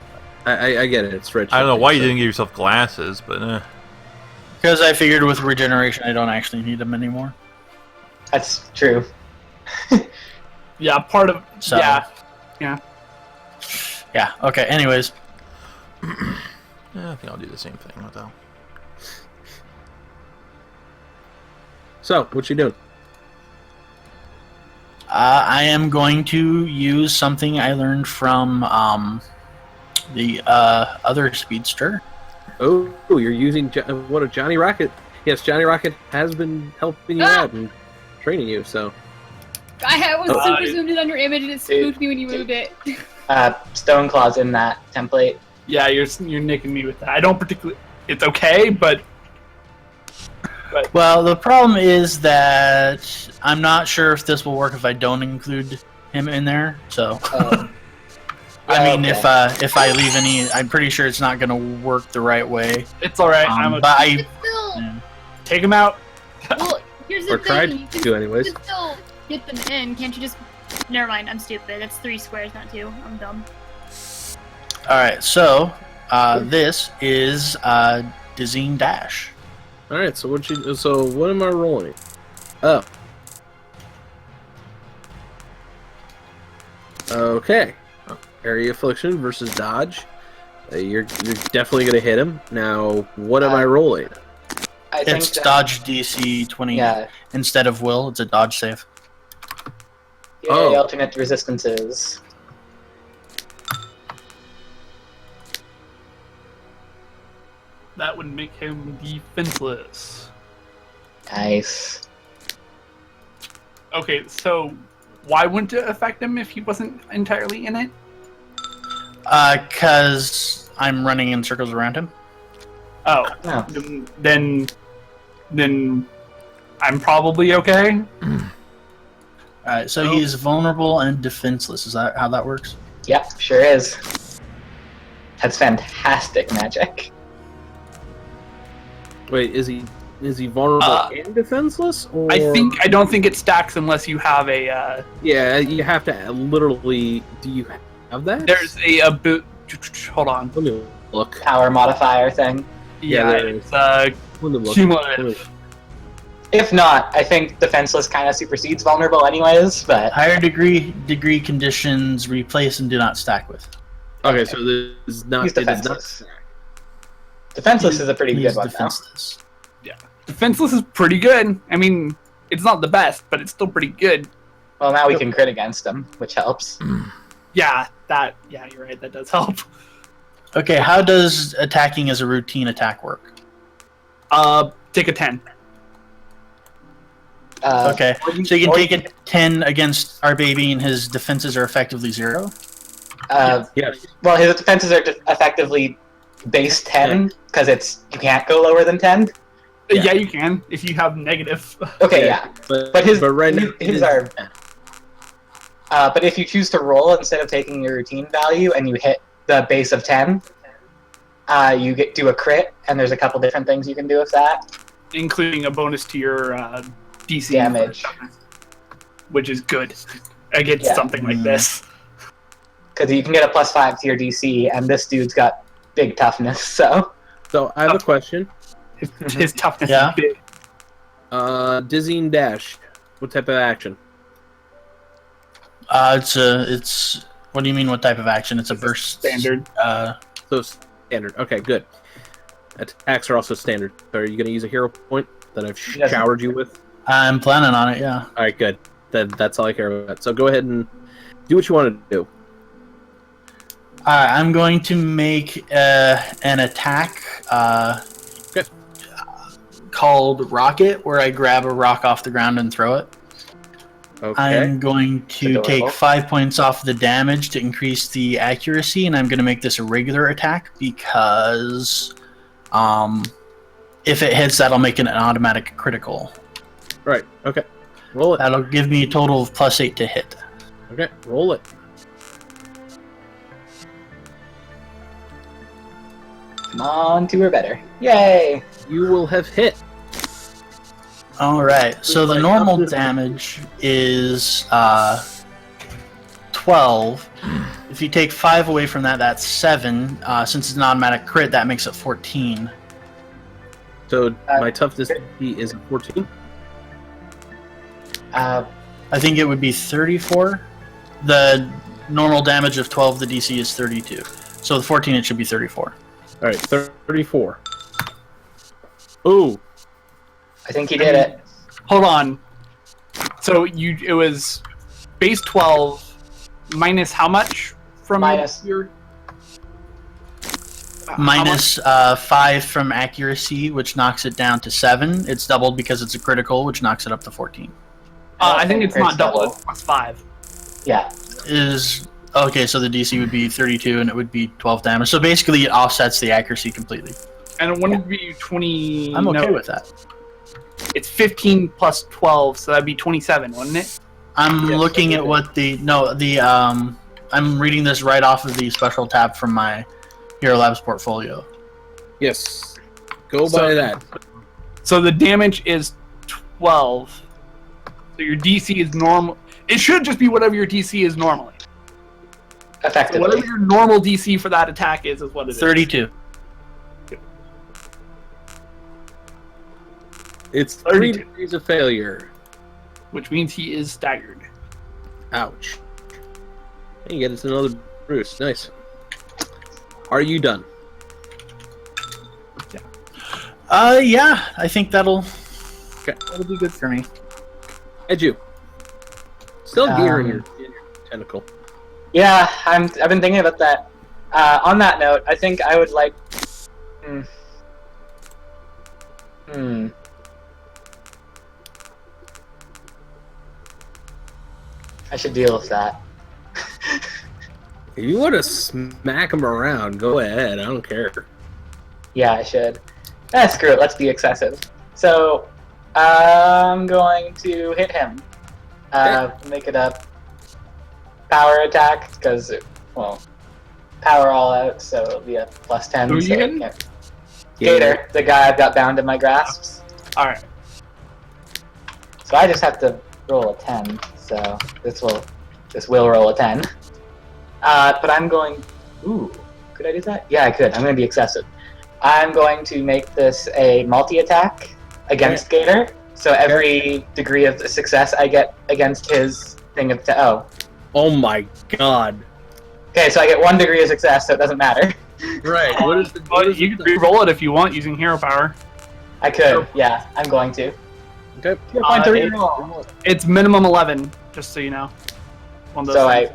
I get it. It's Redshift. I don't know why you so- didn't give yourself glasses, but Because I figured with regeneration, I don't actually need them anymore. That's true. Yeah, part of So- yeah. Yeah. Okay. Anyways, I think I'll do the same thing with that. So what you doing? I am going to use something I learned from the other speedster. Oh, you're using what a Johnny Rocket. Yes, Johnny Rocket has been helping you out and training you. So I was Uh, super zoomed in on your image and it spooked me when you moved it. Stone Claw's in that template. Yeah, you're nicking me with that. I don't particularly. It's okay, but Well, the problem is that I'm not sure if this will work if I don't include him in there. So, I mean, okay. if I leave any, I'm pretty sure it's not going to work the right way. it's all right. But I But still, Take him out. well, here's the Or thing. tried You can to, anyways. still get them in. Can't you just? Never mind. I'm stupid. That's 3 squares, not 2. I'm dumb. all right. So, this is Dizine Dash. All right. So what am I rolling? Oh. Okay. Area Affliction versus Dodge. You're definitely gonna hit him. Now, what am I rolling? I think It's that- Dodge DC 20 Yeah. instead of Will. It's a Dodge save. Yay, Oh. alternate resistances. That would make him defenseless. Nice. Okay, so why wouldn't it affect him if he wasn't entirely in it? Because I'm running in circles around him. Oh, Oh. then I'm probably okay. Alright, so he's vulnerable and defenseless. Is that how that works? Yep, sure is. That's fantastic magic. Wait, is he vulnerable and defenseless? Or I don't think it stacks unless you have a. yeah, you have to literally. Do you have that? There's a boot. Hold on. Let me look. Power modifier thing. Yeah, there it's Let me look. cumulative. If not, I think defenseless kind of supersedes vulnerable anyways, but Higher degree conditions replace and do not stack with. Okay, so this is not. He's It is not. defenseless. Defenseless is a pretty He's good one now. defenseless. Defenseless is pretty good. I mean, it's not the best, but it's still pretty good. Well, now we can crit against him, which helps. Yeah, you're right. That does help. Okay, how does attacking as a routine attack work? Take a 10. Okay, so you can or take a 10 against our baby and his defenses are effectively 0? Yes. Well, his defenses are effectively base 10 because you can't go lower than 10. Yeah. Yeah, you can if you have negative. Okay, yeah. But right now his are. But if you choose to roll instead of taking your routine value and you hit the base of 10, you do a crit, and there's a couple different things you can do with that. Including a bonus to your DC Damage. which is good against Yeah. something like this. Because you can get a +5 to your DC, and this dude's got big toughness, so. So I have a question. His toughness Yeah. is big. Dizzying Dash. What type of action? It's what do you mean what type of action? It's a burst. Standard. So standard. Okay, good. Attacks are also standard. So are you going to use a hero point that I've Yes. showered you with? I'm planning on it, yeah. All right, good. That's all I care about. So go ahead and do what you want to do. I'm going to make an attack Okay. called Rocket, where I grab a rock off the ground and throw it. Okay. I'm going to Adorable. take 5 points off the damage to increase the accuracy, and I'm going to make this a regular attack because if it hits, that'll make it an automatic critical. Right. Okay. Roll it. That'll give me a total of +8 to hit. Okay. Roll it. Come on, 2 or better. Yay! You will have hit. All right. So the Like, normal up this- damage is 12. If you take 5 away from that, that's 7. Since it's an automatic crit, that makes it 14. So my toughness is 14. Uh, I think it would be 34. The normal damage of 12, the DC is 32. So the 14, it should be 34. All right. 34. Ooh. I think he did it. Hold on. So it was base 12 minus how much from Minus. your Minus 5 from accuracy, which knocks it down to 7. It's doubled because it's a critical, which knocks it up to 14. I think it's not double. double. It's plus 5. Yeah. Is okay. So the DC would be 32, and it would be 12 damage. So basically, it offsets the accuracy completely. And it wouldn't be 20. I'm okay no, with that. It's 15 plus 12, so that'd be 27, wouldn't it? I'm Yes, looking I at do. what I'm reading this right off of the special tab from my Hero Labs portfolio. Yes. Go So- by that. So the damage is 12. So your DC is normal. It should just be whatever your DC is normally. So Effectively. whatever your normal DC for that attack is what it is. 32. It's 3 32. degrees of failure. Which means he is staggered. Ouch. And you get us another Bruce. Nice. Are you done? Yeah, I think that'll be good for me. Edu. Still gear in Um, your tentacle. Yeah, I've been thinking about that. On that note, I think I would like. I should deal with that. If you want to smack him around, go ahead. I don't care. Yeah, I should. Screw it. Let's be excessive. So, I'm going to hit him. Make it a power attack because, well, power all out, so it'll be a plus 10. Who are you so hitting? Gator, the guy I've got bound in my grasps. Alright. So I just have to roll a 10. So this will roll a 10. But I'm going. Ooh, could I do that? Yeah, I could. I'm going to be excessive. I'm going to make this a multi-attack against Gator. So every degree of success I get against his thing of Oh my god. Okay, so I get 1 degree of success, so it doesn't matter. Right. What is the? But you can re-roll it if you want using hero power. I could. Yeah, I'm going to. Okay. You're going to reroll. It's minimum 11, just so you know. One of those So things.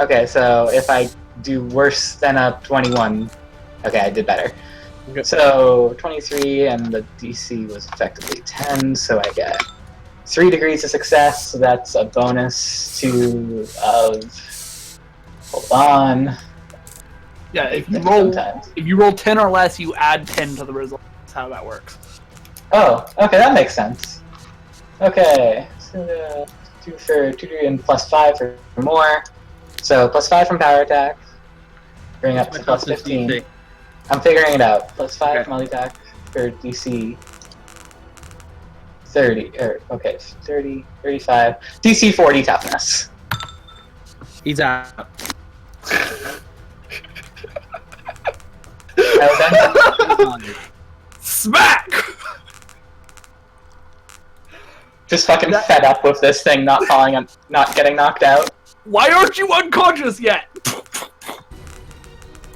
Okay, so if I do worse than a 21, okay, I did better. Okay. So 23, and the DC was effectively 10, so I get 3 degrees of success. So that's a bonus hold on. Yeah, if Sometimes. you roll 10 or less, you add 10 to the result. That's how that works. Oh, okay, that makes sense. Okay, so 2 degree and plus 5 for more. So plus 5 from power attack. Bring up to plus 15. I'm figuring it out. Plus 5 Okay. from multi attack for DC 30. 30, 35. DC 40 toughness. He's out. Smack! Just fucking fed up with this thing not getting knocked out. Why aren't you unconscious yet?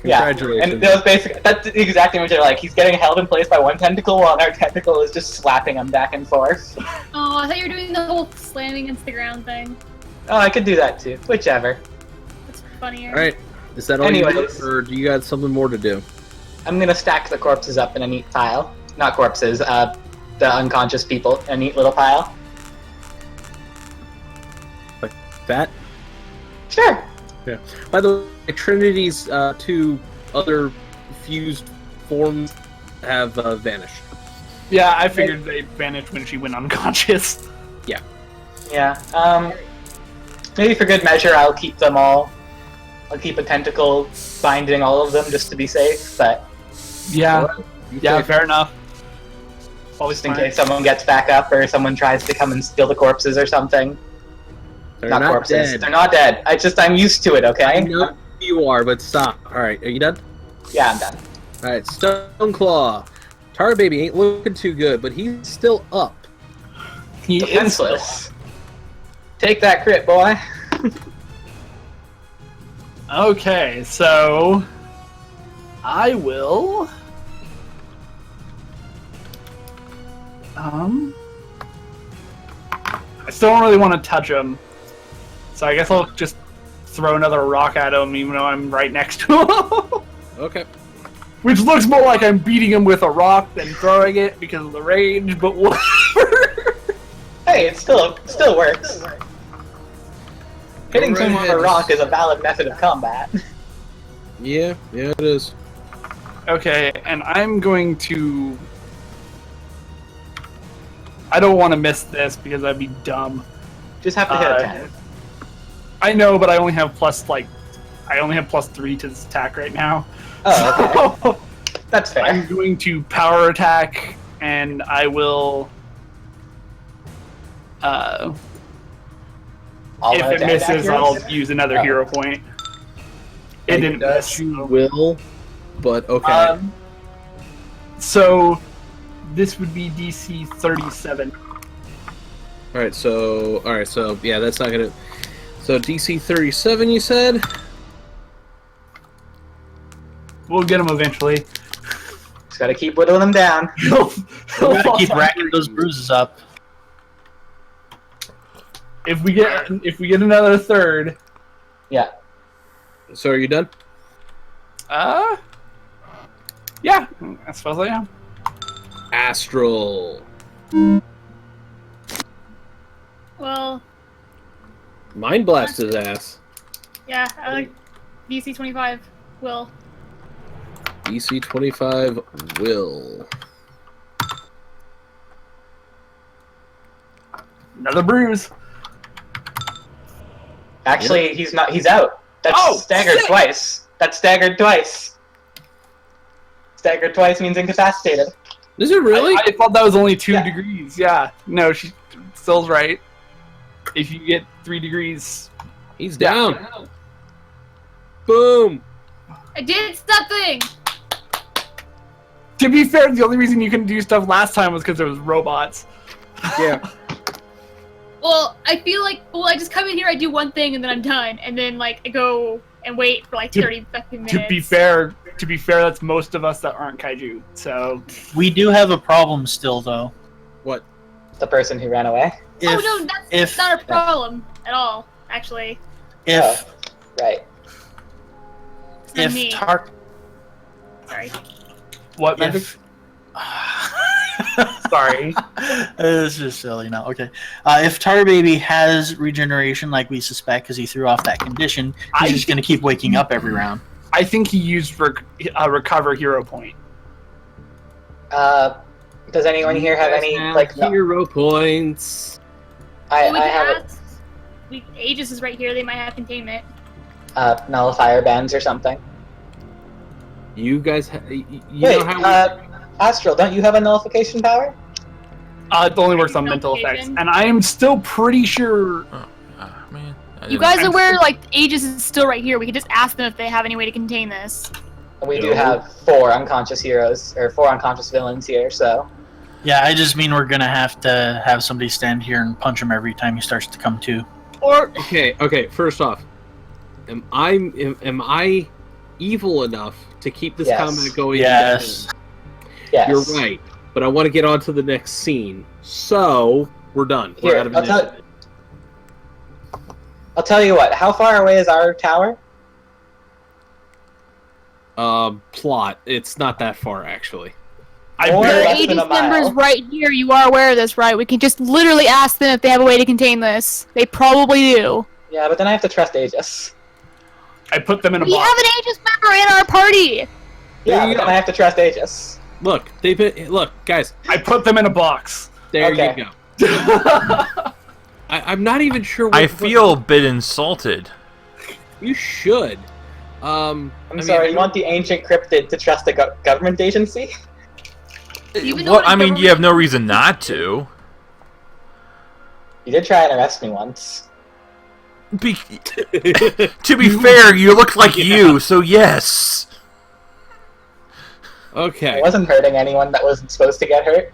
Yeah, Congratulations. and that was basically that's the exact image they're like. He's getting held in place by one tentacle while another tentacle is just slapping him back and forth. Oh, I thought you were doing the whole slamming against the ground thing. Oh, I could do that too. Whichever. That's funnier. Alright. Is that all you Anyways. do, or do you got something more to do? I'm gonna stack the corpses up in a neat pile. Not corpses, the unconscious people in a neat little pile. Like that? Sure. Yeah. By the way, Trinity's 2 other fused forms have vanished. Yeah, I figured they vanished when she went unconscious. Yeah. Maybe for good measure, I'll keep them all. I'll keep a tentacle binding all of them just to be safe, but Yeah, You yeah, take- fair enough. Always just in fine. case someone gets back up or someone tries to come and steal the corpses or something. They're Not not corpses. dead. They're not dead. I'm used to it, I okay? know you are, but stop. Alright, are you done? Yeah, I'm done. Alright, Stoneclaw. Tar Baby ain't looking too good, but he's still up. He is Defenseless. Take that crit, boy. Okay, so I will. I still don't really want to touch him, so I guess I'll just throw another rock at him, even though I'm right next to him. Okay. Which looks more like I'm beating him with a rock than throwing it because of the range, but whatever. Hey, it still works. Hitting Go right someone with ahead. a rock is a valid method of combat. Yeah, it is. Okay, and I'm going to. I don't want to miss this because that'd be dumb. Just have to hit a 10. I know, but I only have +3 to this attack right now. Oh, okay. So, That's fair. I'm going to power attack, and I will. All If out it attack misses, accuracy? I'll use another Oh. hero point. It didn't miss. You so- will, but okay. So this would be DC 37. All right, so yeah, that's not gonna. So DC 37, you said. We'll get him eventually. Just gotta keep whittling them down. We gotta keep racking those bruises up. If we get another third, Yeah. So are you done? yeah, I suppose I am. Astral. Well, Mind blast his ass. yeah, I like DC 25. Will. DC 25 will. Another bruise. Actually, he's not. He's out. That's Oh, staggered shit! twice. That's staggered twice. Staggered twice means incapacitated. Is it really? I thought that was only 2 Yeah. degrees. Yeah. No, she still's right. If you get 3 degrees. He's down. Boom. I did something! To be fair, the only reason you couldn't do stuff last time was because there was robots. Yeah. Well, I feel like, I just come in here, I do one thing, and then I'm done. And then, like, I go and wait for, like, 30 fucking minutes. To be fair, that's most of us that aren't kaiju. So We do have a problem still, though. What? The person who ran away. If, Oh, no, that's if, not a problem at all, actually. if, Right. It's not if me. Sorry. what? Magic? if Sorry. This is silly now. Okay. If Tar Baby has regeneration like we suspect because he threw off that condition, he's just going to keep waking up every round. I think he used a recover hero point. Does anyone here have any like? No, hero points? Well, we I can have ask. Aegis is right here, they might have containment. nullifier bands or something. You guys, you Wait, know how? Astral, don't you have a nullification power? It only works on mental effects, and I am still pretty sure. Man. You guys are where, like, Aegis is still right here. We could just ask them if they have any way to contain this. We do No. have 4 unconscious heroes or 4 unconscious villains here, so Yeah, I just mean we're going to have somebody stand here and punch him every time he starts to come to. Or, Okay. First off, am I evil enough to keep this Yes. combat going? Yes. yes. You're right, but I want to get on to the next scene. So we're done. We're Here, out of I'll tell- initiative. I'll tell you what. How far away is our tower? Plot. It's not that far, actually. I Or barely- less than Aegis a mile. number's right here. You are aware of this, right? We can just literally ask them if they have a way to contain this. They probably do. Yeah, but then I have to trust Aegis. I put them in a We box. have an Aegis member in our party! Yeah, you but go. then I have to trust Aegis. Look, guys. I put them in a box. There Okay. you go. I'm not even sure. I feel a bit insulted. You should. I'm sorry, you want the ancient cryptid to trust a government agency? Even though Well, it's I mean, you government- have no reason not to. You did try and arrest me once. To be fair, you look like you, so yes. I Okay. wasn't hurting anyone that wasn't supposed to get hurt.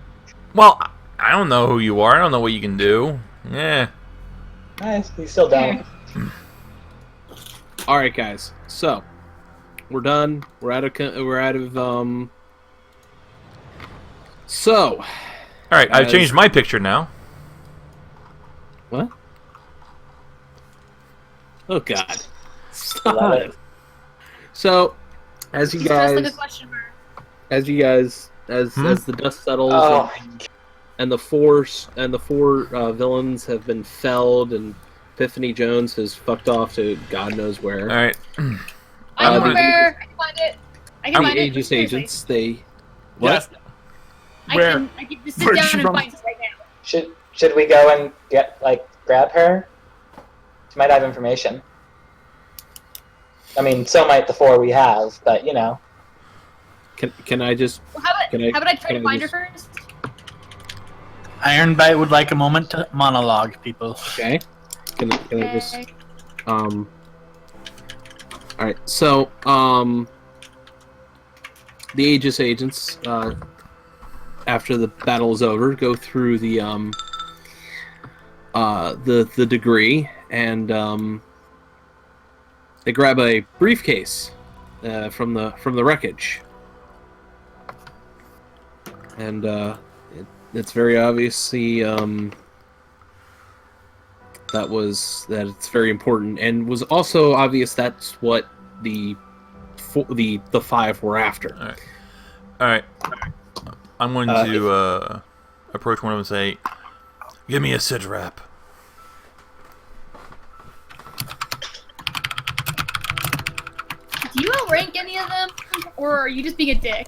Well, I don't know who you are. I don't know what you can do. Yeah. You still don't. All right, guys. So we're done. We're out of. So. All right, I've Guys. changed my picture now. What? Oh God. Love Stop. it. So, as you He's dressed guys, like a question mark. as the dust settles, Oh, and the four villains have been felled, and Epiphany Jones has fucked off to God knows where. All right. I know the- where. I can find it. I can The find it. Aegis Seriously. agents, they... What? Yes. I Where? can just sit Where'd down she and run? find it right now. Should we go and grab her? She might have information. I mean, so might the 4 we have, but you know. Can I just... Well, how about I try to find her first? Ironbite would like a moment to monologue, people. Okay. Can I just... Okay. Alright, so, the Aegis agents, after the battle is over, go through the degree, and, they grab a briefcase, from the wreckage. And, it's very obviously, that it's very important, and was also obvious that's what the 5 were after. All right. I'm going to approach one of them and say, "Give me a sit rep." Do you outrank any of them, or are you just being a dick?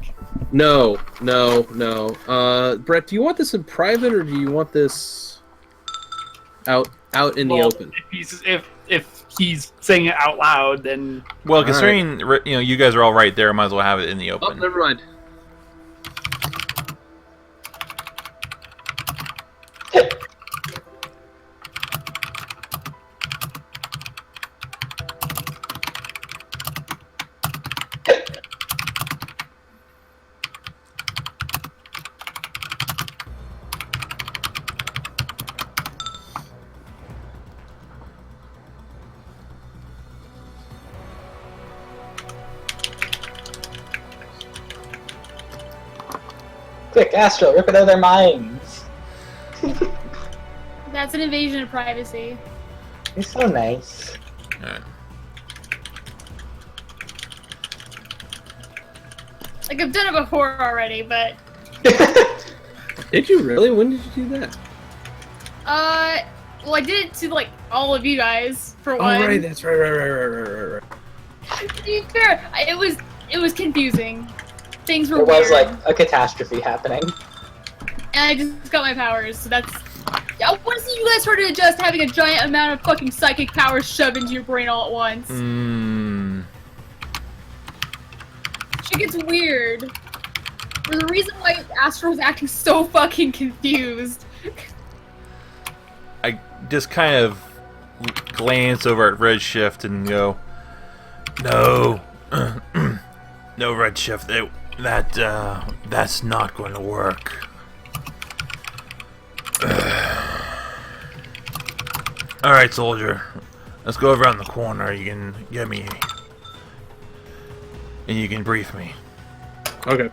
No. Brett, do you want this in private, or do you want this out in the open? If he's saying it out loud, then Well, All considering you guys are all right there, might as well have it in the Oh, open. never mind. Quick, Astro, rip it out of their minds. That's an invasion of privacy. You're so nice. All right. Like, I've done it before already, but... Did you really? When did you do that? Well, I did it to, like, all of you guys, for Oh, one. right, that's right. To be fair, it was confusing. Things were There was weird. like a catastrophe happening. And I just got my powers, so that's... I want to see you guys start to adjust having a giant amount of fucking psychic powers shoved into your brain all at once. Shit gets weird. There's a reason why Astro was acting so fucking confused. I just kind of glance over at Redshift and go, "No, no, Redshift. That's not going to work." All right, soldier. Let's go around the corner. You can get me, and you can brief me. Okay.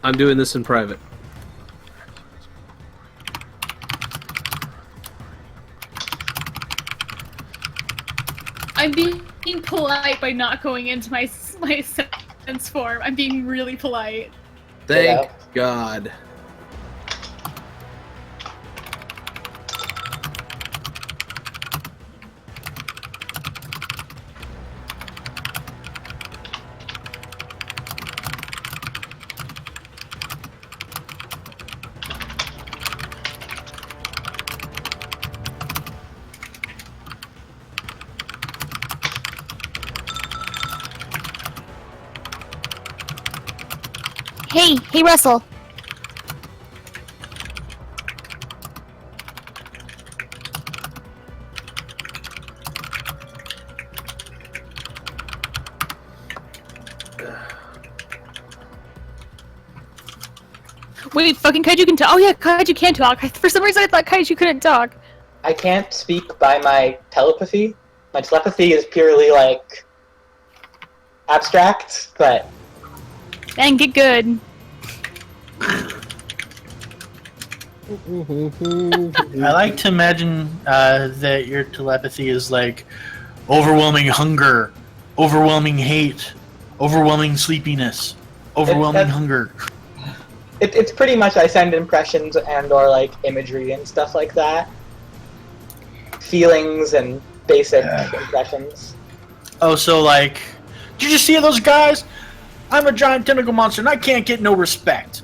I'm doing this in private. I'm being polite by not going into my sense form. I'm being really polite. Thank God. Hey, Russell. Wait, fucking Kaiju can talk. Oh yeah, Kaiju can talk. For some reason I thought Kaiju couldn't talk. I can't speak by my telepathy. My telepathy is purely like abstract, but Then get good. I like to imagine that your telepathy is like overwhelming hunger, overwhelming hate, overwhelming sleepiness, overwhelming That- hunger. It's pretty much I send impressions and or like imagery and stuff like that. Feelings and basic impressions. Oh, so like, did you see those guys? I'm a giant tentacle monster and I can't get no respect.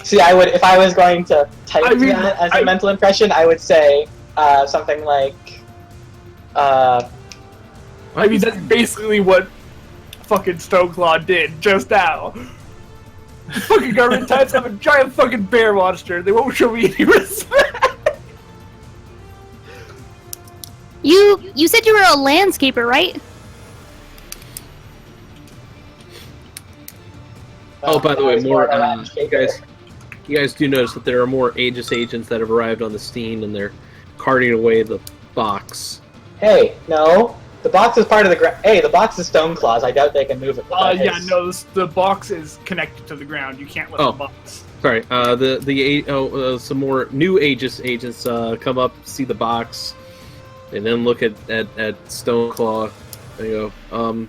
See, I would if I was going to type that as a I- mental impression, I would say something like. I mean, that's basically what fucking Stoneclaw did just now. The fucking government types have a giant fucking bear monster. They won't show me any respect. You said you were a landscaper, right? Oh, by the way, more. landscaper. You guys do notice that there are more Aegis agents that have arrived on the scene, and they're carting away the box. Hey, no. The box is part of the Hey, the box is Stoneclaw's. I doubt they can move it. Yeah, no, the box is connected to the ground. You can't lift the box. Sorry. Some more new Aegis agents come up, see the box, and then look at Stoneclaw. There you go.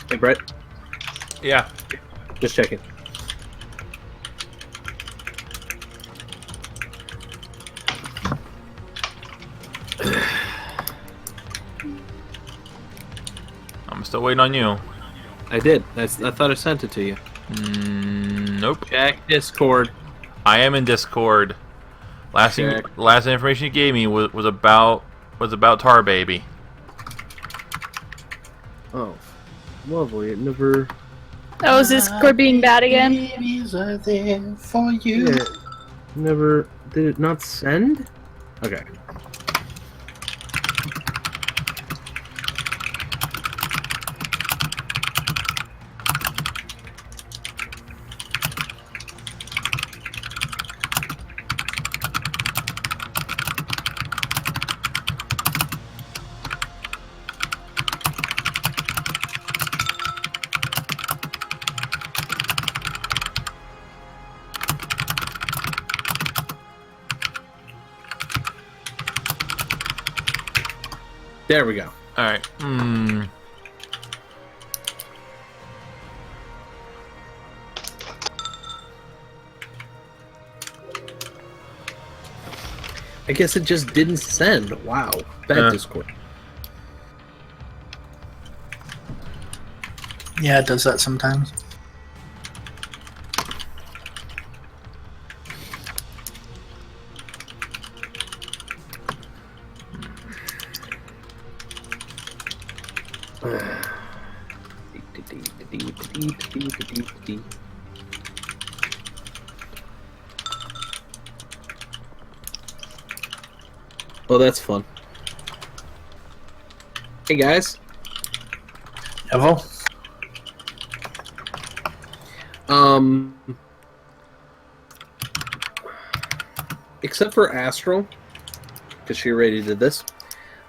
Hey, Brett. Yeah. Just checking. I'm still waiting on you. I did. I thought I sent it to you. Nope. Check Discord. I am in Discord. Last information you gave me was about Tar Baby. Oh, lovely. It never. Oh, is this Discord being bad again? Babies are there for you. Yeah, never. Did it not send? Okay. There we go. All right. I guess it just didn't send. Wow. Bad Discord. Yeah, it does that sometimes. Well, that's fun. Hey guys. Evo? Except for Astral, because she already did this.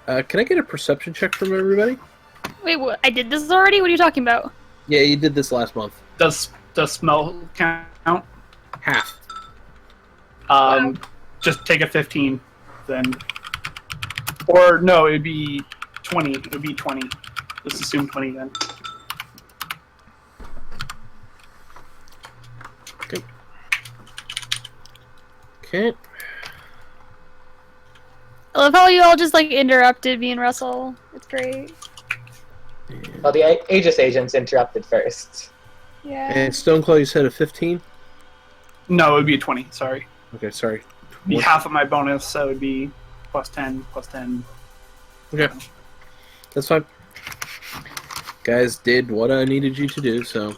Can I get a perception check from everybody? Wait, what? I did this already? What are you talking about? Yeah, you did this last month. Does smell count? Half. Just take a 15, then. Or no, it'd be 20. It would be 20. Let's assume 20 then. Okay. I love how you all just like interrupted me and Russell. It's great. Well, the Aegis agents interrupted first. Yeah. And Stoneclaw, you said a 15? No, it would be a 20. Sorry. Okay, sorry. It'd be half of my bonus, so it would be plus 10, plus 10. Okay. That's fine. Guys did what I needed you to do, so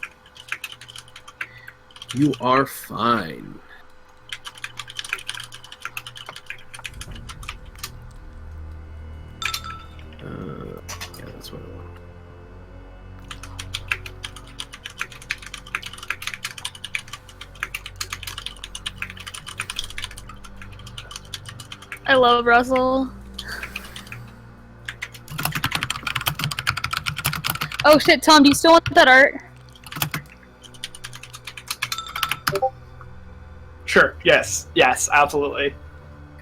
you are fine. Yeah, that's what I want. I love Russell. Oh shit, Tom, do you still want that art? Sure. Yes. Yes. Absolutely.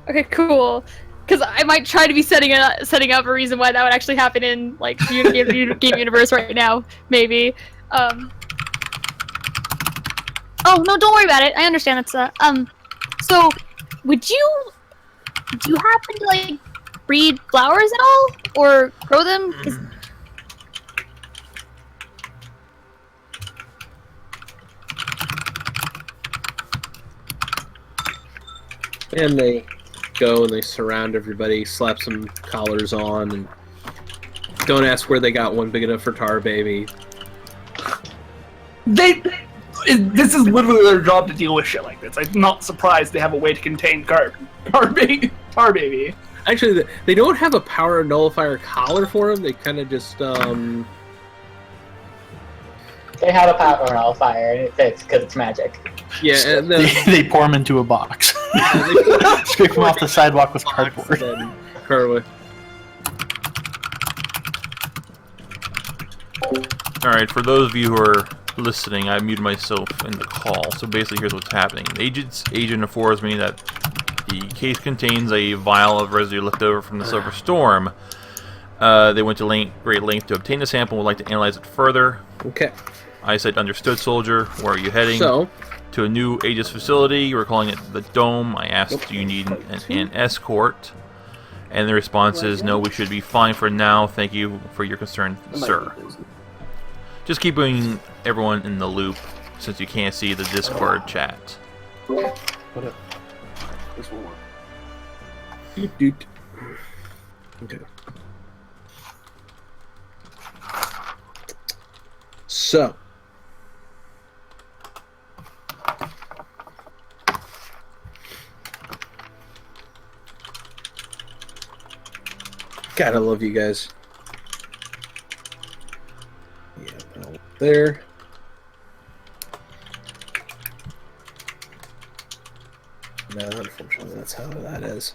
Okay, cool. Because I might try to be setting up a reason why that would actually happen in like game universe right now, maybe. Oh no, don't worry about it. I understand it's So, do you happen to like breed flowers at all or grow them? 'Cause And they go and they surround everybody, slap some collars on, and don't ask where they got one big enough for Tar Baby. This is literally their job to deal with shit like this. I'm not surprised they have a way to contain Tar Baby. Actually, they don't have a power nullifier collar for him. They kind of just They have a power nullifier, and it fits because it's magic. yeah. And then, They pour him into a box. Scrape him off the sidewalk with cardboard. then cardboard. Alright, for those of you who are listening, I muted myself in the call. So basically, here's what's happening. The agent informs me that the case contains a vial of residue left over from the Silver Storm. They went to great length to obtain the sample and would like to analyze it further. Okay. I said, understood, soldier. Where are you heading? So, to a new Aegis facility. We're calling it the Dome. I asked, do you need an escort? And the response is, no, we should be fine for now. Thank you for your concern, sir. Just keeping everyone in the loop since you can't see the Discord chat. Doot, doot. Okay. So. God, I love you guys. Yeah, there. No, unfortunately, that's how that is.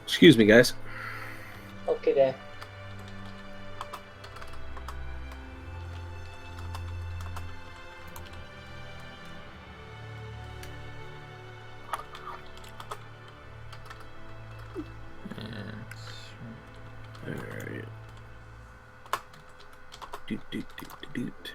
Excuse me, guys. Okay, then. Alright. Doot, doot, doot, doot.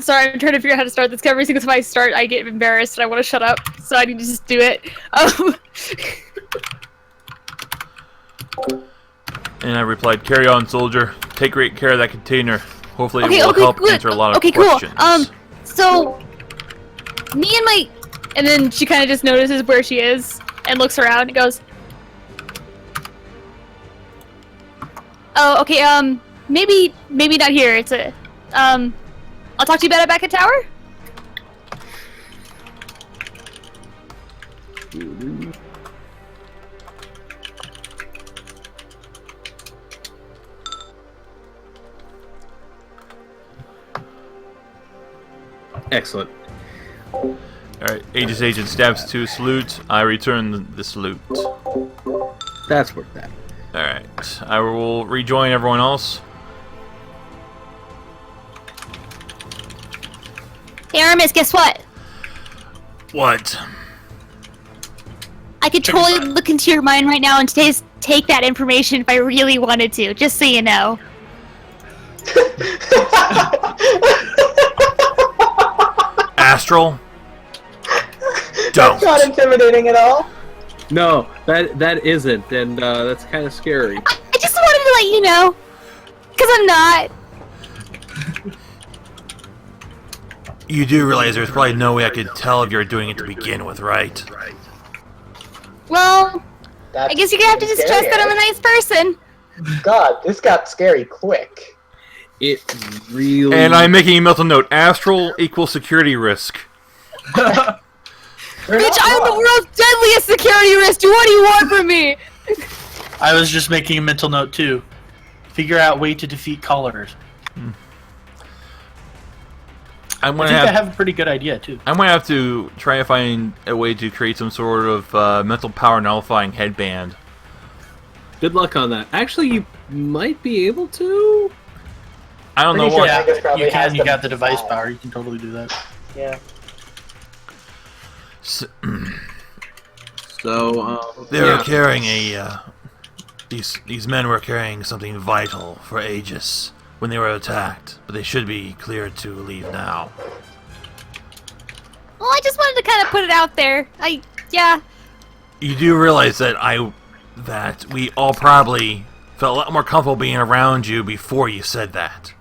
Sorry, I'm trying to figure out how to start this. Every single time I start, I get embarrassed and I want to shut up, so I need to just do it. And I replied, carry on, soldier. Take great care of that container. Hopefully it will help good. answer a lot of Okay, questions. cool. So, me and my... And then she kind of just notices where she is and looks around and goes... Oh, okay, maybe not here. It's a... I'll talk to you about it back at tower? Excellent. Alright, Aegis agent stabs to salute. I return the salute. That's worth that. Alright, I will rejoin everyone else. Hey, Aramis, guess what? What? I could totally look into your mind right now and take that information if I really wanted to, just so you know. Astral? Don't. That's not intimidating at all. No, that isn't, and that's kind of scary. I just wanted to let you know. Because I'm not. You do realize there's probably no way I could tell if you were doing it to begin with, right? Well, That's I guess you're gonna have to just trust that I'm a nice person. God, this got scary quick. It really. And I'm making a mental note. Astral equals security risk. Bitch, I'm the world's deadliest security risk. What do you want from me? I was just making a mental note too. Figure out way to defeat callers. I think I have a pretty good idea too. I'm gonna have to try to find a way to create some sort of mental power nullifying headband. Good luck on that. Actually, you might be able to. I don't know Pretty sure what. Angus probably You can. has You them got the device inside. power. You can totally do that. Yeah. So They were carrying a. These men were carrying something vital for Aegis when they were attacked, but they should be cleared to leave now. Well, I just wanted to kind of put it out there. Yeah. You do realize that we all probably felt a lot more comfortable being around you before you said that.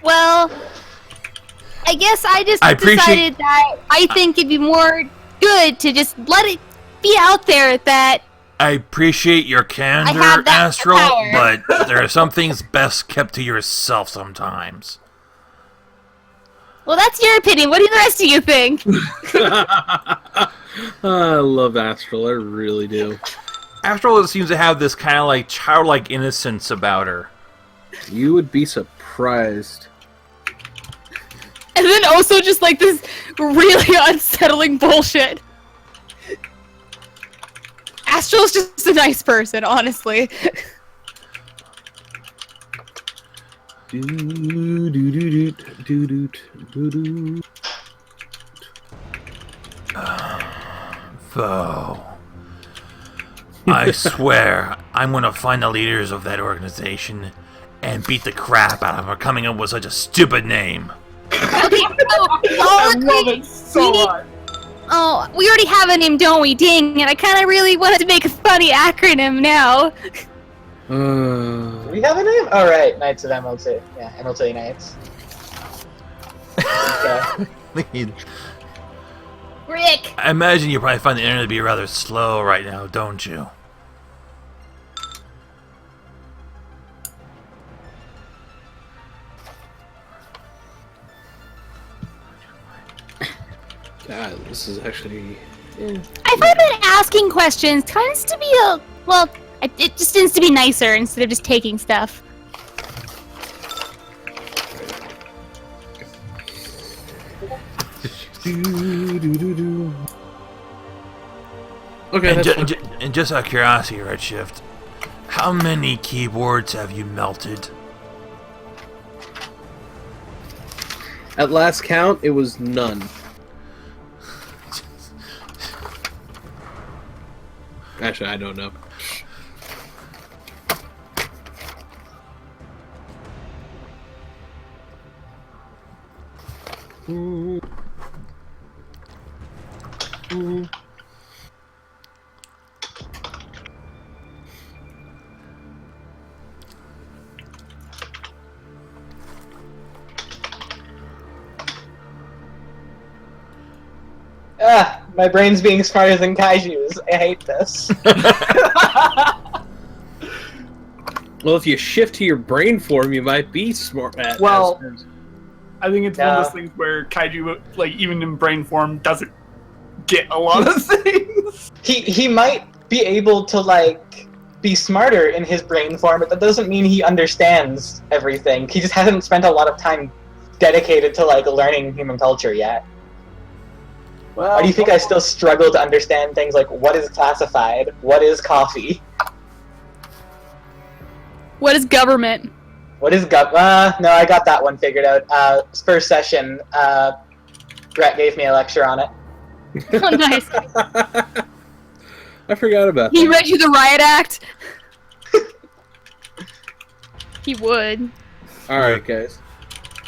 Well, I guess I just I appreciate- decided that I think it'd be more good to just let it be out there that I appreciate your I candor, have that Astral, power. but there are some things best kept to yourself sometimes. well, that's your opinion. What do the rest of you think? I love Astral. I really do. Astral seems to have this kind of like childlike innocence about her. You would be surprised. And then also just like this really unsettling bullshit. Astral's just a nice person, honestly. F.O.E. I swear, I'm gonna find the leaders of that organization and beat the crap out of them for coming up with such a stupid name. Okay, so I love it so much. Oh, we already have a name, don't we? Dang it! I kind of really wanted to make a funny acronym now. Do we have a name? All right, Knights of MLT. Yeah, MLT Knights. Okay. Rick. I imagine you probably find the internet to be rather slow right now, don't you? God, this is actually. I find that asking questions tends to be it just tends to be nicer instead of just taking stuff. Okay, And, that's fine. and just out of curiosity, Redshift, how many keyboards have you melted? At last count, it was none. Actually, I don't know. Ah, my brain's being smarter than Kaiju's. I hate this. Well, if you shift to your brain form, you might be smart at. Well, as- I think it's one of Yeah. those things where Kaiju, like, even in brain form, doesn't get a lot of things. He might be able to, like, be smarter in his brain form, but that doesn't mean he understands everything. He just hasn't spent a lot of time dedicated to, like, learning human culture yet. Well, Why do you think I still struggle to understand things like what is classified, what is coffee, What is government? what is no, I got that one figured out. First session, Brett gave me a lecture on it. Oh, nice. I forgot about He that. read you the riot act? He would. All right, guys.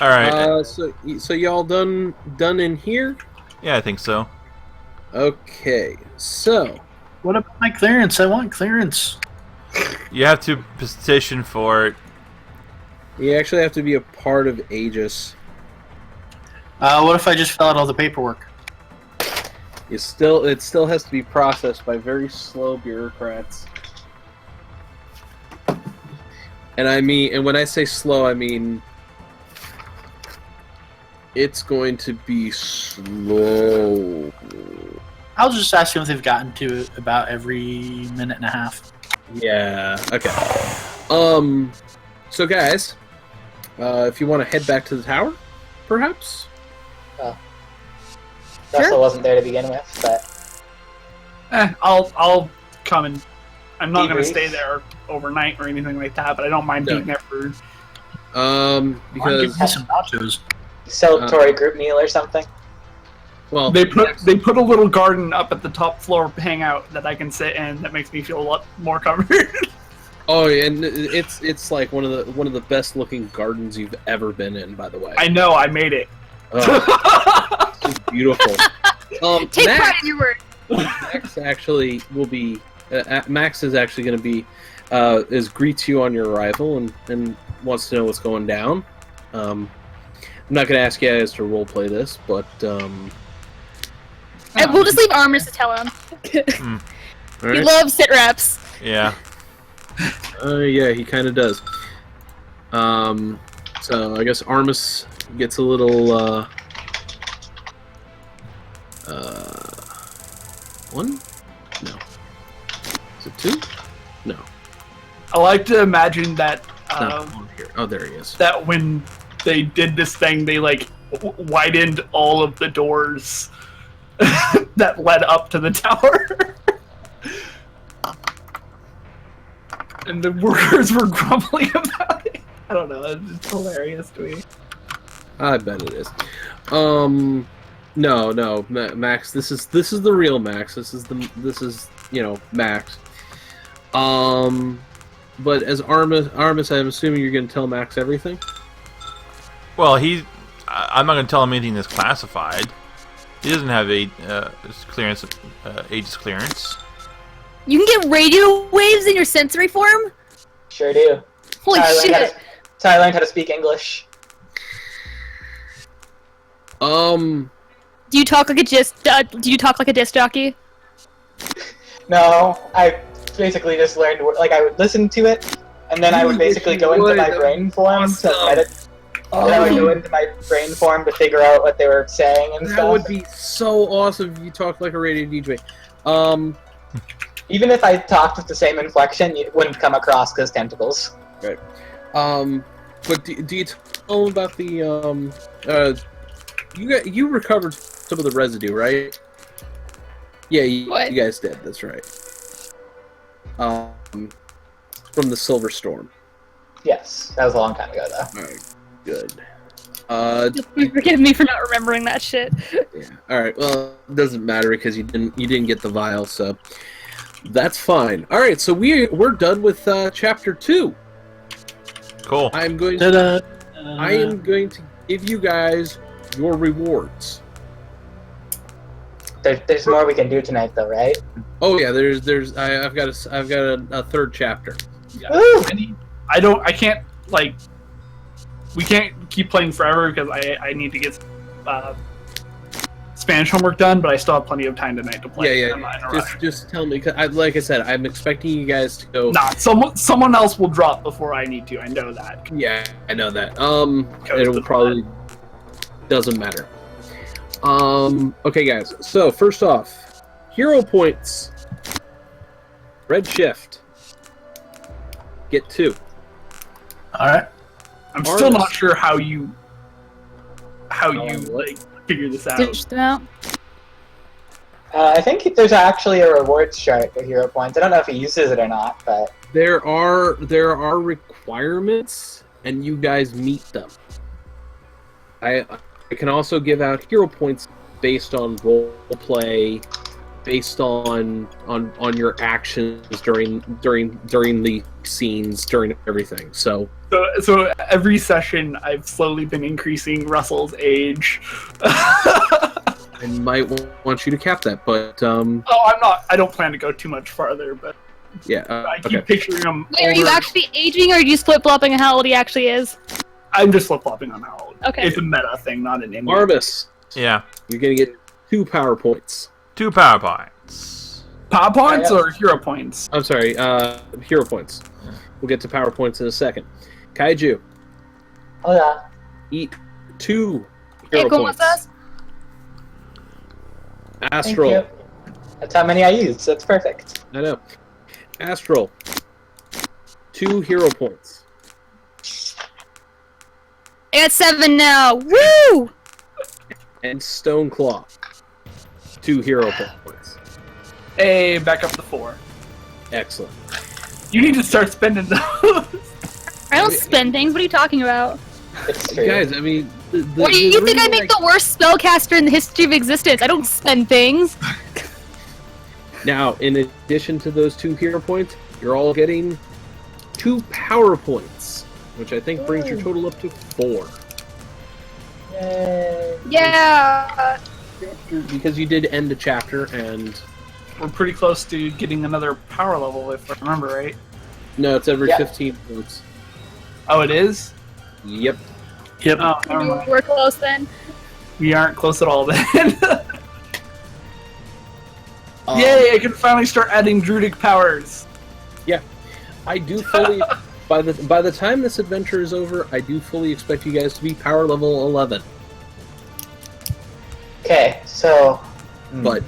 All right. So y'all done in here? Yeah, I think so. Okay. So What about my clearance? I want clearance. You have to petition for it. you actually have to be a part of Aegis. What if I just fill out all the paperwork? It still has to be processed by very slow bureaucrats. And when I say slow, I mean it's going to be slow. I'll just ask them if they've gotten to it about every minute and a half. Yeah. Okay. So guys, if you want to head back to the tower, perhaps. Russell wasn't there to begin with, but I'll come and I'm not going to Debrief. stay there overnight or anything like that, but I don't mind No. being there for. Give Because me some nachos. celebratory group meal or something. well, They put a little garden up at the top floor hangout that I can sit in that makes me feel a lot more comfortable. oh, and it's like one of the best looking gardens you've ever been in, by the way. I know, I made it. Oh, it's beautiful. Take Max, pride in your word. Max actually will be. Max is actually going to be greets you on your arrival and wants to know what's going down. I'm not going to ask you guys to roleplay this, but And we'll just leave Armus to tell him. all He right. loves sit reps. Yeah. Yeah, he kind of does. So I guess Armus gets a little one? No. Is it two? No. I like to imagine that No. Here. Oh, there he is. that when they did this thing, they like widened all of the doors that led up to the tower. And the workers were grumbling about it. I don't know, it's hilarious to me. I bet it is. No, Max. This is the real Max. This is Max. But as Armus, I'm assuming you're going to tell Max everything. Well, I'm not going to tell him anything that's classified. He doesn't have a clearance, Aegis clearance. You can get radio waves in your sensory form? Sure do. Holy shit. So I learned how to speak English. Do you talk like a disc jockey? No, I basically just learned, like, I would listen to it, and then I would basically go into my brain form to edit. And I would go into my brain form to figure out what they were saying and That stuff. would be so awesome if you talked like a radio DJ. Even if I talked with the same inflection, it wouldn't come across because tentacles. Right. But do you tell them about the you recovered some of the residue, right? Yeah, What? you guys did. That's right. From the Silver Storm. Yes, that was a long time ago, though. All right, good. Forgive me for not remembering that shit. Yeah. All right. Well, it doesn't matter because you didn't get the vial, so that's fine. All right. So we're done with chapter 2. Cool. I am going to give you guys your rewards. There's more we can do tonight, though, right? Oh yeah, I've got a third chapter. Woo! I can't, like, we can't keep playing forever because I need to get Spanish homework done, but I still have plenty of time tonight to play. Yeah. I'm not in a rush. Just tell me, 'cause like I said, I'm expecting you guys to go. Nah, someone else will drop before I need to. I know that. Yeah, I know that. Because It will probably doesn't matter. Okay, guys. So first off, hero points. Red shift. Get 2. All right. I'm still not Artist. sure how you what? like figure this out. Dish them out. I think there's actually a rewards chart for hero points. I don't know if he uses it or not, but There are requirements, and you guys meet them. I can also give out hero points based on role play, based on your actions during the scenes, during everything. So So every session, I've slowly been increasing Russell's age. I might want you to cap that, but Oh, I'm not. I don't plan to go too much farther, but yeah. I keep Okay. picturing him. Wait, are you older. actually aging, or are you flip flopping on how old he actually is? I'm just flip flopping on how old. Okay. It's a meta thing, not an image. Arvis, Yeah. you're gonna get 2 power points. 2 power points. Power points Yeah. or hero points? I'm sorry, hero points. We'll get to power points in a second. Kaiju, Oh yeah. eat 2 Hey, hero ¿cómo points. estás? Astral, Thank you. That's how many I used. That's perfect. I know. Astral, 2 hero points. I got 7 now. Woo! And Stoneclaw, 2 hero points. Hey, back up to 4. Excellent. You need to start spending those. I don't spend things. What are you talking about? It's true. Guys, I mean, What do you think? I make the worst spellcaster in the history of existence. I don't spend things. Now, in addition to those 2 hero points, you're all getting 2 power points, which I think brings your total up to 4. Yay. Yeah. Because you did end a chapter, and We're pretty close to getting another power level, if I remember right. no, it's every Yeah. 15 points. Oh, it is? Yep. Yep. Oh, never mind. We're close then. We aren't close at all then. Um, Yay, I can finally start adding druidic powers. I do fully. by the time this adventure is over, I do fully expect you guys to be power level 11. Okay, so. But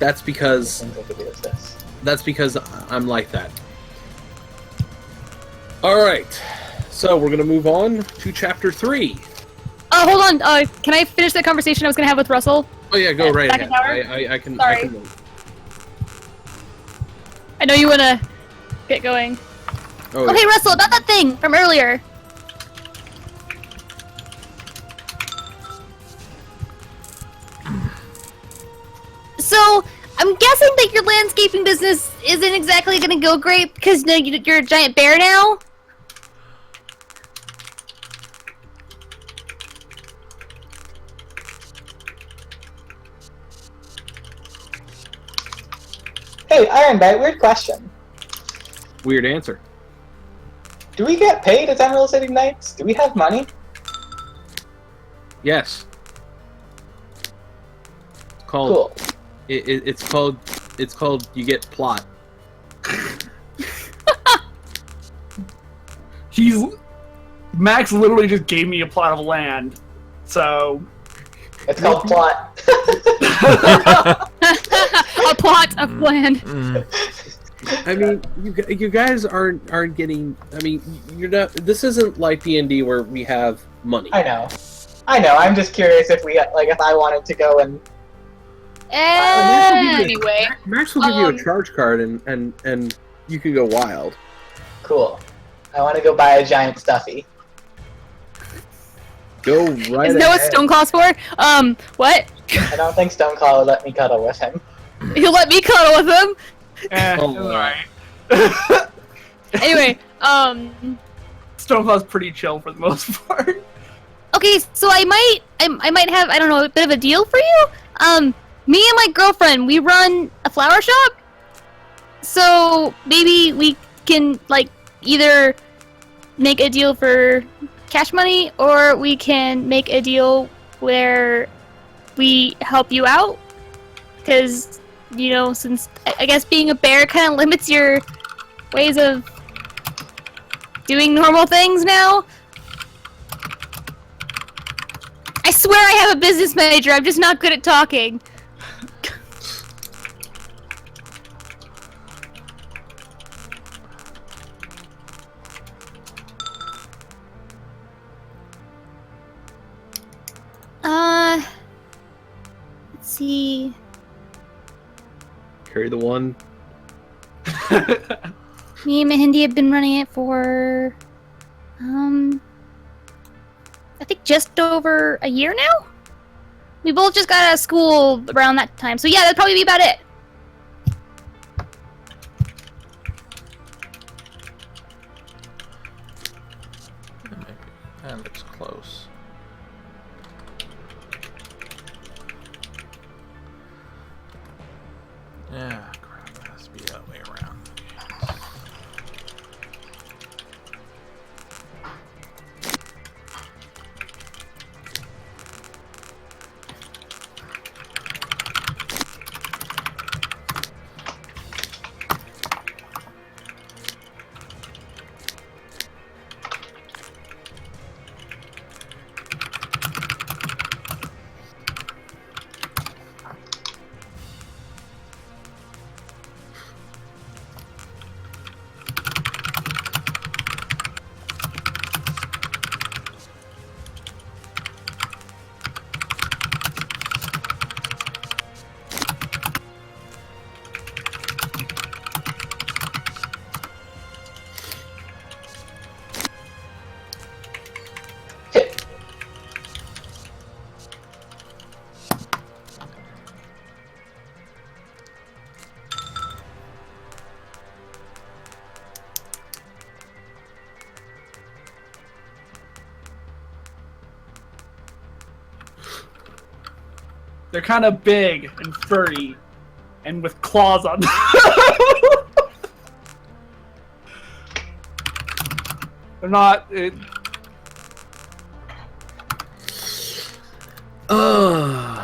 that's because I think I could do this. I'm like that. All right. So we're gonna move on to chapter 3. Oh, hold on. Can I finish the conversation I was gonna have with Russell? Oh yeah, go right Second ahead. tower? I can. Sorry. I can wait. I know you wanna get going. Oh, Okay, Russell, about that thing from earlier. So, I'm guessing that your landscaping business isn't exactly gonna go great because you're a giant bear now? Hey, Ironbite, weird question. Weird answer. Do we get paid as Emerald City Knights? Do we have money? Yes. It's called. Cool. It's called. It's called. You get plot. Max literally just gave me a plot of land. So. It's called plot. A plot of land. I mean, you guys aren't getting. I mean, you're not. This isn't like D&D where we have money. I know. I'm just curious if if I wanted to go and. Anyway, Max will give you a charge card, and you can go wild. Cool. I want to go buy a giant stuffy. Go right Isn't that what ahead. Stoneclaw's for? What? I don't think Stoneclaw would let me cuddle with him. He'll let me cuddle with him? Oh, Alright. Anyway, Stoneclaw's pretty chill for the most part. okay, so I might have, I don't know, a bit of a deal for you. Me and my girlfriend, we run a flower shop. So maybe we can either make a deal for cash money, or we can make a deal where we help you out. Because, since I guess being a bear kind of limits your ways of doing normal things now. I swear I have a business major, I'm just not good at talking. Let's see. Carry the one. Me and Mahindi have been running it for, I think just over a year now? We both just got out of school around that time, so yeah, that'd probably be about it. That looks close. Yeah, crap, it has to be that way around. They're kind of big and furry, and with claws on them. They're not.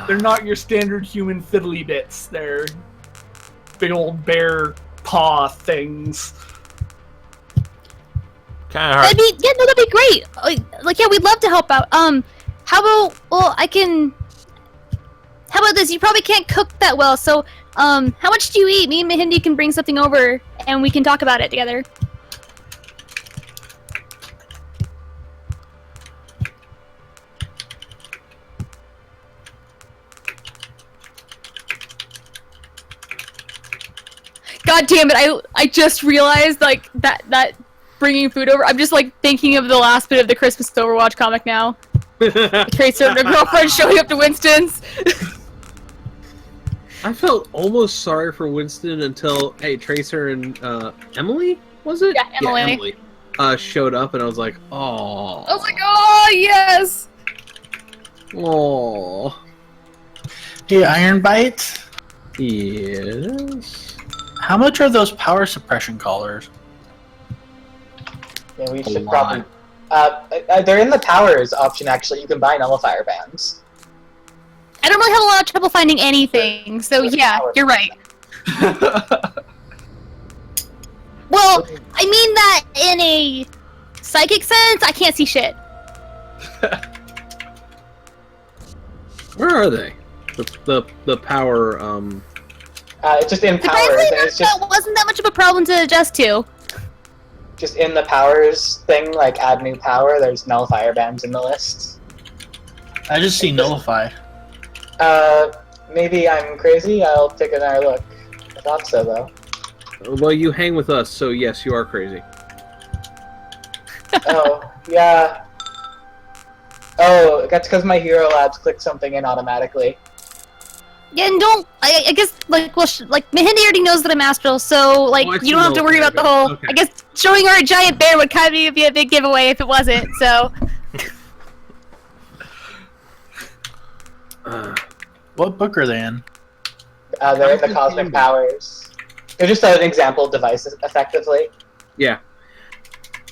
They're not your standard human fiddly bits. They're big old bear paw things. Kind of hard. That'd be great. Like, yeah, we'd love to help out. How about, well, how about this? You probably can't cook that well, so, how much do you eat? Me and Mahindi can bring something over, and we can talk about it together. God damn it! I just realized like that bringing food over. I'm just like thinking of the last bit of the Christmas Overwatch comic now. Tracer and her girlfriend showing up to Winston's. I felt almost sorry for Winston until Tracer and Emily, was it? Yeah, Emily. Emily showed up, and I was like, oh. I was like, oh yes. Oh. Hey, Iron Bite. Yes. How much are those power suppression collars? Yeah, we A should lot. probably. They're in the powers option, actually. You can buy nullifier bands. I don't really have a lot of trouble finding anything, so yeah, you're right. Well, I mean that in a psychic sense, I can't see shit. Where are they? The power, It's just in powers. Surprisingly And enough, it's just that wasn't that much of a problem to adjust to. just in the powers thing, like add new power. There's nullifier bands in the list. I just see Nullify. Maybe I'm crazy. I'll take another look. I thought so, though. well, you hang with us, so yes, you are crazy. Oh, yeah. Oh, that's because my Hero Labs clicked something in automatically. Yeah, and I guess, like, well, like, Mahindi already knows that I'm astral, so, like, Oh, I see you don't have to worry about the whole, Okay. I guess, showing her a giant bear would kind of be a big giveaway if it wasn't, so. What book are they in? They're in the Cosmic Powers. They're just an example device, effectively. Yeah.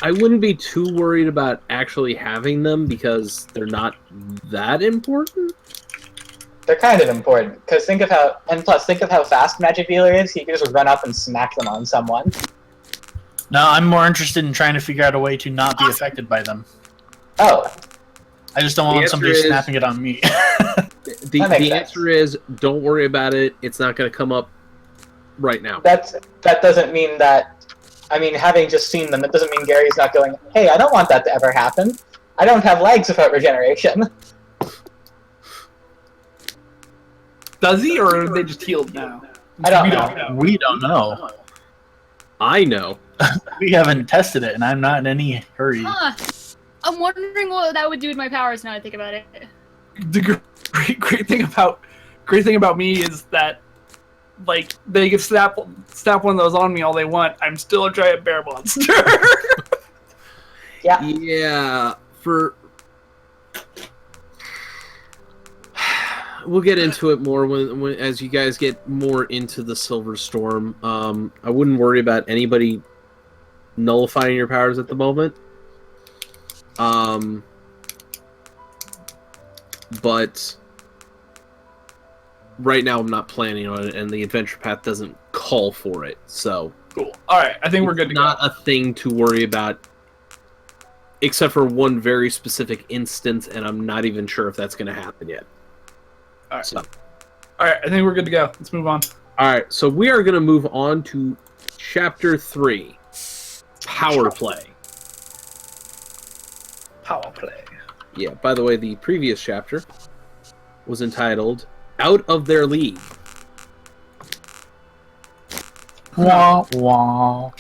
I wouldn't be too worried about actually having them because they're not that important. They're kind of important, because think of how fast Magic Dealer is. He can just run up and smack them on someone. No, I'm more interested in trying to figure out a way to not be affected by them. Oh, I just don't The want answer somebody is- snapping it on me. The That makes answer is don't worry about it. It's not going to come up right now. that doesn't mean that. I mean, having just seen them, it doesn't mean Gary's not going, hey, I don't want that to ever happen. I don't have legs without regeneration. Does he, or are they just healed now? I don't We know. don't know. We don't know. I know. We haven't tested it, and I'm not in any hurry. Huh. I'm wondering what that would do with my powers now I think about it. The great thing about me is that, like, they can snap one of those on me all they want. I'm still a giant bear monster. Yeah. Yeah, we'll get into it more when as you guys get more into the Silver Storm. I wouldn't worry about anybody nullifying your powers at the moment. But right now I'm not planning on it, and the adventure path doesn't call for it. So Cool. All right, I think we're good to not go. a thing to worry about, except for one very specific instance, and I'm not even sure if that's going to happen yet. All right. So, All right, I think we're good to go. Let's move on. all right, so we are going to move on to Chapter 3, Power Play. Power play. Yeah, by the way, the previous chapter was entitled Out of Their League. Wah, wah.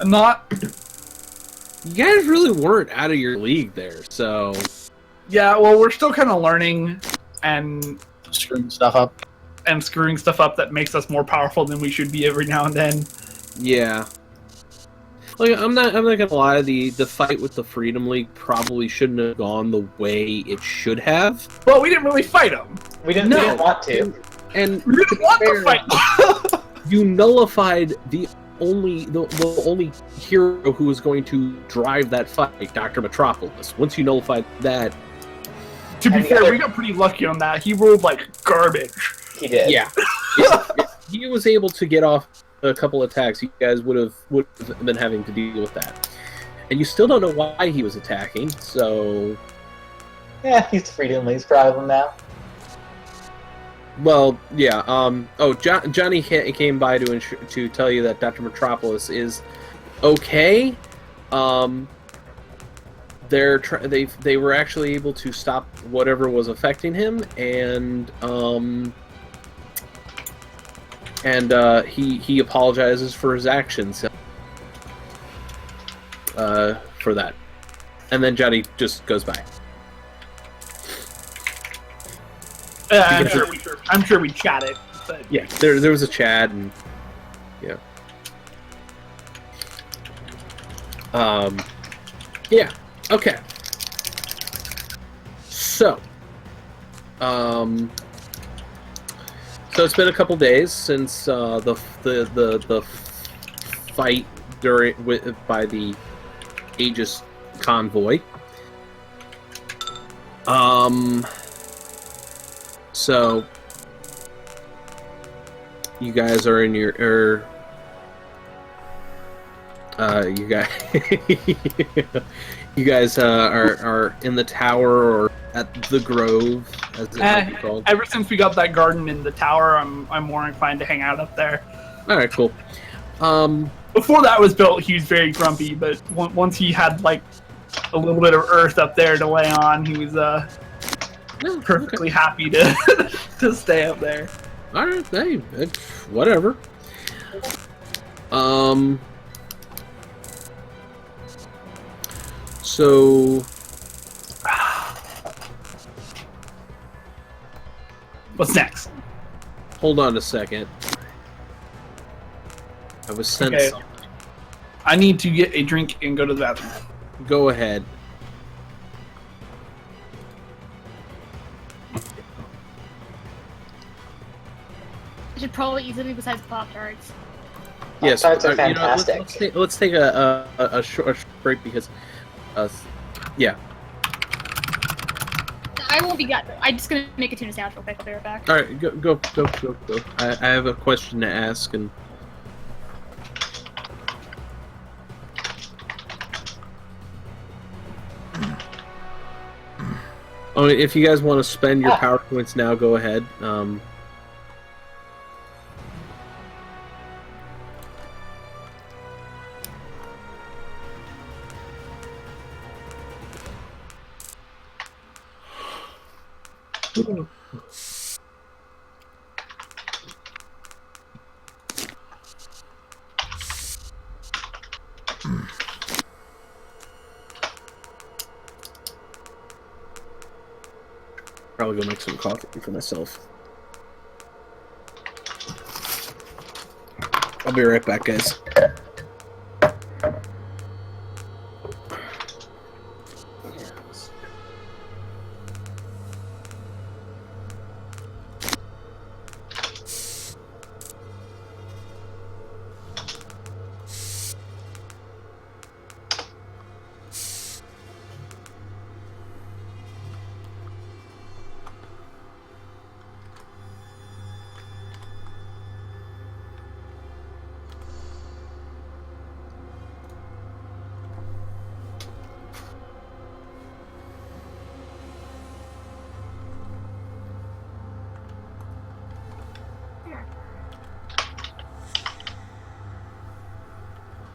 Not. You guys really weren't out of your league there, so... Yeah. Well, we're still kind of learning and Screwing stuff up. screwing stuff up that makes us more powerful than we should be every now and then. Yeah. Like, I'm not gonna lie, the fight with the Freedom League probably shouldn't have gone the way it should have. Well, we didn't really fight them. We didn't want to. And We didn't want to fight. you nullified the only hero who was going to drive that fight, Dr. Metropolis. Once you nullified that, To be And the fair, other- we got pretty lucky on that. He rolled like garbage. He did. yeah, if he was able to get off a couple attacks, you guys would have been having to deal with that. And you still don't know why he was attacking, so Yeah, he's free to Lee's problem now. well, yeah. Johnny came by to tell you that Dr. Metropolis is okay. They were actually able to stop whatever was affecting him, and he apologizes for his actions for that, and then Johnny just goes by. I'm sure we chatted. But Yeah, there was a chat, and yeah. Yeah. Okay. So, so it's been a couple days since the fight by the Aegis convoy. So you guys are in your you guys are in the tower or at the Grove, as it might be called. ever since we got that garden in the tower, I'm more inclined to hang out up there. All right, cool. Before that was built, he was very grumpy, but once he had like a little bit of earth up there to lay on, he was perfectly happy to to stay up there. All right, hey, whatever. So What's next? hold on a second. I was sent Okay. something. I need to get a drink and go to the bathroom. Go ahead. I should probably eat something besides Pop-Tarts. Yes, Pop-Tarts are you know, fantastic. let's take a short break because, yeah. I won't be got. I'm just gonna make a tuna sandwich real quick. I'll be right back. All right, go. I have a question to ask, and oh, if you guys want to spend your power points now, go ahead. Probably go make some coffee for myself. I'll be right back, guys.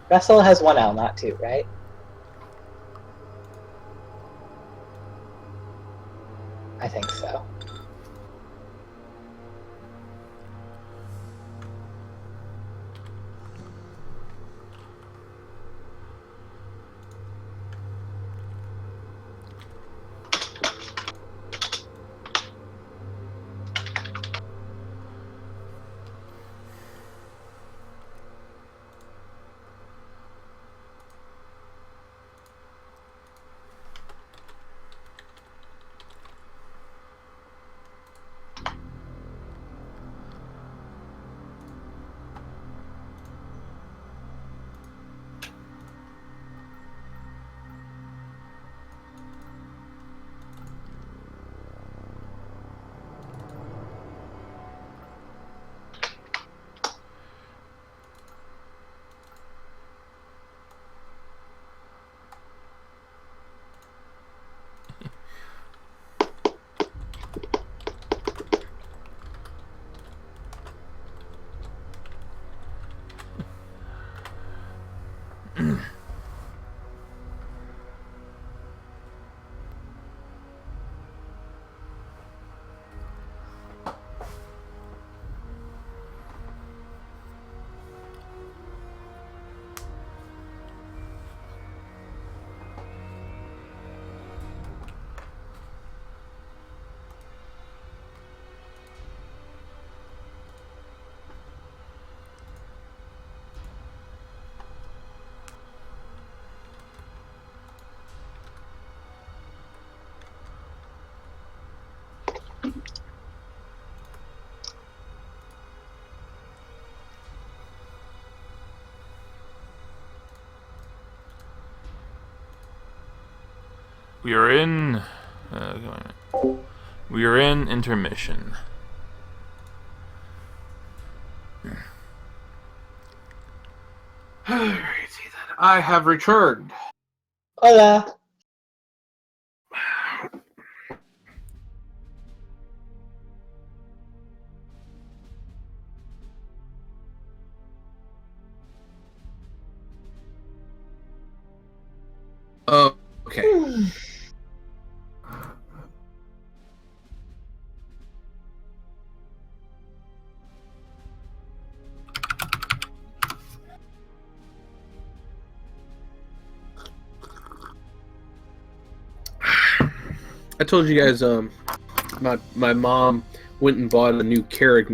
Vessel has 1 L, not 2, right? I think so. We are in. We are in intermission. Alrighty then. I have returned. Hola. Oh, okay. I told you guys, my mom went and bought a new Keurig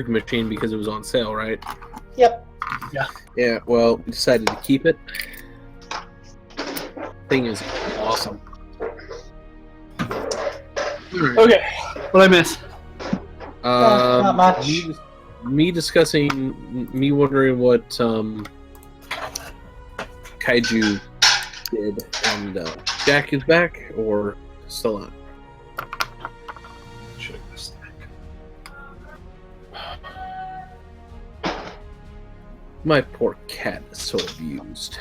machine because it was on sale, right? Yep. Yeah. Well, we decided to keep it. Thing is awesome. Okay, what I miss? Not much. Me discussing, me wondering what Kaiju did, and Jack is back or still on? Check this thing. My poor cat is so abused.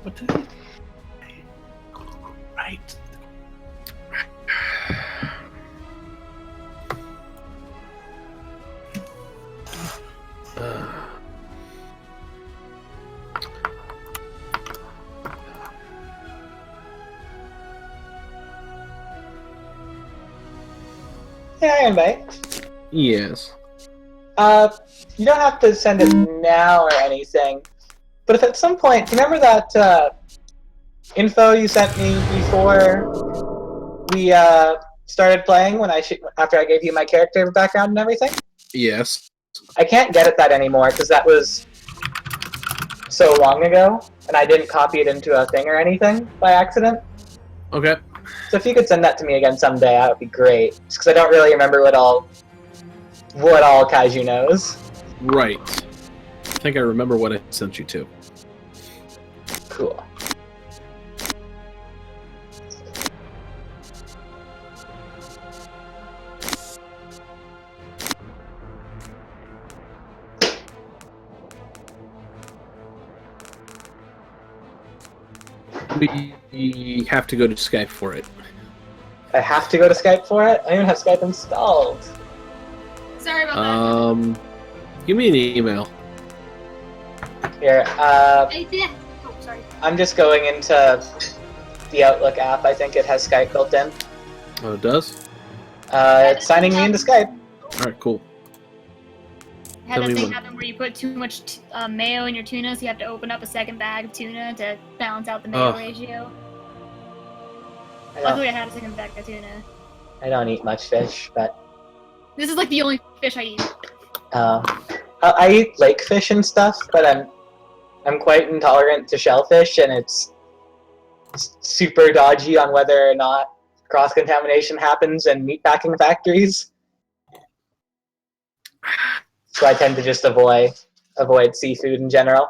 What did it? Right. Yeah, I invite. Yes. You don't have to send it now or anything. But if at some point, do you remember that info you sent me before we started playing when after I gave you my character background and everything? Yes. I can't get at that anymore because that was so long ago, and I didn't copy it into a thing or anything by accident. Okay. So if you could send that to me again someday, that would be great. Just because I don't really remember what all Kaiju knows. Right. I think I remember what I sent you to. Cool. We have to go to Skype for it. I have to go to Skype for it? I don't even have Skype installed. Sorry about that. Give me an email. Here, I did. Oh, sorry. I'm just going into the Outlook app. I think it has Skype built in. Oh, it does? It's signing me into Skype. Alright, cool. I had Tell that me thing when. happen where you put too much mayo in your tuna, so you have to open up a second bag of tuna to balance out the mayo ratio. Luckily, I had a second bag of tuna. I don't eat much fish, but This is like the only fish I eat. I eat lake fish and stuff, but I'm quite intolerant to shellfish, and it's super dodgy on whether or not cross-contamination happens in meatpacking factories. So I tend to just avoid seafood in general.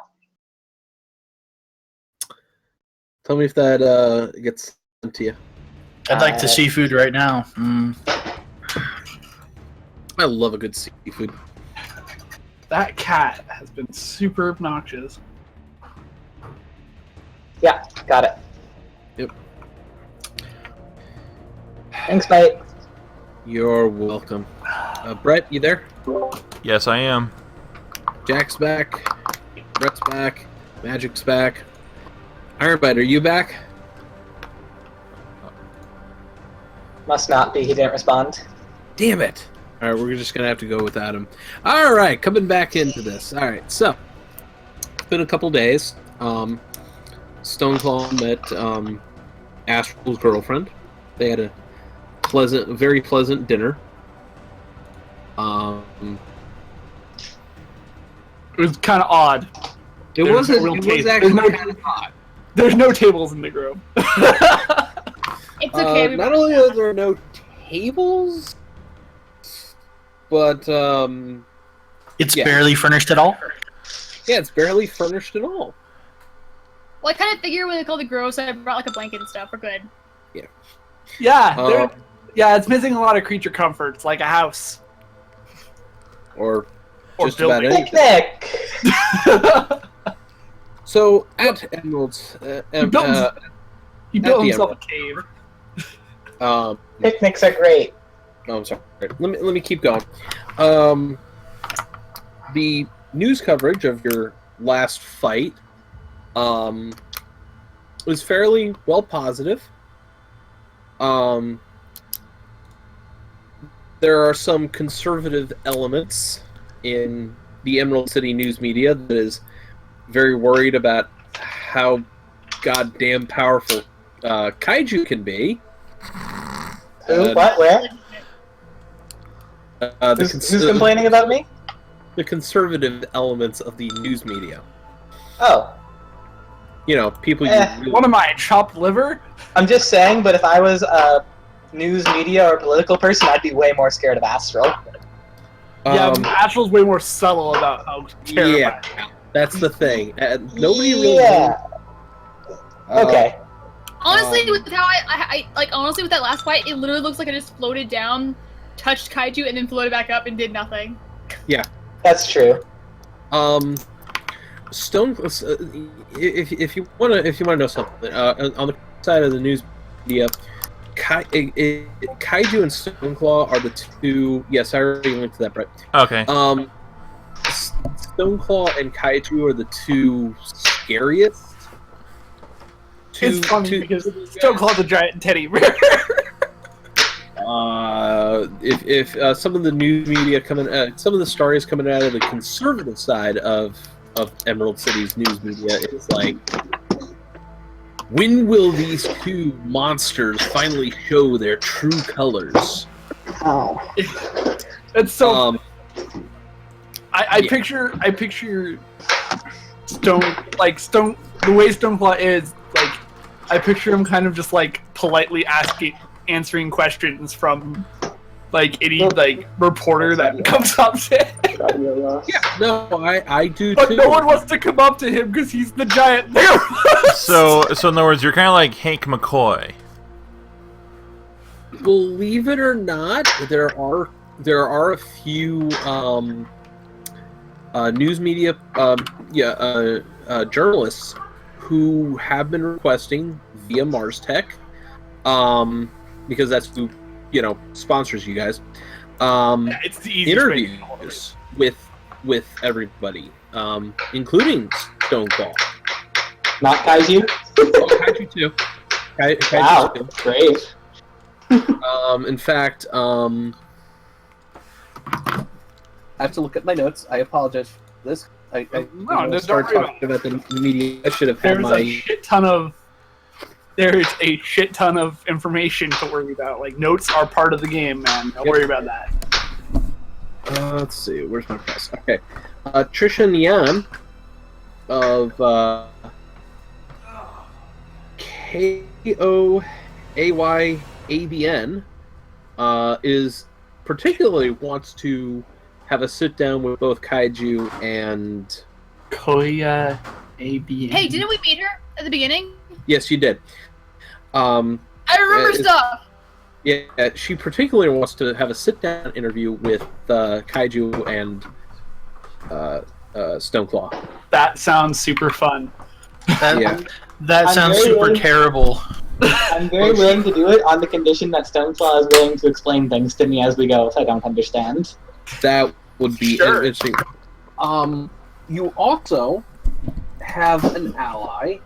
Tell me if that gets sent to you. I'd like the seafood right now. I love a good seafood. That cat has been super obnoxious. Yeah, got it. Yep. Thanks, mate. You're welcome. Brett, you there? Yes, I am. Jack's back. Brett's back. Magic's back. Ironbite, are you back? Must not be. He didn't respond. Damn it! Alright, we're just gonna have to go without him. Alright, coming back into this. Alright, so. It's been a couple days. Stoneclaw met Astral's girlfriend. They had a very pleasant dinner. It was kind of odd. It There's was no real taste. actually There's no- kind of odd. There's no tables in the group. It's okay. Not only are there no tables, but It's Yeah. barely furnished at all. yeah, it's barely furnished at all. Well, I kind of figure when they call the grow, so I brought like a blanket and stuff. We're good. Yeah, Um, yeah, it's missing a lot of creature comforts, like a house. or Or just about building. anything. Picnic! So at Emerald's, He built the himself a cave. Picnics are great. No, I'm sorry. Let me keep going. The news coverage of your last fight was fairly well positive. There are some conservative elements in the Emerald City news media that is very worried about how goddamn powerful kaiju can be. Who? What? Where? Who's complaining about me? The conservative elements of the news media. Oh. You know, people you really... What am I, chopped liver? I'm just saying, but if I was a news media or political person, I'd be way more scared of Astral. Yeah, Astral's way more subtle about how terrifying. Yeah, that's the thing. Nobody really... Yeah. Okay. Honestly, with how I honestly with that last fight, it literally looks like I just floated down, touched kaiju, and then floated back up and did nothing. Yeah. That's true. Stone. If you wanna know something, on the side of the news media, Kaiju and Stoneclaw are the two. Yes, I already linked to that, Brett. Okay. Stoneclaw and Kaiju are the two scariest. It's funny because Stoneclaw's the giant teddy bear. If some of the news media some of the stories coming out of the conservative side of Emerald City's news media is like, when will these two monsters finally show their true colors? Oh. It's so. I picture the way Stoneclaw is, like, I picture him kind of just like politely answering questions from like any like reporter that comes up to him. Yeah, no, I do But too. no one wants to come up to him because he's the giant bear. So in other words, you're kind of like Hank McCoy. Believe it or not, there are a few news media journalists who have been requesting via Mars Tech, because that's who sponsors you guys. It's the easiest way. Interviews with everybody, including Stoneclaw. Not Kaiju? Oh, Kaiju too. Kaiju Wow, too. great. In fact, I have to look at my notes. I apologize for this. I No, don't start worry talking about the media. I should have had There's a shit ton of information to worry about. Like, notes are part of the game, man. Don't worry about that. Let's see. Where's my press? Okay. Trisha Nian of KOAYABN is particularly wants to have a sit down with both Kaiju and Koya AB. Hey, didn't we meet her at the beginning? Yes, you did. I remember stuff. Yeah, she particularly wants to have a sit-down interview with Kaiju and Stoneclaw. That sounds super fun. That I'm sounds very super willing- terrible. I'm very willing to do it on the condition that Stoneclaw is willing to explain things to me as we go if I don't understand. That would be Sure. interesting. You also have an ally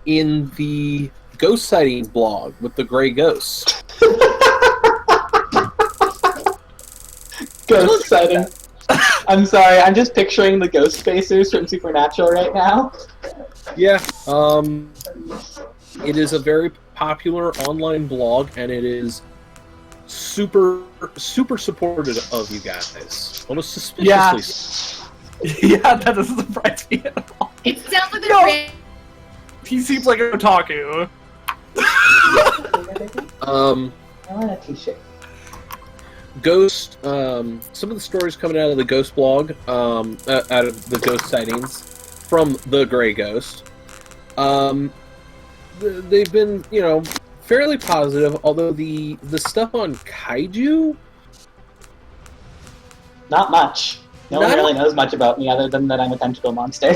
in the ghost sighting blog with the gray ghost. Ghost sighting. I'm sorry, I'm just picturing the ghost spacers from Supernatural right now. Yeah. It is a very popular online blog, and it is super supportive of you guys. Almost suspiciously. Yeah, that doesn't surprise me at all. It sounds like No. they're He seems like an otaku. I want a t-shirt. Ghost. Some of the stories coming out of the Ghost blog, out of the ghost sightings from the Gray Ghost, They've been, fairly positive. Although the stuff on kaiju, Not much. No one Not- really knows much about me other than that I'm a tentacle monster.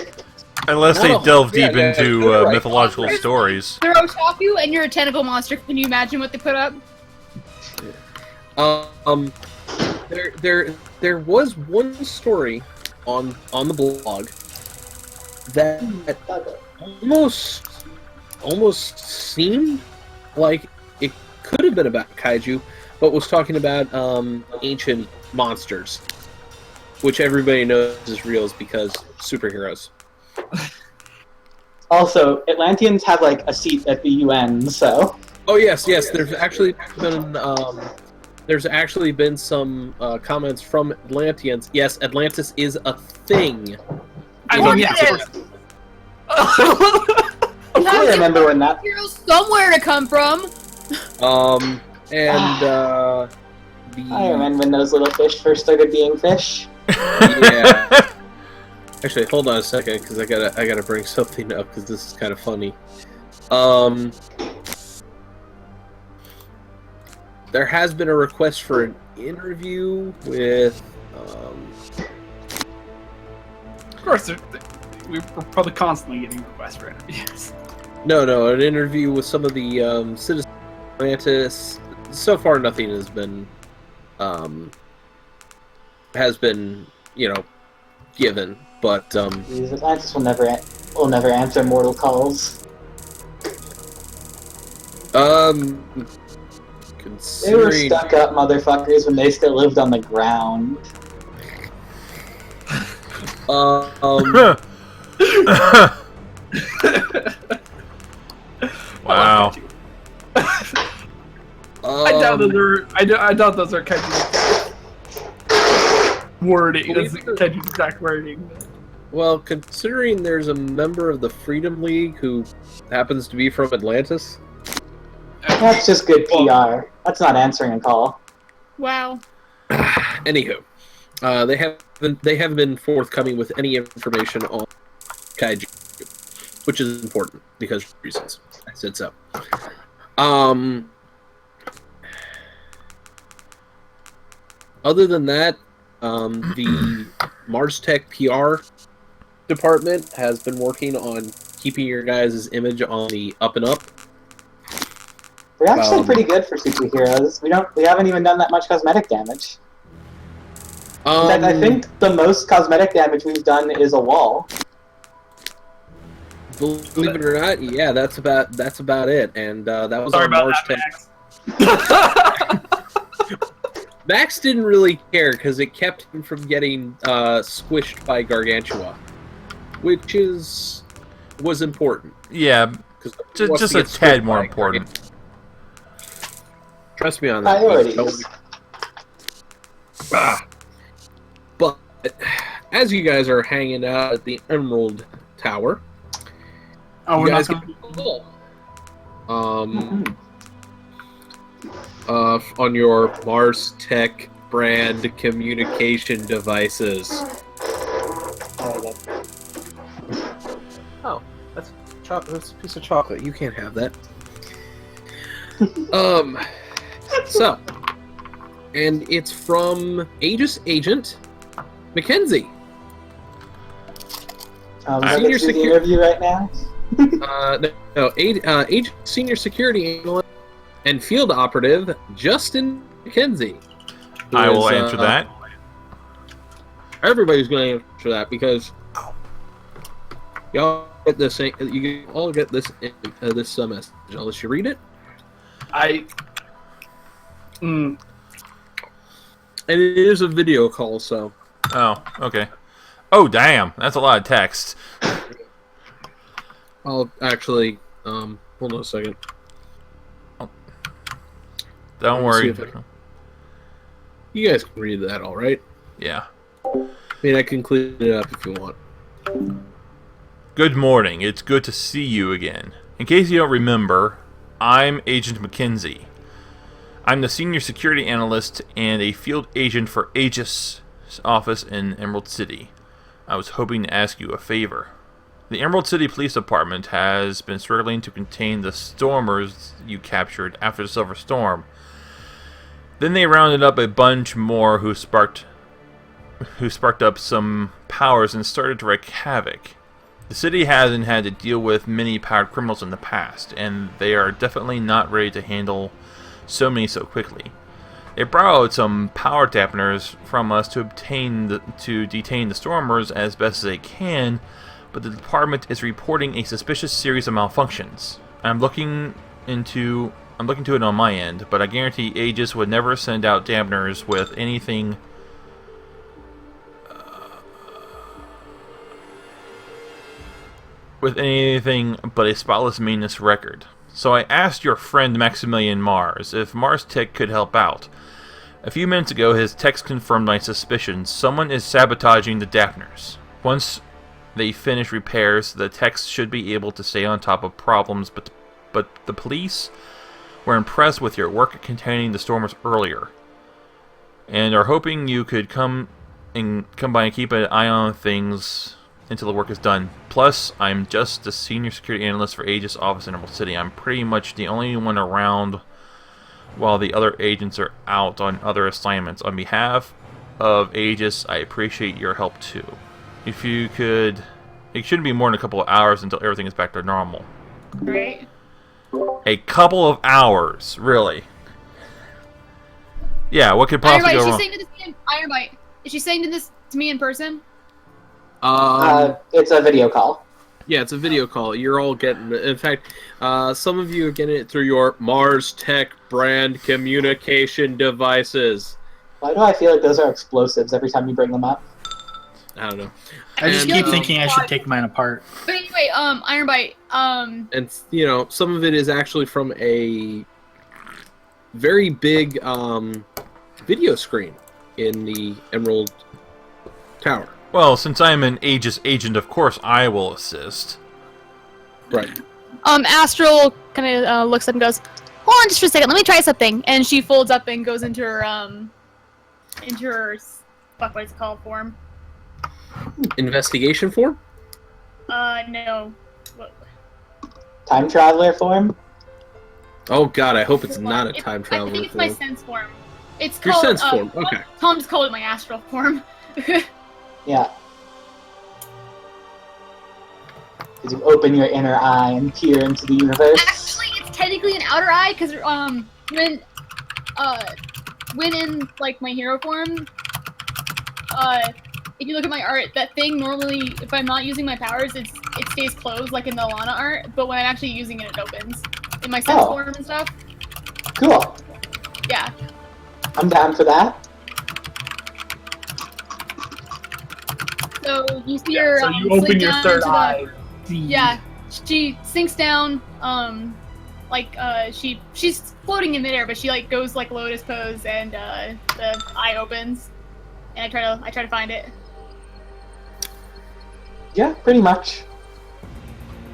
Unless Not they a- delve yeah, deep yeah, into you're right. mythological stories. They're otaku and you're a tentacle monster. Can you imagine what they put up? there was one story on the blog that almost seemed like it could have been about kaiju, but was talking about ancient monsters, which everybody knows is real because superheroes. Also, Atlanteans have like a seat at the UN, so Oh yes. There's actually been some comments from Atlanteans. Yes, Atlantis is a thing. I mean, yeah. I remember when that. Heroes somewhere to come from. The I remember when those little fish first started being fish. yeah. Actually, hold on a second, because I gotta bring something up because this is kind of funny. There has been a request for an interview with. Of course, we're probably constantly getting requests for interviews. No, an interview with some of the citizens of Atlantis. So far, nothing has been given. But These Atlantis will never answer mortal calls. They were considering stuck up motherfuckers when they still lived on the ground. Wow. I doubt those are Kenji's wording. That's Kenji's exact wording. Well, considering there's a member of the Freedom League who happens to be from Atlantis. That's just good PR. That's not answering a call. Wow. Anywho, they haven't been forthcoming with any information on kaiju, which is important because of reasons. I said so. Other than that, the Mars Tech PR department has been working on keeping your guys' image on the up and up. We're actually pretty good for superheroes. We haven't even done that much cosmetic damage. In fact, I think the most cosmetic damage we've done is a wall. Believe it or not, yeah, that's about it. And that was Sorry on about Mars that, Tech. Max didn't really care because it kept him from getting squished by Gargantua, which was important. Yeah, just a tad more important. Trust me on that. Priorities. But as you guys are hanging out at the Emerald Tower, Oh, you we're guys not get going a call. On your Mars Tech brand communication devices. Oh, that's a piece of chocolate. You can't have that. So, and it's from Aegis Agent Mackenzie. Senior Senior the interview right now. Agent Senior Security Analyst and Field Operative Justin Mackenzie. I will answer that. Everybody's going to answer that because y'all get this. You all get this message unless you read it. And it is a video call, so. Oh, okay. Oh, damn. That's a lot of text. I'll actually, hold on a second. Don't Let's see worry. if you guys can read that, all right? Yeah. I mean, I can clean it up if you want. Good morning. It's good to see you again. In case you don't remember, I'm Agent Mackenzie. I'm the Senior Security Analyst and a Field Agent for Aegis office in Emerald City. I was hoping to ask you a favor. The Emerald City Police Department has been struggling to contain the stormers you captured after the Silver Storm. Then they rounded up a bunch more who sparked up some powers and started to wreak havoc. The city hasn't had to deal with many powered criminals in the past, and they are definitely not ready to handle so many so quickly. They borrowed some power dampeners from us to detain the stormers as best as they can, but the department is reporting a suspicious series of malfunctions. I'm looking into it on my end, but I guarantee Aegis would never send out dampeners with anything but a spotless maintenance record. So I asked your friend Maximilian Mars if Mars Tech could help out. A few minutes ago, his text confirmed my suspicions. Someone is sabotaging the dampeners. Once they finish repairs, the techs should be able to stay on top of problems, but the police were impressed with your work containing the stormers earlier, and are hoping you could come by and keep an eye on things until the work is done. Plus, I'm just the senior security analyst for Aegis office in Emerald City. I'm pretty much the only one around while the other agents are out on other assignments. On behalf of Aegis, I appreciate your help too. If you could... It shouldn't be more than a couple of hours until everything is back to normal. Right. A couple of hours, really. Yeah, what could possibly go wrong? Ironbite, is she saying this to me in person? It's a video call. Yeah, it's a video call. You're all getting... In fact, some of you are getting it through your Mars Tech brand communication devices. Why do I feel like those are explosives every time you bring them up? I don't know. I just And, keep thinking I should take mine apart. But anyway, Ironbite, And, you know, some of it is actually from a very big video screen in the Emerald Tower. Well, since I'm an Aegis agent, of course I will assist. Right. Astral kind of looks up and goes, "Hold on just for a second, let me try something." And she folds up and goes into her fuck, what is it called, form? Investigation form? No. What? Time traveler form? Oh god, I hope it's not a time I traveler think it's form. my sense form. It's Your called, sense form, okay. Tom just called it my astral form. Yeah. Because you open your inner eye and peer into the universe. Actually, it's technically an outer eye, because when in like my hero form, if you look at my art, that thing normally, if I'm not using my powers, it stays closed like in the Alana art. But when I'm actually using it, it opens in my sense form and stuff. Cool. Yeah. I'm down for that. So you see her. So you slink open your down third into eye. Yeah, she sinks down. She's floating in midair, but she like goes like lotus pose, and the eye opens, and I try to find it. Yeah, pretty much.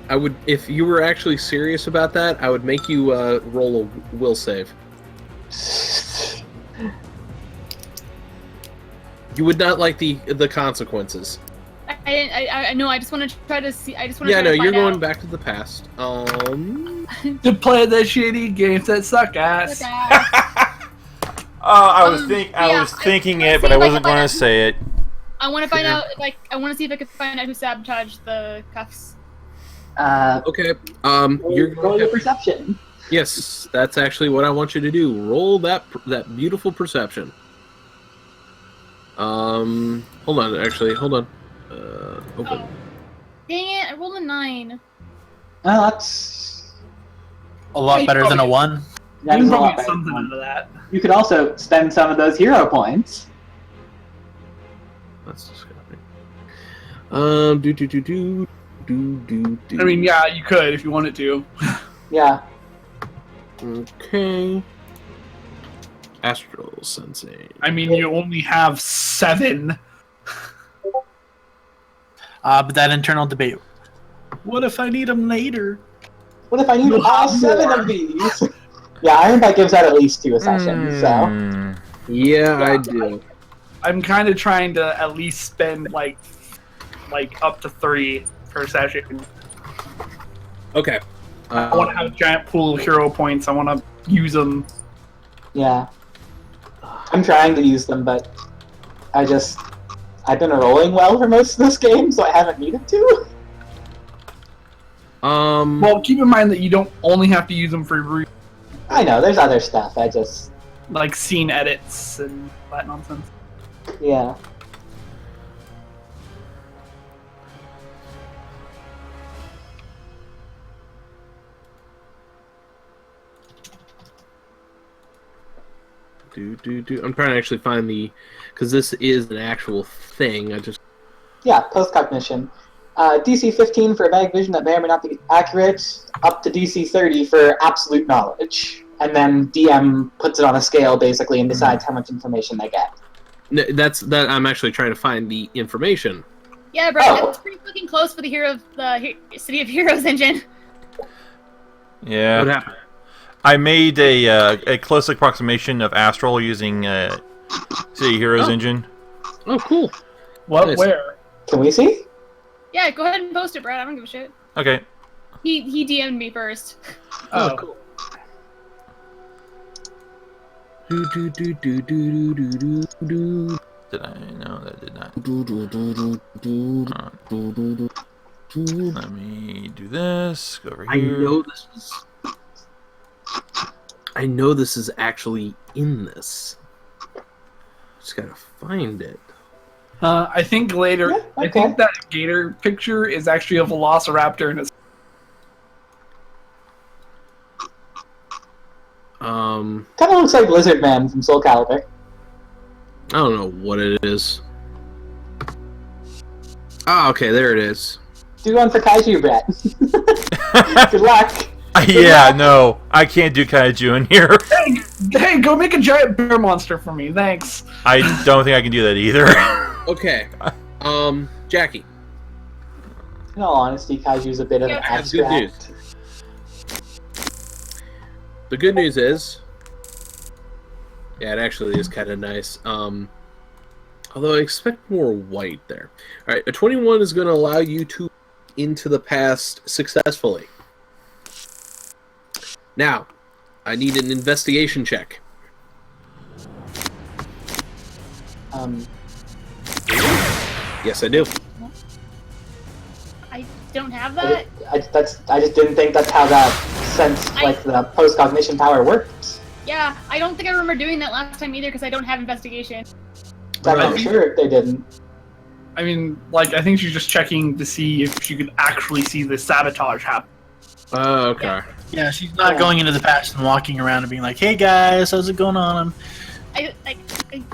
I would, if you were actually serious about that, I would make you roll a will save. You would not like the consequences. I know. I just want to try to see. I just want to. Yeah, try no, to you're find going out. back to the past. To play the shitty games that suck ass. I was thinking it, but I wasn't going to say it. I want to find out. Like, I want to see if I can find out who sabotaged the cuffs. Okay. You're roll your perception. Yes, that's actually what I want you to do. Roll that beautiful perception. Hold on. Actually, hold on. Open. Oh. Dang it! I rolled a 9. Well, that's A lot better than a 1. that You is can a lot probably get better. something out of that. You could also spend some of those hero points. That's disgusting. Do. I mean, yeah, you could if you wanted to. Yeah. Okay. Astral sensing. I mean, you only have 7. But that internal debate. What if I need them later? What if I need You'll all have 7 more. of these? Yeah, Ironbite gives out at least 2 a session, so. Yeah, I do. I'm kind of trying to at least spend like up to 3. per session. Okay. I want to have a giant pool of hero points. I want to use them. Yeah. I'm trying to use them, but I've been rolling well for most of this game, so I haven't needed to. Well, keep in mind that you don't only have to use them for I know, there's other stuff, like scene edits and that nonsense. yeah. I'm trying to actually find because this is an actual thing. Yeah, post-cognition. DC 15 for vague vision that may or may not be accurate, up to DC 30 for absolute knowledge. And then DM puts it on a scale, basically, and decides how much information they get. I'm actually trying to find the information. Yeah, bro, that's pretty fucking close for the City of Heroes engine. Yeah. What happened? I made a close approximation of Astral using City Heroes engine. Oh, cool. What? Nice. Where? Can we see? Yeah, go ahead and post it, Brad. I don't give a shit. Okay. He DM'd me first. Oh, cool. Did I? No, that did not. Let me do this. Go over here. I know this is actually in this. Just gotta find it. I think later. Yeah, okay. I think that gator picture is actually a velociraptor and it's. Kind of looks like Lizard Man from Soul Calibur. I don't know what it is. Ah, okay, there it is. Do one for Kaiju, Brett. Good luck. Yeah, no, I can't do kaiju in here. Hey, go make a giant bear monster for me. Thanks. I don't think I can do that either. Okay. Jackie. In all honesty, Kaiju's a bit of an I have good news. abstract. The good news is, yeah, it actually is kind of nice. Although I expect more white there. All right, a 21 is going to allow you to into the past successfully. Now, I need an investigation check. Yes, I do. I don't have that. I just didn't think that's how that the post-cognition power worked. Yeah, I don't think I remember doing that last time either because I don't have investigation. I'm sure they didn't. I mean, like, I think she's just checking to see if she could actually see the sabotage happen. Oh, okay. Yeah, she's not going into the past and walking around and being like, "Hey guys, how's it going on?" I don't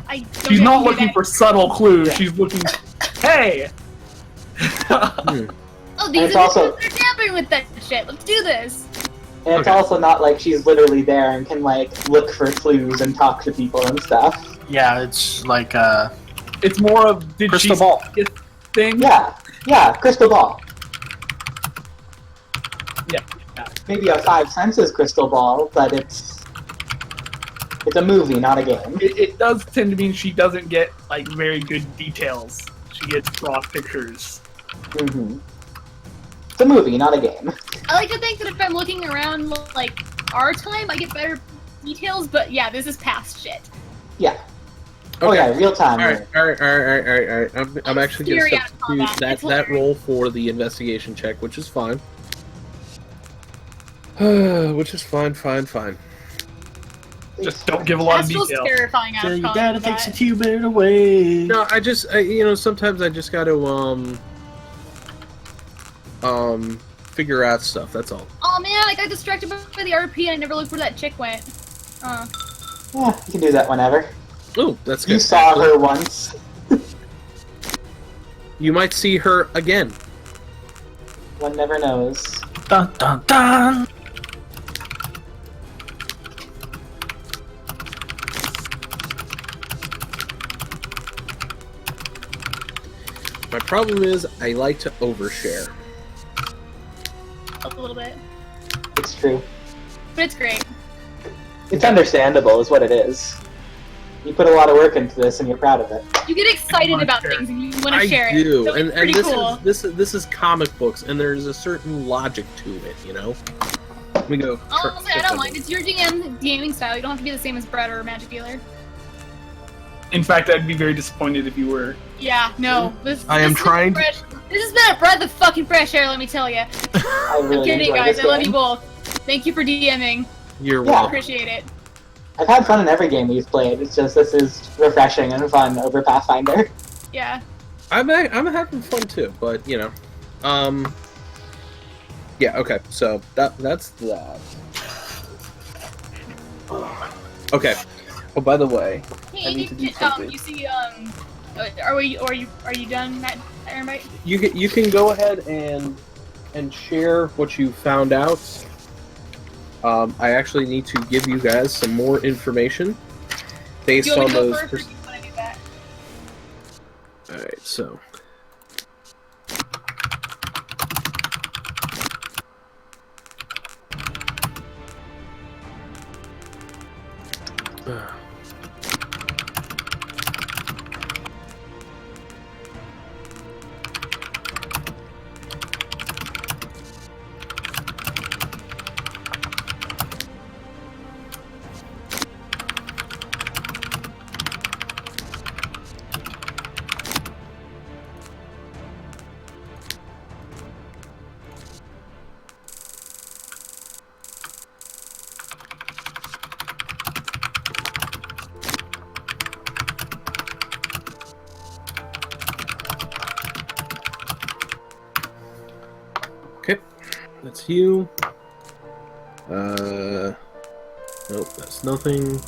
She's not do looking that. for subtle clues. She's looking. Hey. Oh, And these it's are also- they're tampering with that shit. Let's do this. And it's Okay. also not like she's literally there and can, like, look for clues and talk to people and stuff. Yeah, it's like It's more of did crystal she ball. see a thing? Yeah, crystal ball. Yeah. Maybe a five senses crystal ball, but it's a movie, not a game. It does tend to mean she doesn't get like very good details. She gets raw pictures. Mm-hmm. It's a movie, not a game. I like to think that if I'm looking around like our time, I get better details. But yeah, this is past shit. Yeah. Oh Okay. yeah, real time. All right. I'm actually going to Fury out substitute combat. that It's hilarious. roll for the investigation check, which is fine. Which is fine. Just don't give a lot of Astral's detail. terrifying out So of you combat. gotta take some Q-bit away. No, sometimes I just got to figure out stuff. That's all. Oh man, I got distracted by the RP and I never looked where that chick went. Yeah, you can do that whenever. Oh, that's good. You saw her once. You might see her again. One never knows. Dun dun dun. My problem is I like to overshare. A little bit, It's true. but it's great. It's understandable, is what it is. You put a lot of work into this, and you're proud of it. You get excited wanna about share. things and you want to I share do, it. So and it's pretty this cool. this is comic books, and there's a certain logic to it, you know. Let me go. Honestly, I don't mind. It's your gaming style. You don't have to be the same as Brett or Magic Dealer. In fact, I'd be very disappointed if you were. Yeah, no. I am trying to. This has been a breath of fucking fresh air, let me tell you. I I'm really kidding, enjoy guys. this I love you game. both. Thank you for DMing. You're Yeah. I welcome. appreciate it. I've had fun in every game we've played. It's just this is refreshing and fun over Pathfinder. Yeah. I'm having fun too, but you know, yeah. Okay, so that's that. Okay. Oh, by the way, Hey, need to do something. you see, are you done, Matt? Ironbite? you can go ahead and share what you found out. I actually need to give you guys some more information Do based you want on me to go those. first, or do you want to do that? All right, so. Okay, that's you. Nope, that's nothing.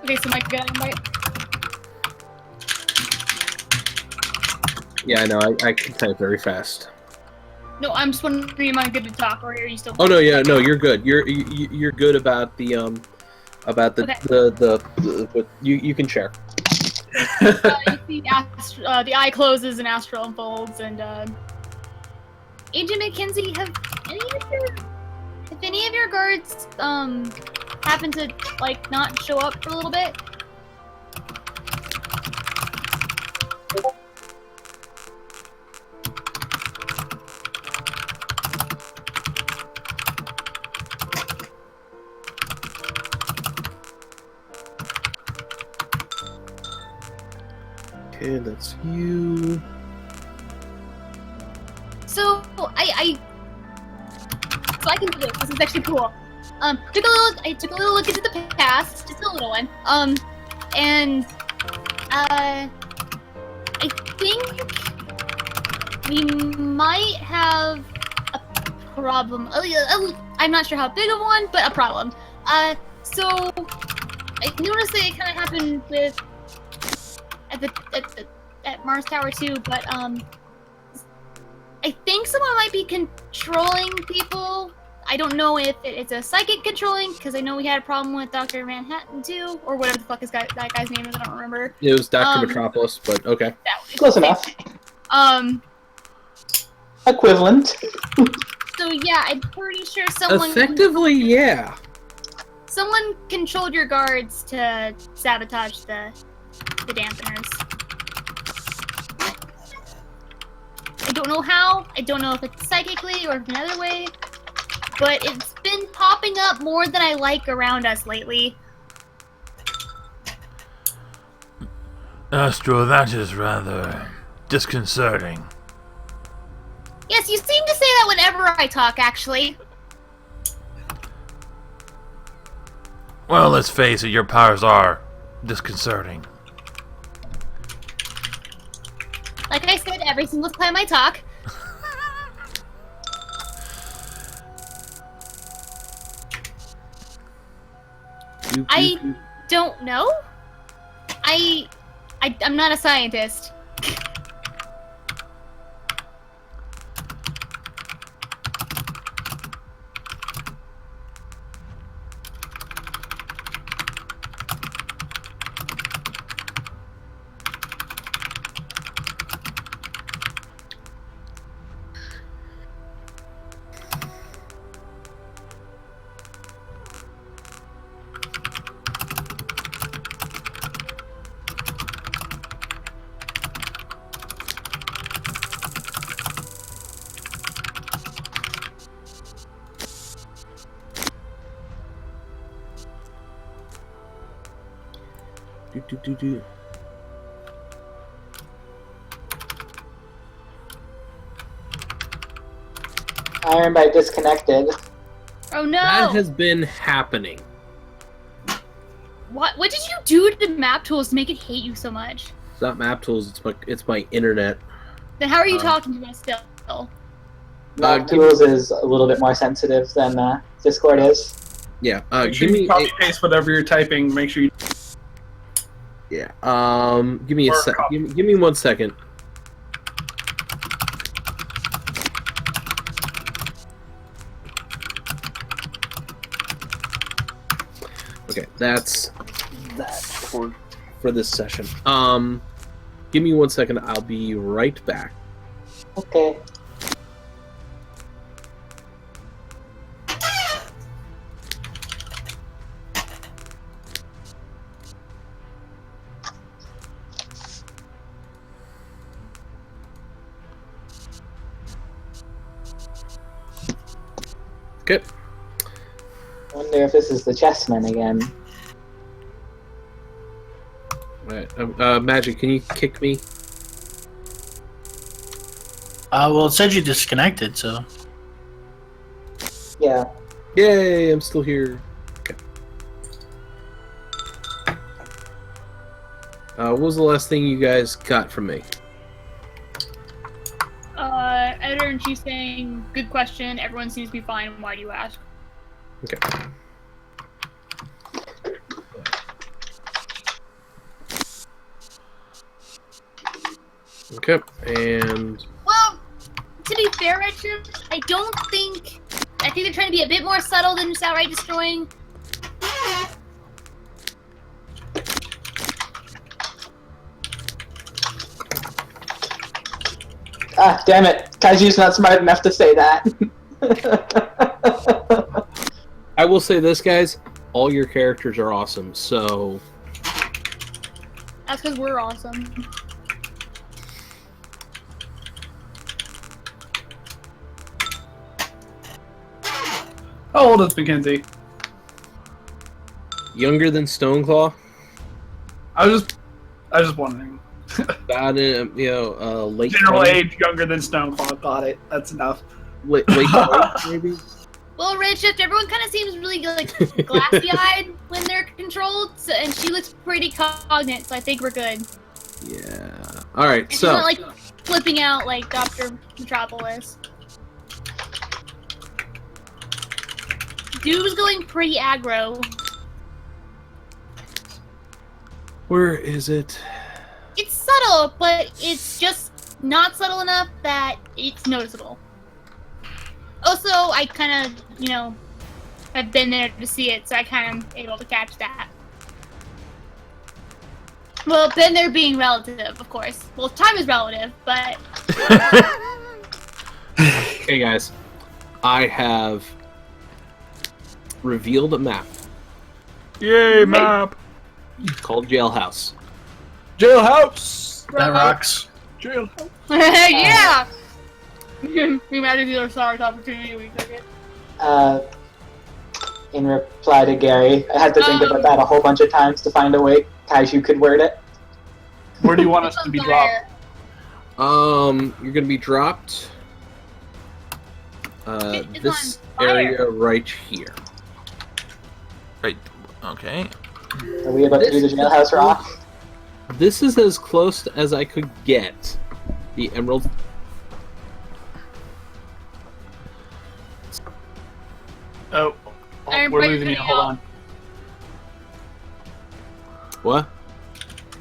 Okay, so Mike, got invite. Yeah, I know. I can type very fast. No, I'm just wondering, am I good to talk, or are you still? Oh no, yeah, no, you're good. You're good about the Okay. the what you can share. You see the eye closes and astral unfolds, and Agent McKenzie, have any of your guards happen to like not show up for a little bit? Okay, that's you. So I can do this. This is actually cool. I took a little look into the past, just a little one. And I think we might have a problem. I'm not sure how big of one, but a problem. So I noticed that it kind of happened with at Mars Tower 2, but I think someone might be controlling people. I don't know if it's a psychic controlling, because I know we had a problem with Dr. Manhattan too, or whatever the fuck that guy's name is. I don't remember. It was Dr. Metropolis, but okay. Close enough. Um. Equivalent. So yeah, I'm pretty sure someone Effectively, yeah. someone controlled your guards to sabotage the dampeners. I don't know how. I don't know if it's psychically or another way, but it's been popping up more than I like around us lately. Astro, that is rather disconcerting. Yes, you seem to say that whenever I talk, actually. Well, let's face it, your powers are disconcerting. Like I said, every single time I talk. I don't know. I'm not a scientist. Iron Bite disconnected. Oh That no! has been happening. What did you do to the map tools to make it hate you so much? It's not map tools. It's my internet. Then how are you talking to us still? Map Tools is a little bit more sensitive than Discord is. Yeah. Make sure Give you me. copy paste whatever you're typing. Make sure you. Yeah. Give me a Or sec. copy. Give me 1 second. Okay, that's that for this session. Give me 1 second. I'll be right back. Okay. Okay. I wonder if this is the chessman again. Alright. Magic, can you kick me? Well, it said you disconnected, so. Yeah. Yay! I'm still here. Okay. What was the last thing you guys got from me? Editor and Chief saying, good question, everyone seems to be fine, why do you ask? Okay. Okay, and Well, to be fair, Richard, I think they're trying to be a bit more subtle than just outright destroying. Ah, damn it. Kaiju's not smart enough to say that. I will say this, guys. All your characters are awesome, so... That's because we're awesome. How old is Mackenzie? Younger than Stoneclaw? I was just wondering. About late General 20s? age younger than Stoneclaw. Got it. That's enough. Late 20s, maybe? Well, Redshift, everyone kind of seems really like glassy-eyed when they're controlled, so, and she looks pretty cognate, so I think we're good. Yeah. Alright, And she's so... not like flipping out like Dr. Metropolis. Dude was going pretty aggro. Where is it? It's subtle, but it's just not subtle enough that it's noticeable. Also, I kind of, I've been there to see it, so I kind of able to catch that. Well, been there being relative, of course. Well, time is relative, but... Okay, guys. I have revealed a map Yay, map! called Jailhouse. Jailhouse. That rocks. Jailhouse. yeah! We imagine the other SARS opportunity, we took it. In reply to Gary, I had to think about that a whole bunch of times to find a way Kaiju could word it. Where do you want us to be dropped? You're gonna be dropped. It's This on fire. area right here. Right. Okay. Are we about to do the jailhouse rock? This is as close as I could get the Emerald. Oh, Iron we're Bite losing you. coming Hold out. on. What?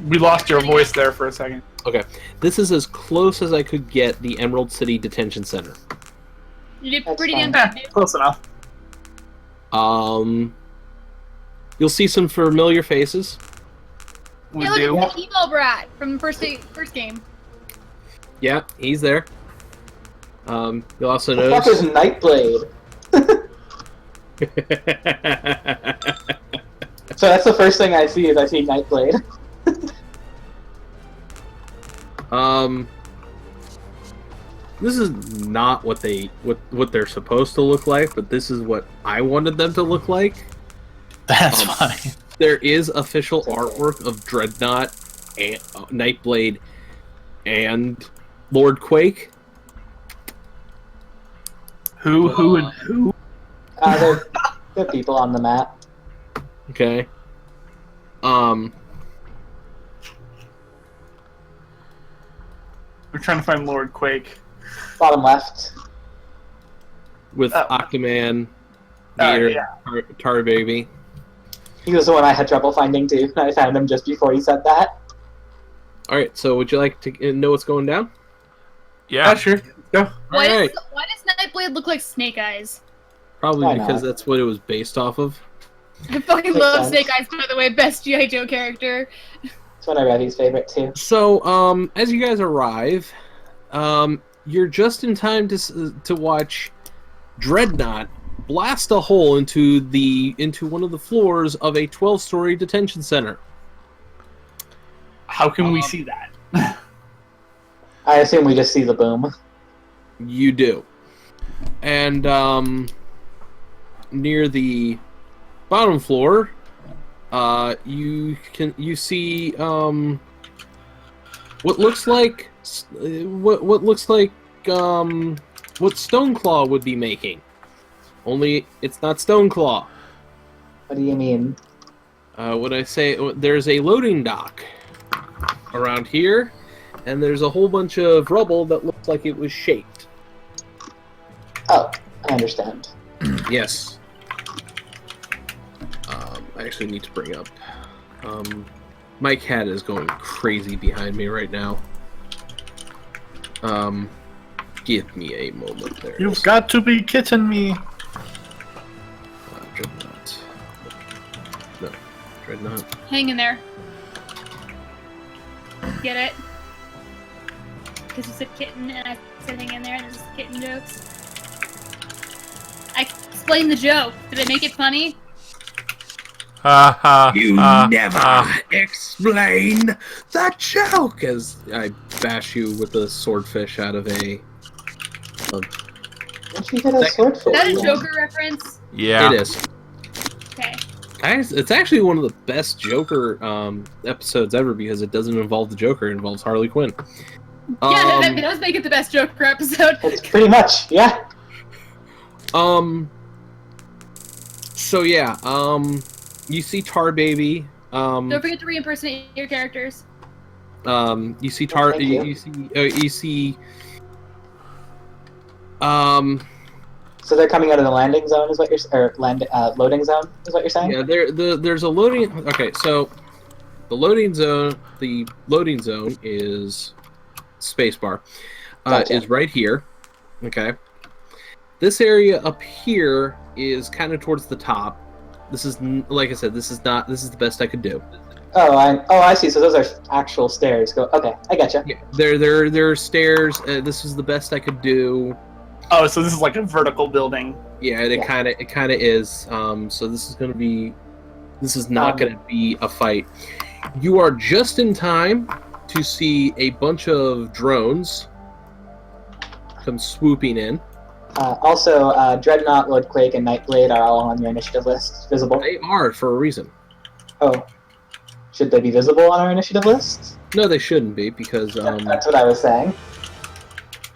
We lost your voice there for a second. Okay. This is as close as I could get the Emerald City Detention Center. You did That's pretty fine. damn good, dude. Close enough. You'll see some familiar faces. We Hey, do. look, it's the emo brat from the first game. Yeah, he's there. You'll also The fuck is notice. Nightblade? So that's the first thing I see is I see Nightblade. This is not what they're supposed to look like, but this is what I wanted them to look like. That's fine. there is official artwork of Dreadnought, and, Nightblade, and Lord Quake. Who, and who? There are people on the map. Okay. We're trying to find Lord Quake. Bottom left. With Oh. Aquaman, Oh, Deer, yeah. Tar Baby. He was the one I had trouble finding too. I found him just before he said that. Alright, so would you like to know what's going down? Yeah. Sure. Go. Why Alright. does Nightblade look like Snake Eyes? Probably Why because not? that's what it was based off of. I fucking Makes love sense. Snake Eyes, by the way. Best G.I. Joe character. It's one of Revy's favorite too. So, as you guys arrive, you're just in time to watch Dreadnought blast a hole into one of the floors of a 12-story detention center. How can we see that? I assume we just see the boom. You do. And near the bottom floor, you see what looks like what Stoneclaw would be making. Only it's not Stoneclaw. What do you mean? When I say there's a loading dock around here, and there's a whole bunch of rubble that looks like it was shaped. Oh, I understand. Yes. I actually need to bring up. My cat is going crazy behind me right now. Give me a moment there. You've got to be kidding me. Dreadnought. No, Dreadnought. Hang in there. Get it? Because you said kitten and I said hang in there and there's kitten jokes. I explained the joke. Did I make it funny? Ha ha. You ha, never ha. explain the joke! As I bash you with a swordfish out of a... Where'd you get a sword for? Is that a Joker reference? Yeah. It is. Okay. Guys, it's actually one of the best Joker episodes ever because it doesn't involve the Joker, it involves Harley Quinn. Yeah, that does make it the best Joker episode. It's pretty much, yeah. So yeah, you see Tar Baby. Don't forget to re-impersonate your characters. You see Tar. Thank you. You see. So they're coming out of the landing zone, is what you're loading zone, is what you're saying? Yeah, there's a loading. Okay, so the loading zone is spacebar. Gotcha. Is right here. Okay. This area up here is kind of towards the top. This is, like I said, this is the best I could do. Oh, I see. So those are actual stairs. Okay, I getcha. Yeah, there are stairs. This is the best I could do. Oh, so this is like a vertical building. Yeah, it kind of is. So this is not gonna be a fight. You are just in time to see a bunch of drones come swooping in. Also, Dreadnought, Lord Quake, and Nightblade are all on your initiative list. Visible. They are for a reason. Oh. Should they be visible on our initiative list? No, they shouldn't be because That's what I was saying.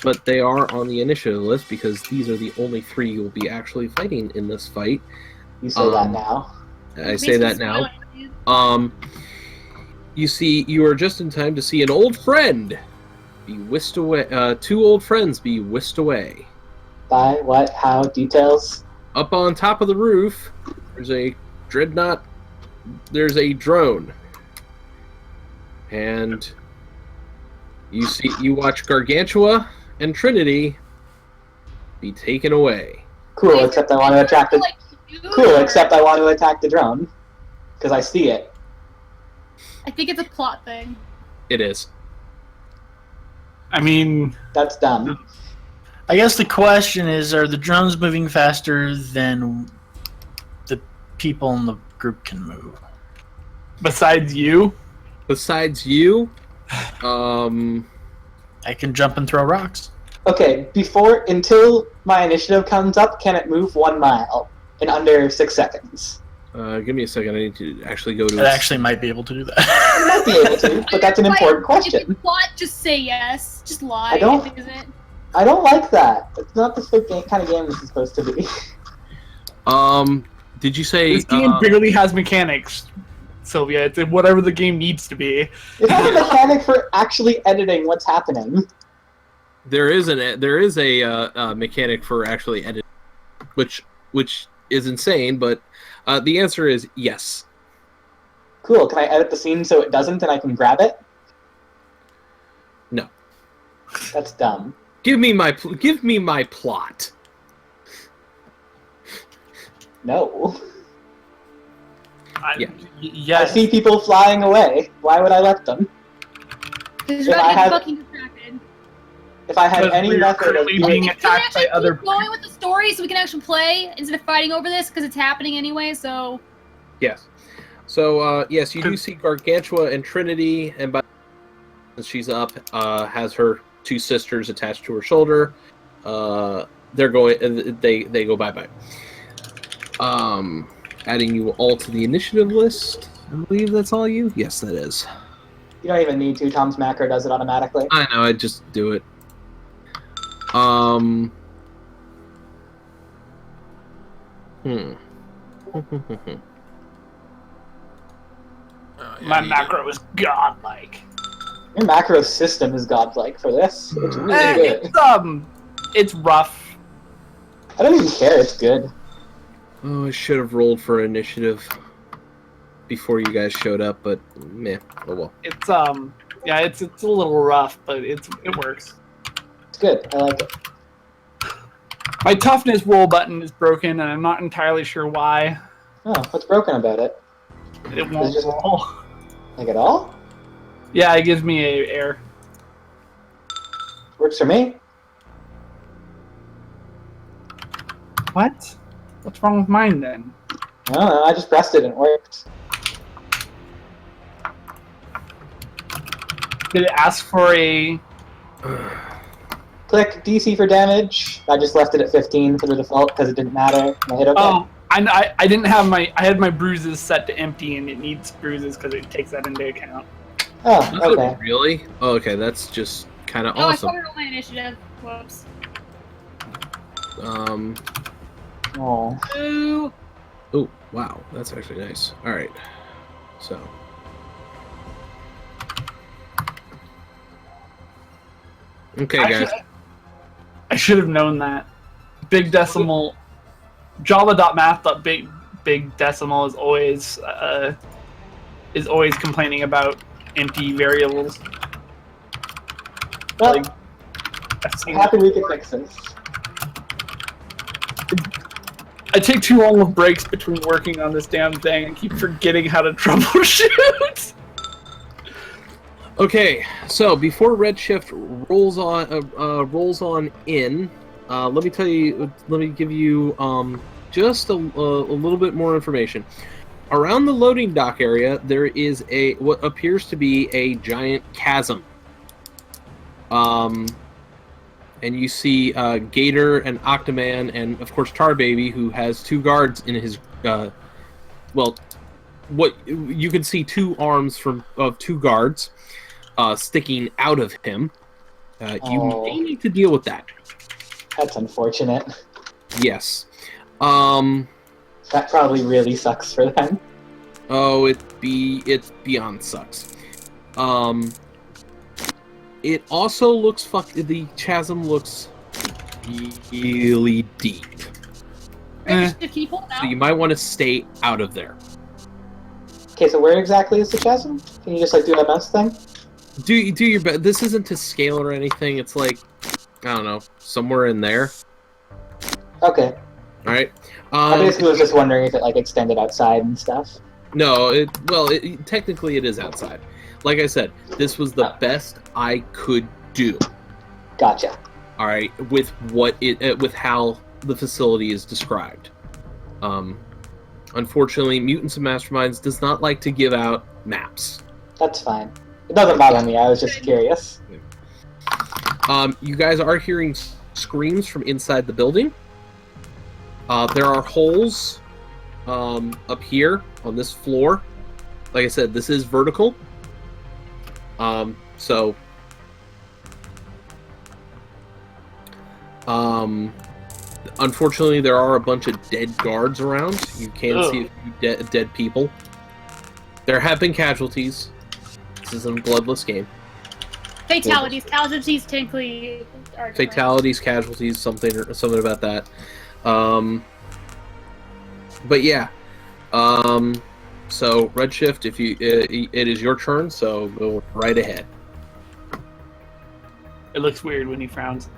but they are on the initiative list because these are the only three you'll be actually fighting in this fight. You say that now. I say that now. You are just in time to see an old friend be whisked away. Two old friends be whisked away. By what? How? Details? Up on top of the roof, there's a dreadnought. There's a drone, and you watch Gargantua and Trinity be taken away. Cool. Except I want to attack the. Cool. Except I want to attack the drone because I see it. I think it's a plot thing. It is. I mean, That's dumb. I guess the question is, are the drones moving faster than the people in the group can move? besides you, Besides you, I can jump and throw rocks. Okay. Until my initiative comes up, can it move 1 mile in under 6 seconds? Give me a second. I need to actually go to. It actually might be able to do that. You might be able to, but that's an important If question. you plot, just say yes. Just lie. I don't- If it isn't. I don't like that. It's not the kind of game this is supposed to be. Did you say? This game barely has mechanics, Sylvia. It's whatever the game needs to be. It's not a mechanic for actually editing what's happening. There is a mechanic for actually editing, which is insane. But the answer is yes. Cool. Can I edit the scene so it doesn't, and I can grab it? No. That's dumb. Give me my plot. No. Yeah. I Yes. see people flying away. Why would I let them? Because If you're I not have- fucking distracted. If I had Because any we are method of currently doing being We can attacked by actually other. keep going with the story so we can actually play instead of fighting over this because it's happening anyway. So Yes. So yes, you do see Gargantua and Trinity, and by she's up, has her two sisters attached to her shoulder. They're going. They go bye. Adding you all to the initiative list. I believe that's all you. Yes, that is. You don't even need to. Tom's macro does it automatically. I know. I just do it. My macro is godlike. Your macro system is godlike for this. It's really good. It's rough. I don't even care. It's good. Oh, I should have rolled for initiative before you guys showed up, but meh. Oh well. It's yeah, it's a little rough, but it works. It's good. I like it. My toughness roll button is broken, and I'm not entirely sure why. Oh, what's broken about it? It won't just- roll. Like at all? Yeah, it gives me a error. Works for me. What? What's wrong with mine then? I don't know. I just pressed it and it worked. Did it ask for a? Click DC for damage. I just left it at 15 for the default because it didn't matter. And I hit OK. Oh, I didn't have I had my bruises set to empty, and it needs bruises because it takes that into account. Oh, okay. Really? Oh, okay, that's just kind of oh, I awesome. started on my initiative. Whoops. Oh. Ooh. Oh, wow, that's actually nice. All right, so. Okay, guys. I should have known that. Big decimal. Java.math.big decimal is always complaining about empty variables. Well, Like, I've I'm seen happy that we could before. fix this. I take too long of breaks between working on this damn thing and keep forgetting how to troubleshoot. Okay, so before Redshift rolls on in, let me give you just a little bit more information. Around the loading dock area, there is what appears to be a giant chasm. And you see Gator and Octoman, and of course Tarbaby, who has two guards in his. What you can see two arms of two guards sticking out of him. You may need to deal with that. That's unfortunate. Yes. That probably really sucks for them. Oh, it's beyond sucks. It also looks the chasm looks really deep. Can you pull it out? So you might want to stay out of there. Okay, so where exactly is the chasm? Can you just like do that mouse thing? Do your best. This isn't to scale or anything. It's like, I don't know, somewhere in there. Okay. All right. I basically was just wondering if it like extended outside and stuff. No, technically it is outside. Like I said, this was the best I could do. Gotcha. All right, with with how the facility is described. Unfortunately, Mutants and Masterminds does not like to give out maps. That's fine. It doesn't bother me. I was just curious. You guys are hearing screams from inside the building. There are holes up here on this floor. Like I said, this is vertical. So unfortunately, there are a bunch of dead guards around. You can see a few dead people. There have been casualties. This is a bloodless game. Fatalities. Casualties technically are different. Fatalities, casualties, something about that. But yeah. So Redshift, if you it is your turn, so go right ahead. It looks weird when he frowns.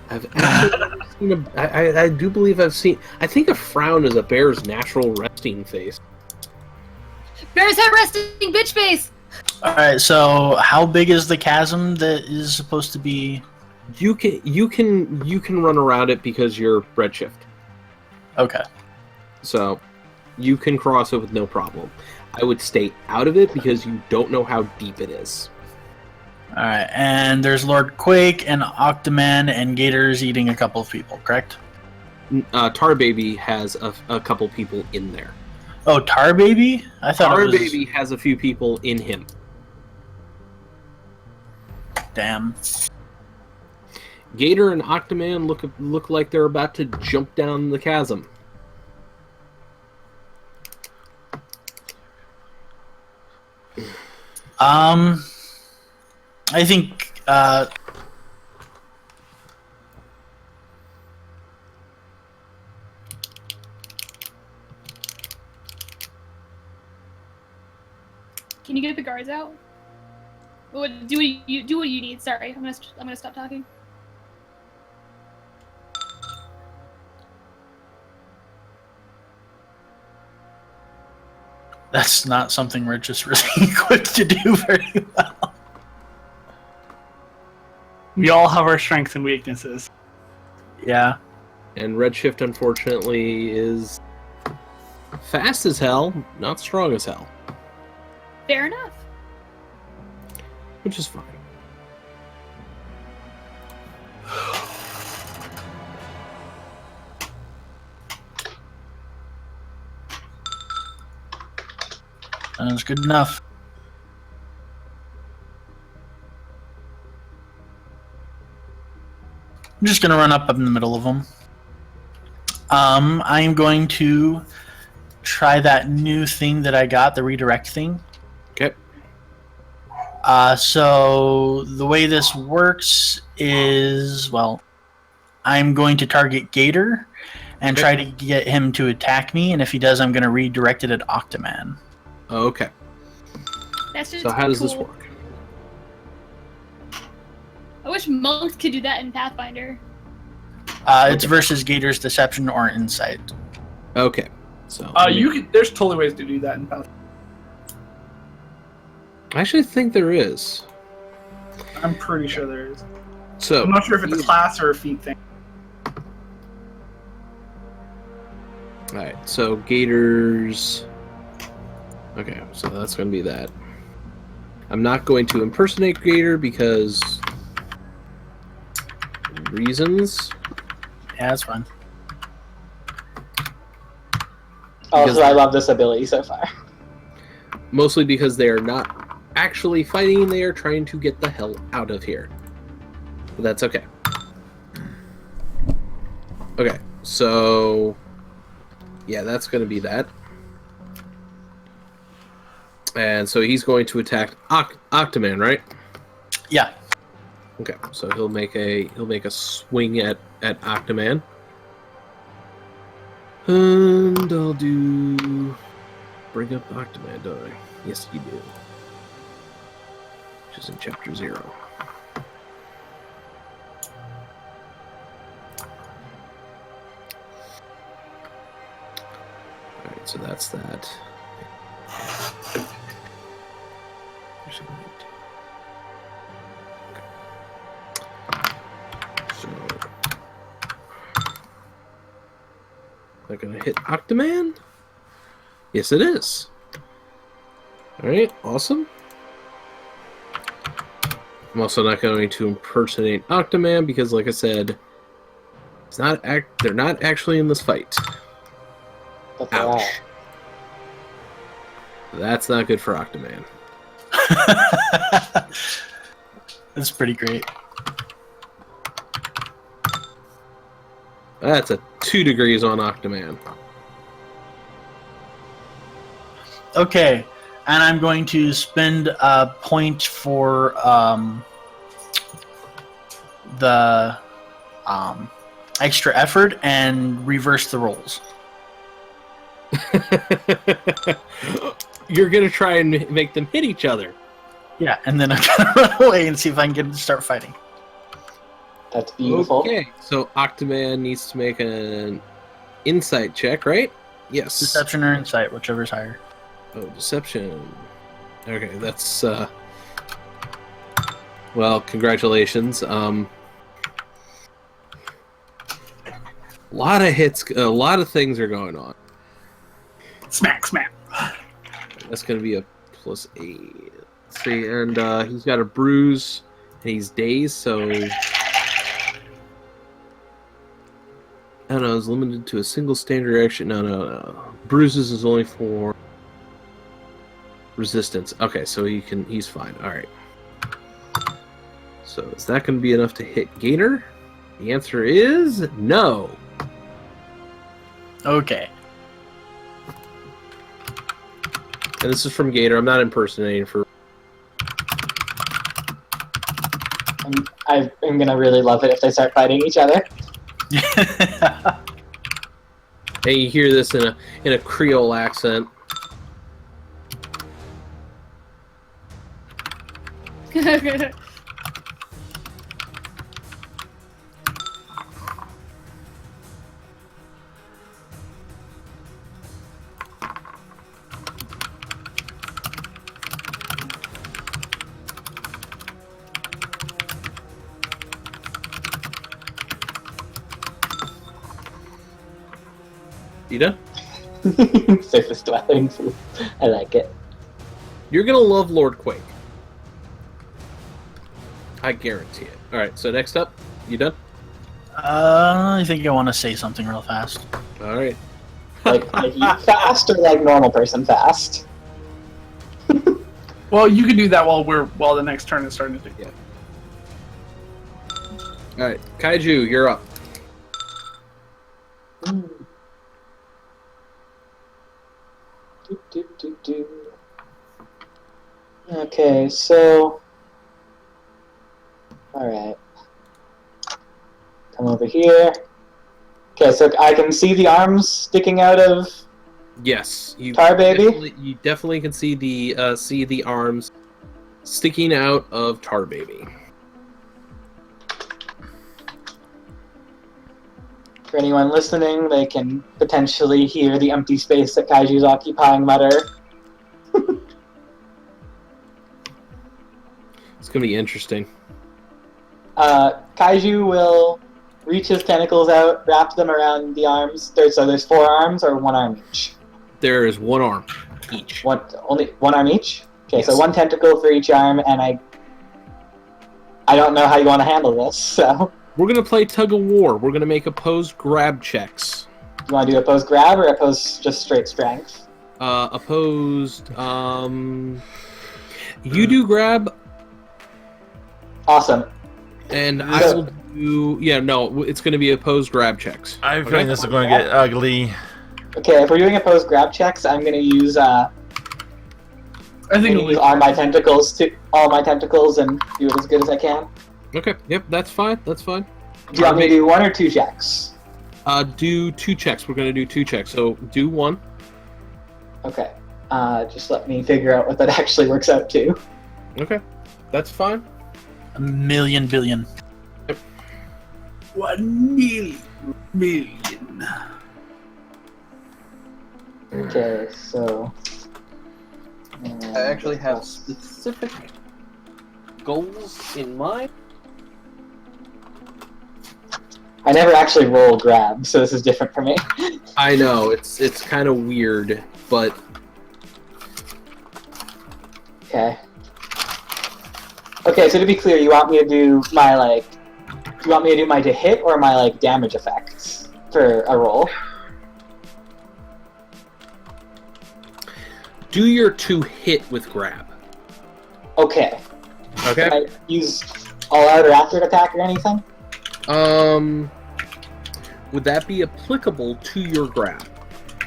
I've actually seen I do believe I've seen. I think a frown is a bear's natural resting face. Bears have resting bitch face. All right. So, how big is the chasm that is supposed to be? You can run around it because you're Redshift. Okay. So you can cross it with no problem. I would stay out of it because you don't know how deep it is. All right. And there's Lord Quake and Octoman and Gators eating a couple of people, correct? Tar Baby has a couple people in there. Oh, Tar Baby? I thought Tar it was... Baby has a few people in him. Damn. Gator and Octoman look like they're about to jump down the chasm. I think Can you get the guards out? Do what you need. Sorry, I'm gonna stop talking. that's not something we're just really equipped to do very well. We all have our strengths and weaknesses. Yeah. And Redshift, unfortunately, is fast as hell, not strong as hell. Fair enough. Which is fine. That's good enough. I'm just going to run up in the middle of them. I'm going to try that new thing that I got, the redirect thing. Okay. So the way this works is, well, I'm going to target Gator and try to get him to attack me, and if he does, I'm going to redirect it at Octoman. Okay. That's just So how does cool. this work? I wish monks could do that in Pathfinder. It's versus Gator's Deception or Insight. Okay. So There's totally ways to do that in Pathfinder. I actually think there is. I'm pretty sure there is. So I'm not sure if it's a class or a feat thing. Alright, so Gators. Okay, so that's going to be that. I'm not going to impersonate Gator because reasons. Yeah, that's fine. Also, I love this ability so far. Mostly because they are not actually fighting, they are trying to get the hell out of here. But that's okay. Okay, so yeah, that's going to be that. And so he's going to attack Octoman, right? Yeah. Okay, so he'll make a swing at Octoman. And I'll do bring up Octoman, don't I? Yes, you do. Which is in chapter 0. Alright, so that's that. So, they're gonna hit Octoman? Yes, it is. Alright, awesome. I'm also not going to impersonate Octoman because, like I said, they're not actually in this fight. That's all Ouch. right. That's not good for Octoman. That's pretty great. That's a 2 degrees on Octoman. Okay, and I'm going to spend a point for the extra effort and reverse the rolls. You're gonna try and make them hit each other. Yeah, and then I'm gonna run away and see if I can get them to start fighting. That's beautiful. Okay, so Octoman needs to make an insight check, right? Yes. Deception or insight, whichever's higher. Oh, deception. Okay, that's well, congratulations. A lot of hits, a lot of things are going on. Smack, smack. That's going to be a +8. Let's see, and he's got a bruise, and he's dazed, so I don't know. It's limited to a single standard action. No. Bruises is only for resistance. Okay, so he's fine. All right. So is that going to be enough to hit Gator? The answer is no. Okay. And this is from Gator. I'm not impersonating for. I'm gonna really love it if they start fighting each other. Hey, you hear this in a Creole accent. You done? Surface dwelling food. I like it. You're gonna love Lord Quake. I guarantee it. Alright, so next up, you done? I think I want to say something real fast. Alright. Like you fast or like normal person fast? Well, you can do that while the next turn is starting to do. Yeah. Alright, Kaiju, you're up. Do. Okay, so alright. Come over here. Okay, so I can see the arms sticking out of Yes, you Tar Baby? You definitely can see the arms sticking out of Tar Baby. For anyone listening, they can potentially hear the empty space that Kaiju's occupying mutter. It's gonna be interesting. Kaiju will reach his tentacles out, wrap them around the arms. So there's 4 arms or 1 arm each? There is 1 arm each. Only 1 arm each? Okay, Yes. so 1 tentacle for each arm, and I don't know how you want to handle this, so... We're gonna play tug of war. We're gonna make opposed grab checks. You want to do opposed grab or opposed just straight strength? Opposed. You do grab, Awesome. and I will do. Yeah, no, it's gonna be opposed grab checks. I have a feeling this is going to get ugly. Okay, if we're doing opposed grab checks, I'm going to use I think it'll be all my tentacles and do it as good as I can. Okay. Yep, that's fine. That's fine. Do you want me to do 1 or 2 checks? Do 2 checks. We're gonna do 2 checks. So do 1. Okay. Just let me figure out what that actually works out to. Okay, that's fine. A million billion. 1 million. Okay, so... I actually have specific goals in mind. I never actually roll grab, so this is different for me. I know it's kind of weird, but Okay. Okay, so to be clear, you want me to do my to hit or my damage effects for a roll? do your 2 hit with grab. Okay. Okay. Can I use all out or accurate attack or anything? Would that be applicable to your grab?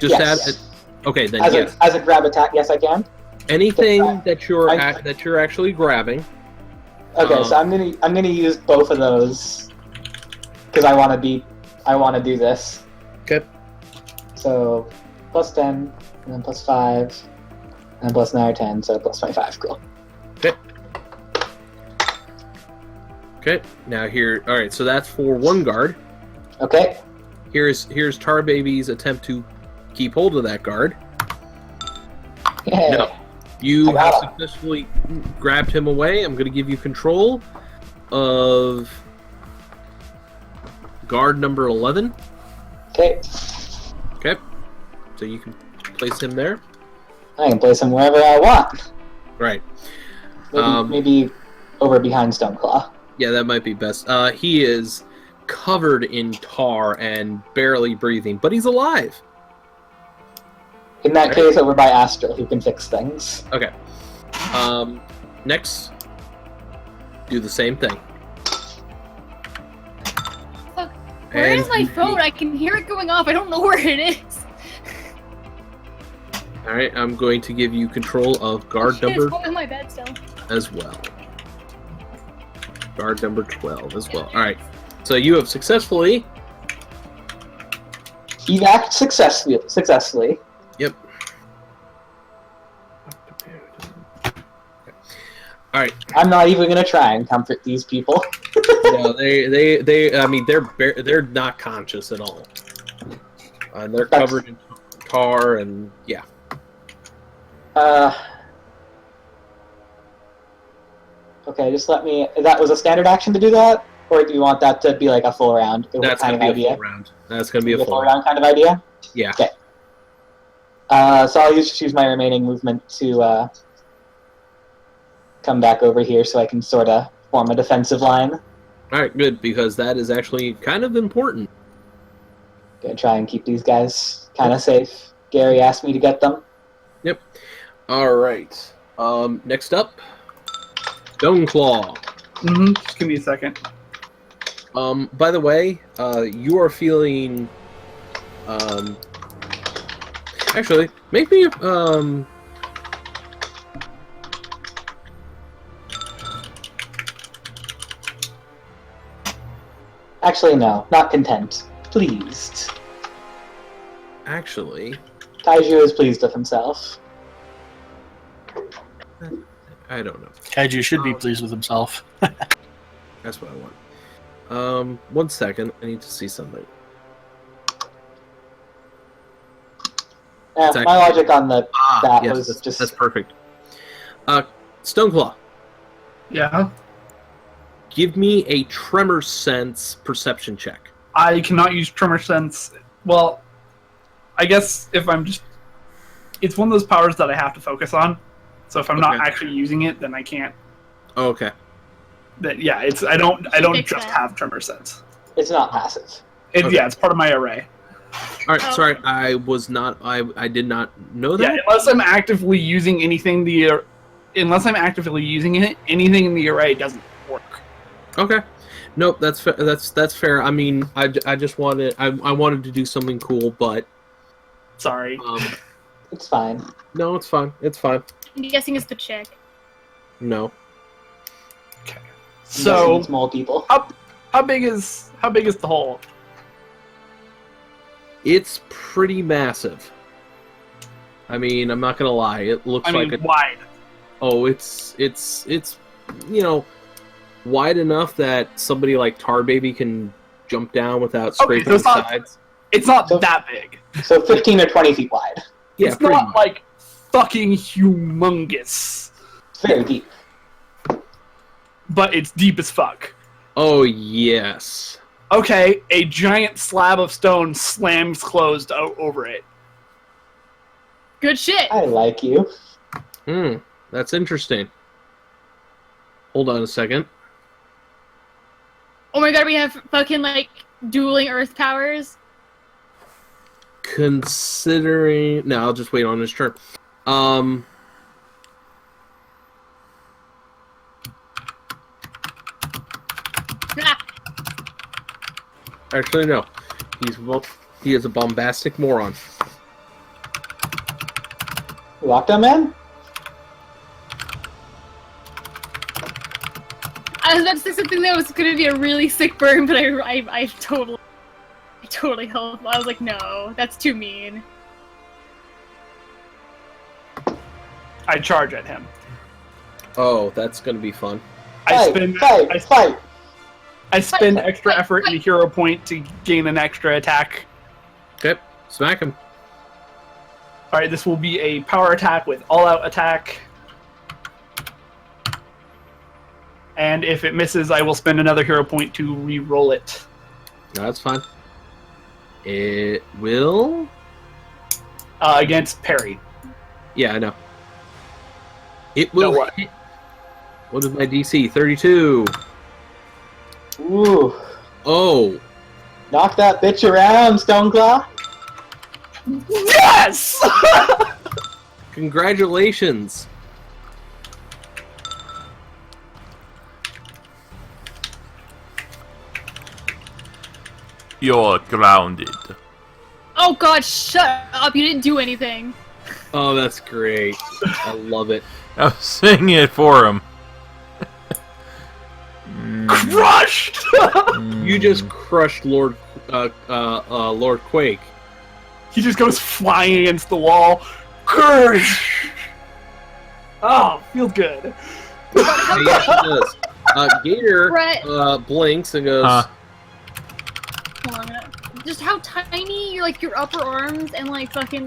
Yes. Okay, then As yes. a grab attack, yes, I can. Anything that you're actually grabbing. Okay, so I'm gonna use both of those because I want to do this. Okay. So plus 10, and then plus 5, and then plus 9 or 10, so plus 25. Cool. Okay. Okay. Now here. All right. So that's for 1 guard. Okay. Here's Tar Baby's attempt to keep hold of that guard. Yay. No. You I got have him. successfully grabbed him away. I'm going to give you control of guard number 11. Okay. Okay. So you can place him there. I can place him wherever I want. Right. Maybe over behind Stoneclaw. Yeah, that might be best. He is covered in tar and barely breathing, but he's alive. In that case, over by Astral, who can fix things. Okay. Next, do the same thing. Fuck. Where is my phone? I can hear it going off. I don't know where it is. All right, I'm going to give you control of guard Shit, number it's going on my bed still. as well. Guard number 12 as well. All right. So you have successfully. Evac successfully. Yep. All right. I'm not even gonna try and comfort these people. No, they. I mean, they're not conscious at all, and they're covered in tar and yeah. Okay, just let me. That was a standard action to do that, or do you want that to be like a full round? That's kind gonna of be a idea? full round. That's gonna be a Full full round kind of idea. Yeah. Okay. So I'll just use my remaining movement to come back over here so I can sort of form a defensive line. All right, good, because that is actually kind of important. Gonna try and keep these guys kind of safe. Gary asked me to get them. Yep. All right. Next up, Stoneclaw. Just give me a second. By the way, you are feeling. Actually, make me. Actually, no, not content. Pleased. Actually, Kaiju is pleased with himself. I don't know. Kaiju should be pleased with himself. That's what I want. 1 second. I need to see something. My logic on that Yes, was just that's perfect. Stoneclaw, Yeah. give me a tremor sense perception check. I cannot use tremor sense. Well, I guess if I'm just... It's one of those powers that I have to focus on. So if I'm not Okay. actually using it, then I can't. Oh, okay. But yeah, it's I don't Fix just that. have tremor sense. it's not passive. Okay. Yeah, it's part of my array. All right. Oh. Sorry, I was not. I did not know that. Yeah, unless I'm actively using anything anything in the array doesn't work. Okay. Nope. That's fair. That's fair. I mean, I just wanted. I wanted to do something cool, but. Sorry. It's fine. No, it's fine. It's fine. I'm guessing it's the chick. No. So it's small people. how big is the hole? It's pretty massive. I mean, I'm not gonna lie. It looks like a. Wide. Oh, it's wide enough that somebody like Tar Baby can jump down without scraping so it's the not- sides. It's not So- that big. So 15 or 20 feet wide. Yeah, It's pretty not much. like fucking humongous, It's very deep. but it's deep as fuck. Oh yes. Okay, a giant slab of stone slams closed over it. Good shit. I like you. That's interesting. Hold on a second. Oh my god, we have fucking like dueling earth powers. Considering... No, I'll just wait on his turn. Actually, no. He is a bombastic moron. Lockdown Man? I was about to say something that was gonna be a really sick burn, but I totally held. I was like, no, that's too mean. I charge at him. Oh, that's gonna be fun. I Fight! I spend Fight, extra fight, effort and a hero point to gain an extra attack. Okay, smack him. Alright, this will be a power attack with all-out attack. And if it misses, I will spend another hero point to re-roll it. No, that's fine. It will... Against parry. Yeah, I know. It will No, what? hit... What is my DC? 32. Ooh. Oh. Knock that bitch around, Stoneclaw. Yes! Congratulations. You're grounded. Oh god, shut up! You didn't do anything. Oh, that's great. I love it. I was singing it for him. Crushed! You just crushed Lord Quake. He just goes flying against the wall. Curse! Oh, feels good. Yes, it does. Gator Brett. blinks and goes, Hold on a minute. Just how tiny your upper arms and fucking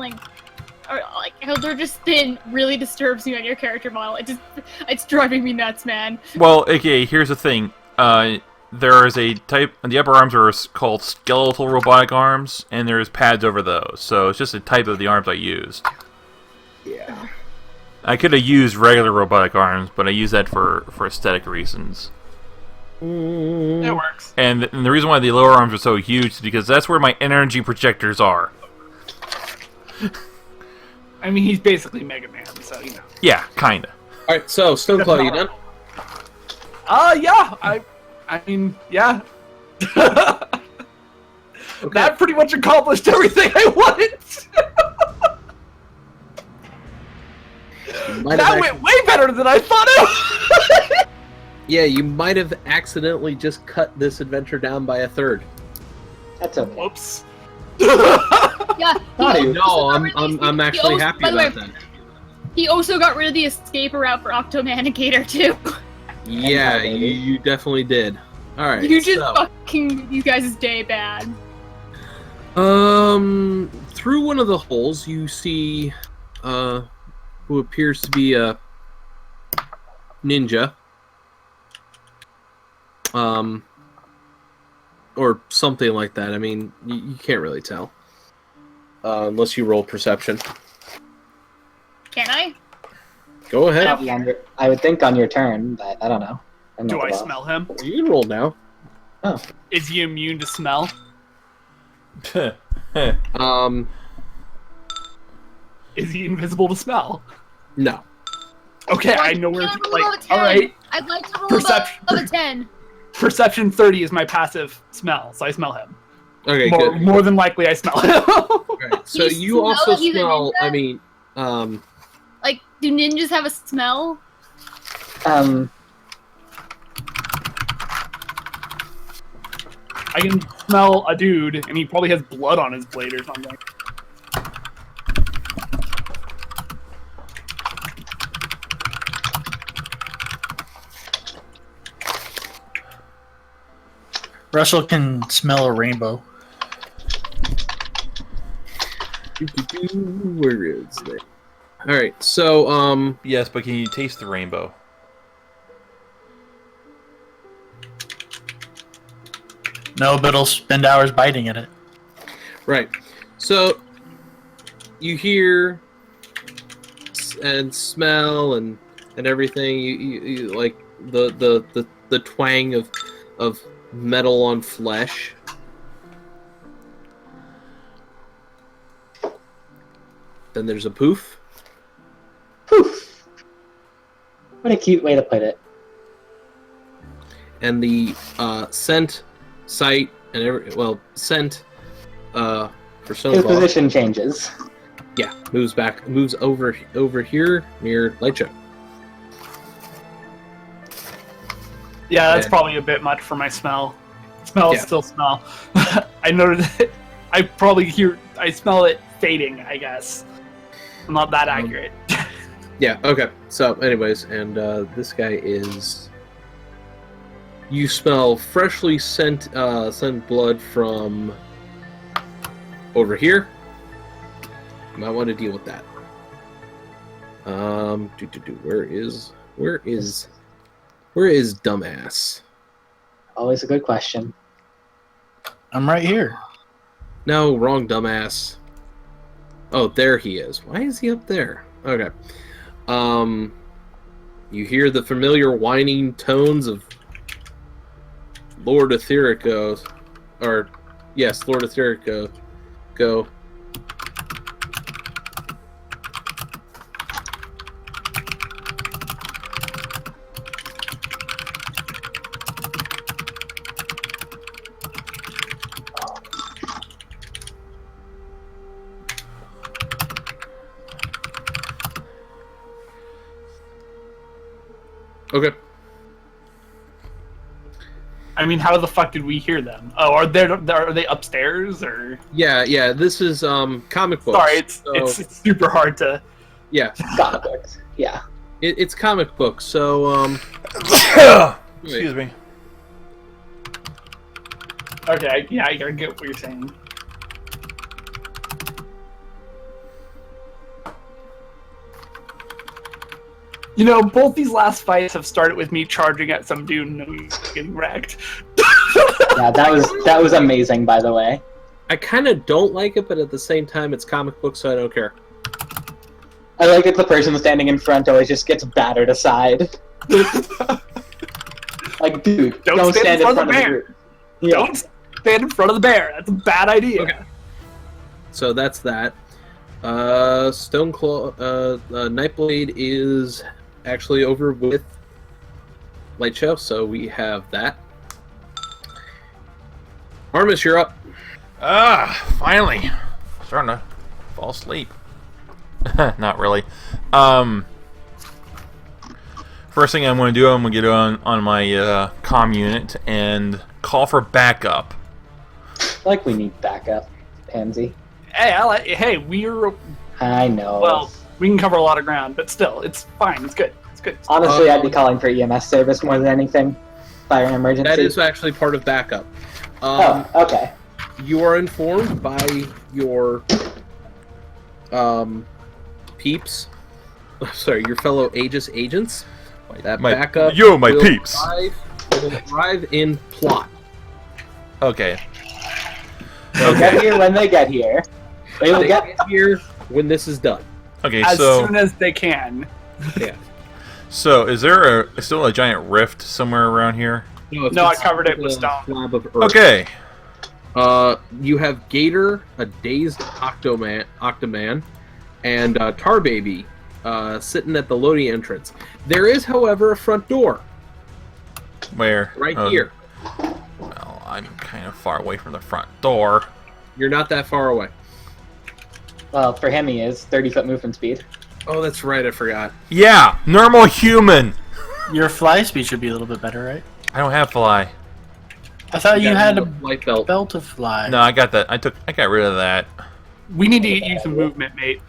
are, how they're just thin really disturbs me on your character model. It's driving me nuts, man. Well, okay, here's the thing. There is a type... The upper arms are called skeletal robotic arms, and there's pads over those. So it's just a type of the arms I used. yeah. I could have used regular robotic arms, but I used that for aesthetic reasons. It works. And the reason why the lower arms are so huge is because that's where my energy projectors are. I mean, he's basically Mega Man, so, you know. Yeah, kinda. Alright, so, Stoneclaw, you done? Yeah. I mean, yeah. That pretty much accomplished everything I wanted. That went way better than I thought it would. Yeah, you might have accidentally just cut this adventure down by a third. That's okay. Whoops. Yeah. No, I'm actually happy by the way, about that. He also got rid of the escape route for Octoman and Gator too. Yeah, you definitely did. Alright, You just so, fucking these guys' day bad. through one of the holes you see, who appears to be a ninja. Or something like that. I mean, you can't really tell. Unless you roll perception. Can I? Go ahead. I would think on your turn, but I don't know. I'm not Do I the boss. smell him? You can roll now. Oh. Is he immune to smell? Is he invisible to smell? No. Okay, I know where Can't to, roll above a 10. alright. I'd like to roll Perception. above a 10. Perception 30 is my passive smell, so I smell him. Okay, good. More than likely I smell him. Alright, so You you smell also that he's a smell, ninja? I mean, Do ninjas have a smell? I can smell a dude, and he probably has blood on his blade or something. Russell can smell a rainbow. where is it? Alright, so, Yes, but can you taste the rainbow? No, but it'll spend hours biting at it. right. So, you hear and smell and everything. You like the twang of metal on flesh. Then there's a poof. What a cute way to put it. And the scent, sight, and scent for His Stoneclaw, position changes. yeah, moves over here near Light Show. Yeah, that's And- probably a bit much for my smell. Smells Yeah. still smell. I noted it. I smell it fading, I guess. I'm not that accurate. Yeah, okay. So, anyways, and this guy is... You smell freshly sent blood from over here. You might want to deal with that. Where is dumbass? Always a good question. I'm right here. No, wrong dumbass. Oh, there he is. Why is he up there? Okay. You hear the familiar whining tones of Lord Etherico, or yes, Lord Etherico. Go. Okay. I mean, how the fuck did we hear them? Oh, are they upstairs or? Yeah. This is comic books. Sorry, so- it's super hard to. yeah. Comic books. Yeah. It's comic books. So Excuse me. Okay, I get what you're saying. You know, both these last fights have started with me charging at some dude and getting wrecked. Yeah, that was amazing, by the way. I kind of don't like it, but at the same time, it's comic books, so I don't care. I like that the person standing in front always just gets battered aside. Like, dude, don't stand in front of the bear. group. Yeah. Don't stand in front of the bear. That's a bad idea. Okay. So that's that. Stoneclaw, Nightblade is actually over with Light Show, so we have that. Armis, you're up. Finally. Starting to fall asleep. Not really. First thing I'm going to do, I'm going to get on my comm unit and call for backup. Like we need backup, Pansy. Hey, we're I know. well. We can cover a lot of ground, but still, it's fine. It's good. It's good. Honestly, I'd be calling for EMS service more than anything. Fire and emergency. That is actually part of backup. Oh, okay. You are informed by your peeps. Sorry, your fellow Aegis agents. That backup. My will peeps. Arrive in plot. Okay. They'll get here when they get here. They will They get. get here when this is done. Okay, As so soon as they can. Yeah. so is there still a giant rift somewhere around here? No, I covered it with a stone. slab of earth. Okay. You have Gator, a dazed Octoman, and Tar Baby sitting at the loading entrance. There is, however, a front door Where? right Oh, here. Well, I'm kind of far away from the front door. You're not that far away. Well, for him, he is 30-foot movement speed. Oh, that's right. I forgot. Yeah, normal human. Your fly speed should be a little bit better, right? I don't have fly. I thought you had a light belt. belt to fly. No, I got that. I got rid of that. We need to get you some movement, mate.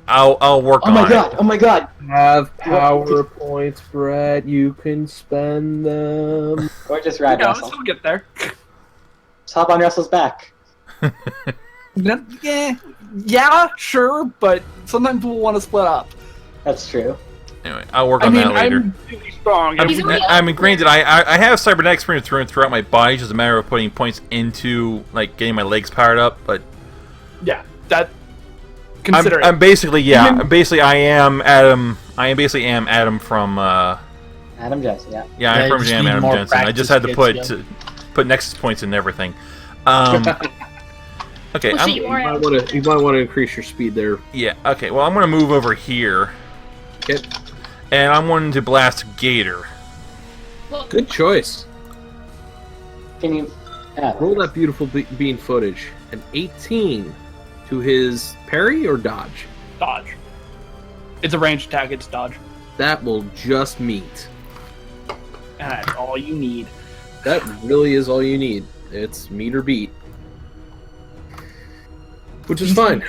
I'll work Oh on my it. god! Oh my god! Have power points, Brett. You can spend them. Or just ride No, Russell. we'll get there. Just hop on Russell's back. Yeah, sure, but sometimes we'll want to split up. That's true. Anyway, I'll work I on mean, that later. I'm really strong. He's only I mean, granted, I have cybernetics throughout my body. It's just a matter of putting points into like getting my legs powered up. But Yeah, that. Consider I'm it. basically I am Adam. I basically am Adam from Adam Johnson, yeah. yeah, I'm Yeah, from you just Jam need Adam more Jensen. I just practice had to kits, put nexus points in everything. Okay, We'll see you more out. You might want to increase your speed there. yeah. Okay, well, I'm gonna move over here, Okay. and I'm wanting to blast Gator. Well, Good choice. Can you? Roll that beautiful bean footage. An 18 to his parry or dodge. Dodge. It's a ranged attack. It's dodge, That will just meet. and that's all you need. That really is all you need. It's meet or beat, which is fine.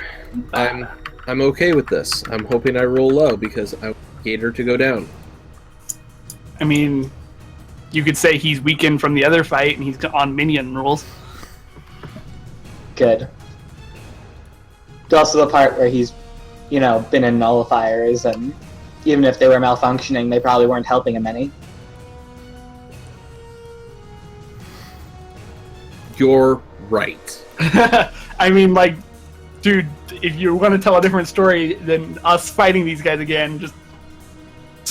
I'm okay with this. I'm hoping I roll low because I want Gator to go down. I mean, you could say he's weakened from the other fight, and he's on minion rules. Good. There's also the part where he's, been in nullifiers, and even if they were malfunctioning, they probably weren't helping him any. You're right. I mean, dude, if you want to tell a different story than us fighting these guys again, just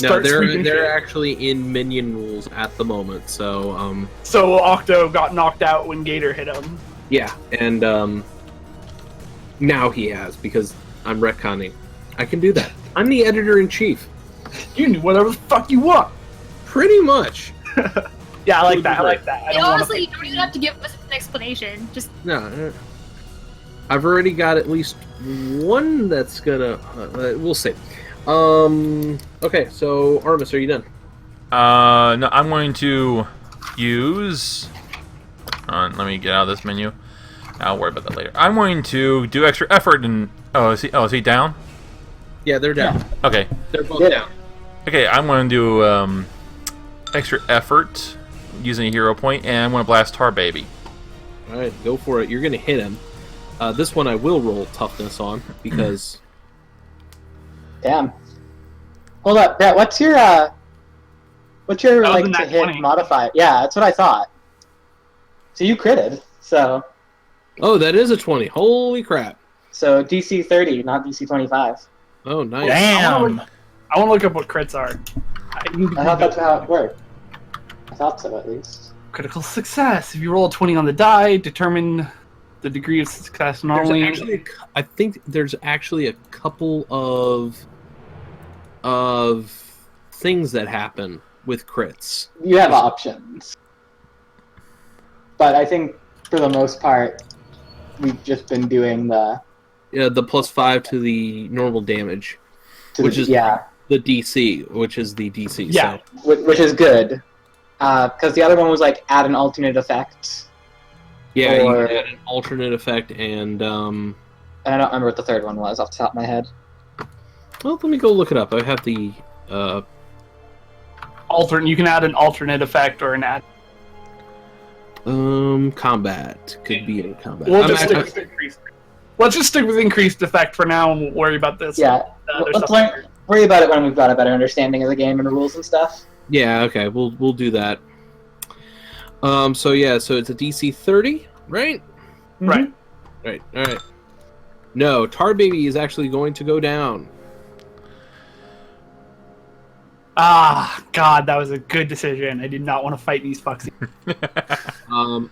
No, start they're sweeping shit. actually in minion rules at the moment. So So Octo got knocked out when Gator hit him. yeah, and now he has because I'm retconning. I can do that. I'm the editor-in-chief. You can do whatever the fuck you want. Pretty much. Yeah, I like that. I like that. I And don't wanna honestly, you fight don't even have to give us an explanation. Just No, I've already got at least one that's gonna. We'll see. Okay, so Artemis, are you done? No, I'm going to use... let me get out of this menu. I'll worry about that later. I'm going to do extra effort and... is he down? Yeah, they're down. Okay. They're both Yeah. down. Okay, I'm going to do extra effort using a hero point, and I'm going to blast Tar Baby. All right, go for it. You're gonna hit him. This one I will roll toughness on because Damn. Hold up, Brett. What's your That was a like to nat hit 20. modifier? Yeah, that's what I thought. So you critted. So that is a 20. Holy crap! DC 30, not DC 25. Oh, nice. Damn. I want to look up what crits are. I thought that's how it worked. I thought so, at least. Critical success. If you roll a 20 on the die, determine the degree of success normally. I think there's actually a couple of things that happen with crits. You have options. But I think, for the most part, we've just been doing the +5 to the normal damage, which is yeah, the DC, which is the DC. Yeah. So. which is good. Because the other one was like add an alternate effect. Yeah, Or- you can add an alternate effect, and And I don't remember what the third one was off the top of my head. well, let me go look it up. I have the You can add an alternate effect or an add. combat could be in combat. We'll I'm just actually- stick with increased. Let's just stick with increased effect for now, and we'll worry about this. Yeah, other let's stuff. worry about it when we've got a better understanding of the game and rules and stuff. Yeah, okay, we'll do that. So it's a DC 30, right? Right. Right. All right. No, Tar Baby is actually going to go down. Ah, God, that was a good decision. I did not want to fight these fucks.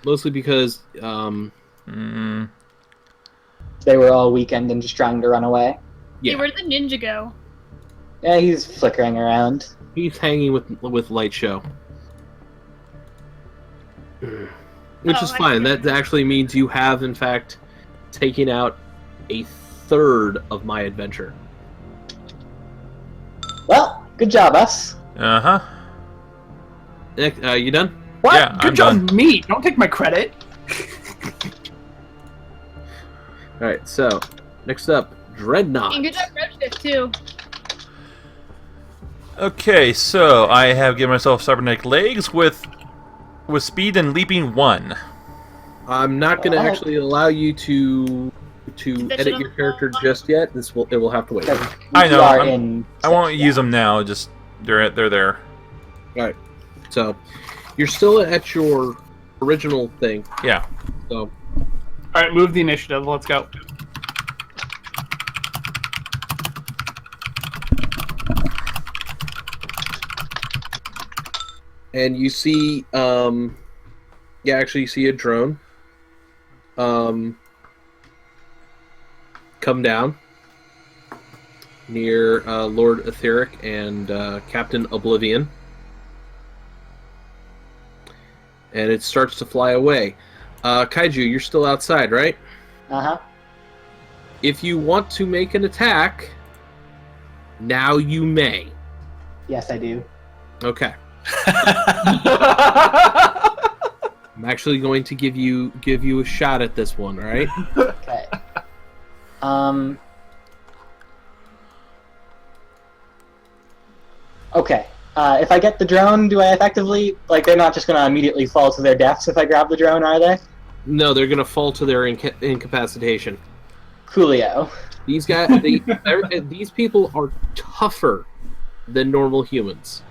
Mostly because They were all weakened and just trying to run away. Yeah. Hey, where did the ninja go? Yeah, he's flickering around. he's hanging with Light Show, which is I fine. see. That actually means you have, in fact, taken out a third of my adventure. Well, good job, us. Uh-huh. Nick, you done? What? Yeah, good I'm job, me. Don't take my credit. All right. So next up, Dreadnought. And good job, Redshift, too. Okay, so I have given myself cybernetic legs with speed and leaping 1. I'm not going to Oh. actually allow you to That edit shit your on- character just yet. It will have to wait. Because I know, we are I'm- in. I won't use them now. Just they're there. All right. So you're still at your original thing. Yeah. So All right, move the initiative. Let's go. and you see, actually you see a drone, come down, near Lord Etheric and Captain Oblivion. And it starts to fly away. Kaiju, you're still outside, right? Uh-huh. If you want to make an attack, now you may. Yes, I do. Okay. I'm actually going to give you a shot at this one, all right? Okay. Okay. If I get the drone, do I effectively... Like, they're not just going to immediately fall to their deaths if I grab the drone, are they? No, they're going to fall to their incapacitation. Coolio. These guys, these people are tougher than normal humans.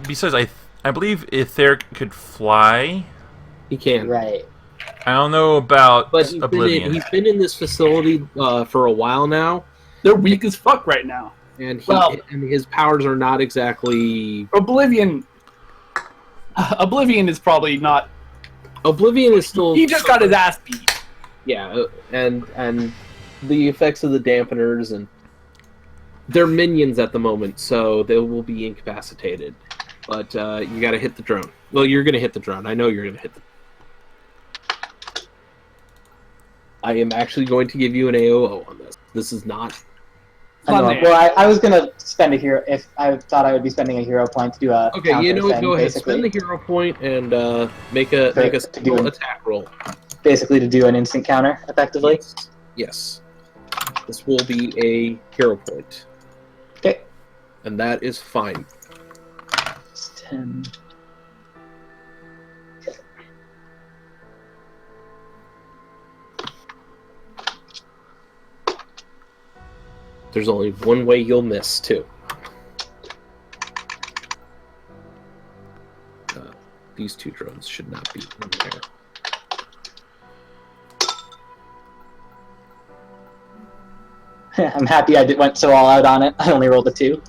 Besides, I believe Etheric could fly. He can. Right. I don't know about But Oblivion. he's been in this facility for a while now. They're weak as fuck right now. And Well- and his powers are not exactly... Oblivion is probably not... Oblivion is still... He just got his ass beat. Yeah, and the effects of the dampeners, and they're minions at the moment, so they will be incapacitated. But you gotta hit the drone. Well, you're gonna hit the drone. I know you're gonna hit the... I am actually going to give you an AOO on this. This is not... I know. Fun there. Well, I was gonna spend a hero if I thought I would be spending a hero point to do a Okay, counter you know what? thing, Go ahead, basically. spend the hero point and make a To do single an- attack roll. Basically to do an instant counter, effectively. Yes. This will be a hero point. Okay. And that is fine. It's 10. There's only one way you'll miss, too. These two drones should not be in there. I'm happy I went so all out on it. I only rolled a 2.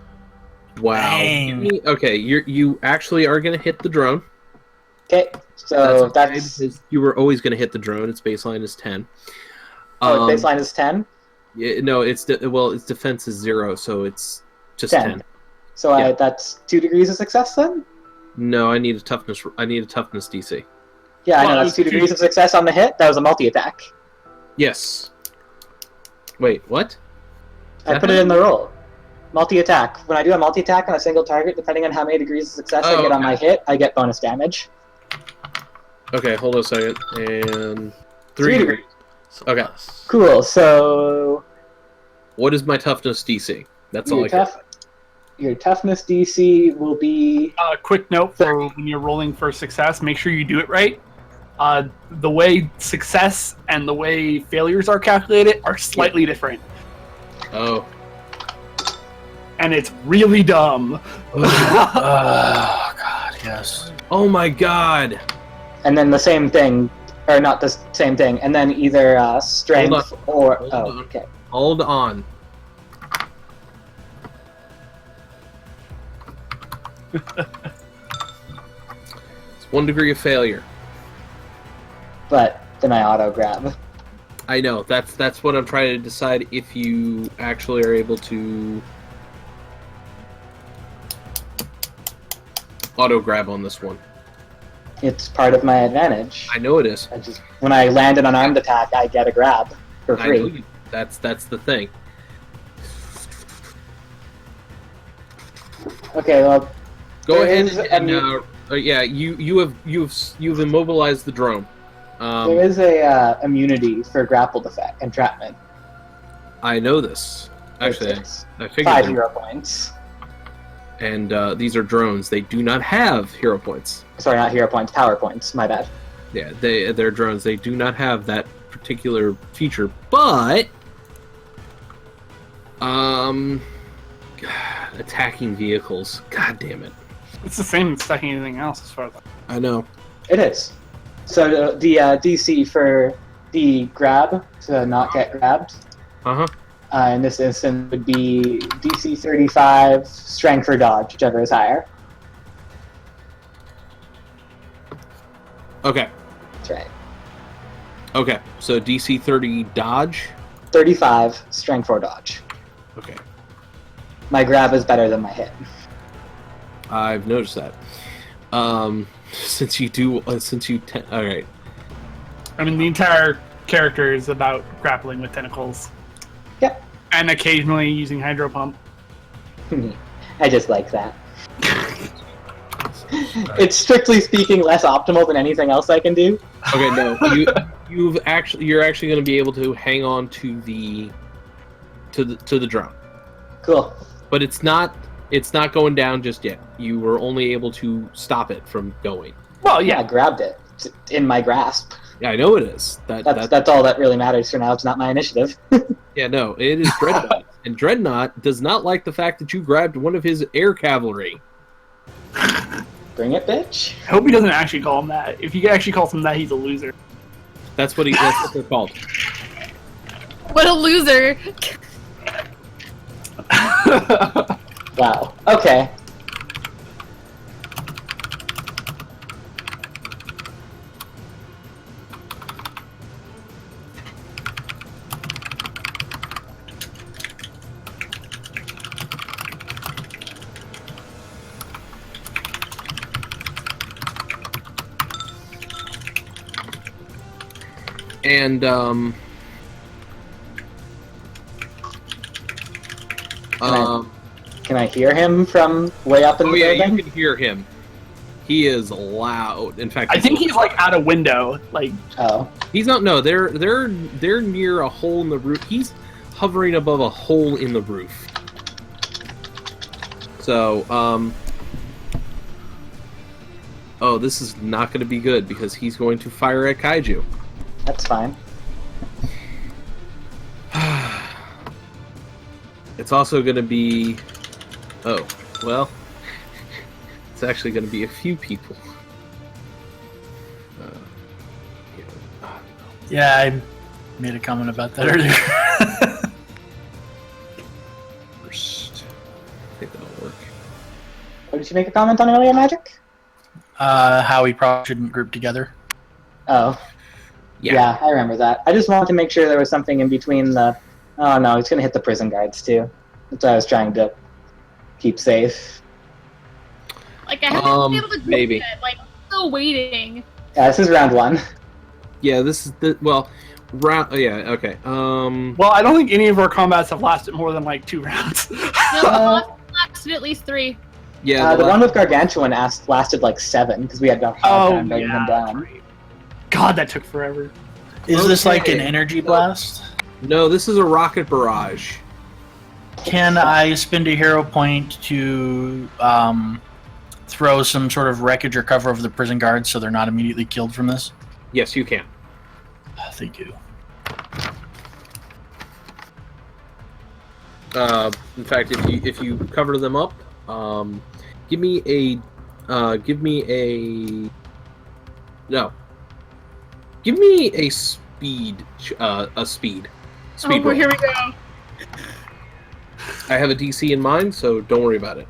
Wow. Dang. Okay, you actually are going to hit the drone. Okay, so that's because you were always going to hit the drone. Its baseline is 10. its baseline is 10. Yeah, no, its defense is 0, so it's just 10. 10. So Yeah. that's 2 degrees of success then. No, I need a toughness DC. Yeah, I Well, know it that's was 2 degrees of success on the hit. That was a multi-attack. Yes. Wait, what? I put it in the roll. Multi-attack. When I do a multi-attack on a single target, depending on how many degrees of success I Oh, get on okay. my hit, I get bonus damage. Okay, hold on a second. And 3 3 degrees. Okay. Cool. So What is my toughness DC? That's all I care. Your toughness DC will be Quick note for when you're rolling for success, make sure you do it right. The way success and the way failures are calculated are slightly different. Oh. And it's really dumb. Oh, God, yes. Oh my god! and then the same thing, or not the same thing, and then either strength or Hold oh, on. okay. Hold on. It's 1 degree of failure. But then I auto grab. I know, that's what I'm trying to decide if you actually are able to auto grab on this one. It's part of my advantage. I know it is. I just when I land an unarmed attack, I get a grab for I know free. you, that's the thing. Okay, well, Go There ahead is and a yeah, you've immobilized the drone. there is a immunity for grappled effect entrapment. I know this. Actually, It's I figured. 5 that. hero points. And these are drones. They do not have hero points. Sorry, not hero points, power points. My bad. Yeah, they're drones. They do not have that particular feature. But attacking vehicles. God damn it. It's the same as attacking anything else as far as I know. It is. So the DC for the grab to not get grabbed Uh-huh. in this instance would be DC 35, strength or dodge, whichever is higher. Okay. That's right. Okay. So DC 30 dodge. 35, strength or dodge. Okay. my grab is better than my hit. I've noticed that. Since you all right. I mean, the entire character is about grappling with tentacles. Yep. And occasionally using hydro pump. I just like that. It's strictly speaking less optimal than anything else I can do. Okay, no, you're actually going to be able to hang on to the drum, Cool. but it's not going down just yet. You were only able to stop it from going. Well, Yeah, I yeah. grabbed it. It's in my grasp. Yeah, I know it is. That's all that really matters for now. It's not my initiative. Yeah, no, it is Dreadnought, and Dreadnought does not like the fact that you grabbed one of his air cavalry. Bring it, bitch. I hope he doesn't actually call him that. If he actually calls him that, he's a loser. That's what they're called. What a loser! Wow. Okay. And Can I hear him from way up in oh the yeah, building? you can hear him. He is loud. In fact, I think he's like out a window. Like, Oh. he's not. No, they're near a hole in the roof. He's hovering above a hole in the roof. So, oh, this is not going to be good because he's going to fire at Kaiju. That's fine. It's also going to be... Oh, well... It's actually going to be a few people. Yeah, I made a comment about that earlier. First. I think that'll work. What did you make a comment on earlier, Magic? How we probably shouldn't group together. Oh. Yeah, I remember that. I just wanted to make sure there was something in between the... Oh no, he's gonna hit the prison guards too. That's what I was trying to keep safe. Like, I haven't been able to do maybe. that. Like, I'm still waiting. Yeah, this is round 1. Yeah, this is the... Well, round... Oh, yeah, okay. well, I don't think any of our combats have lasted more than like 2 rounds. No, the lasted at least 3. Yeah, The one with Gargantuan lasted like 7, because we had a hard time bringing them down. right. God, that took forever. Is this like an Okay. energy blast? No, this is a rocket barrage. Can I spend a hero point to throw some sort of wreckage or cover over the prison guards so they're not immediately killed from this? Yes, you can. Thank you. In fact, if you cover them up, give me a speed Oh, roll. here we go. I have a DC in mind, so don't worry about it.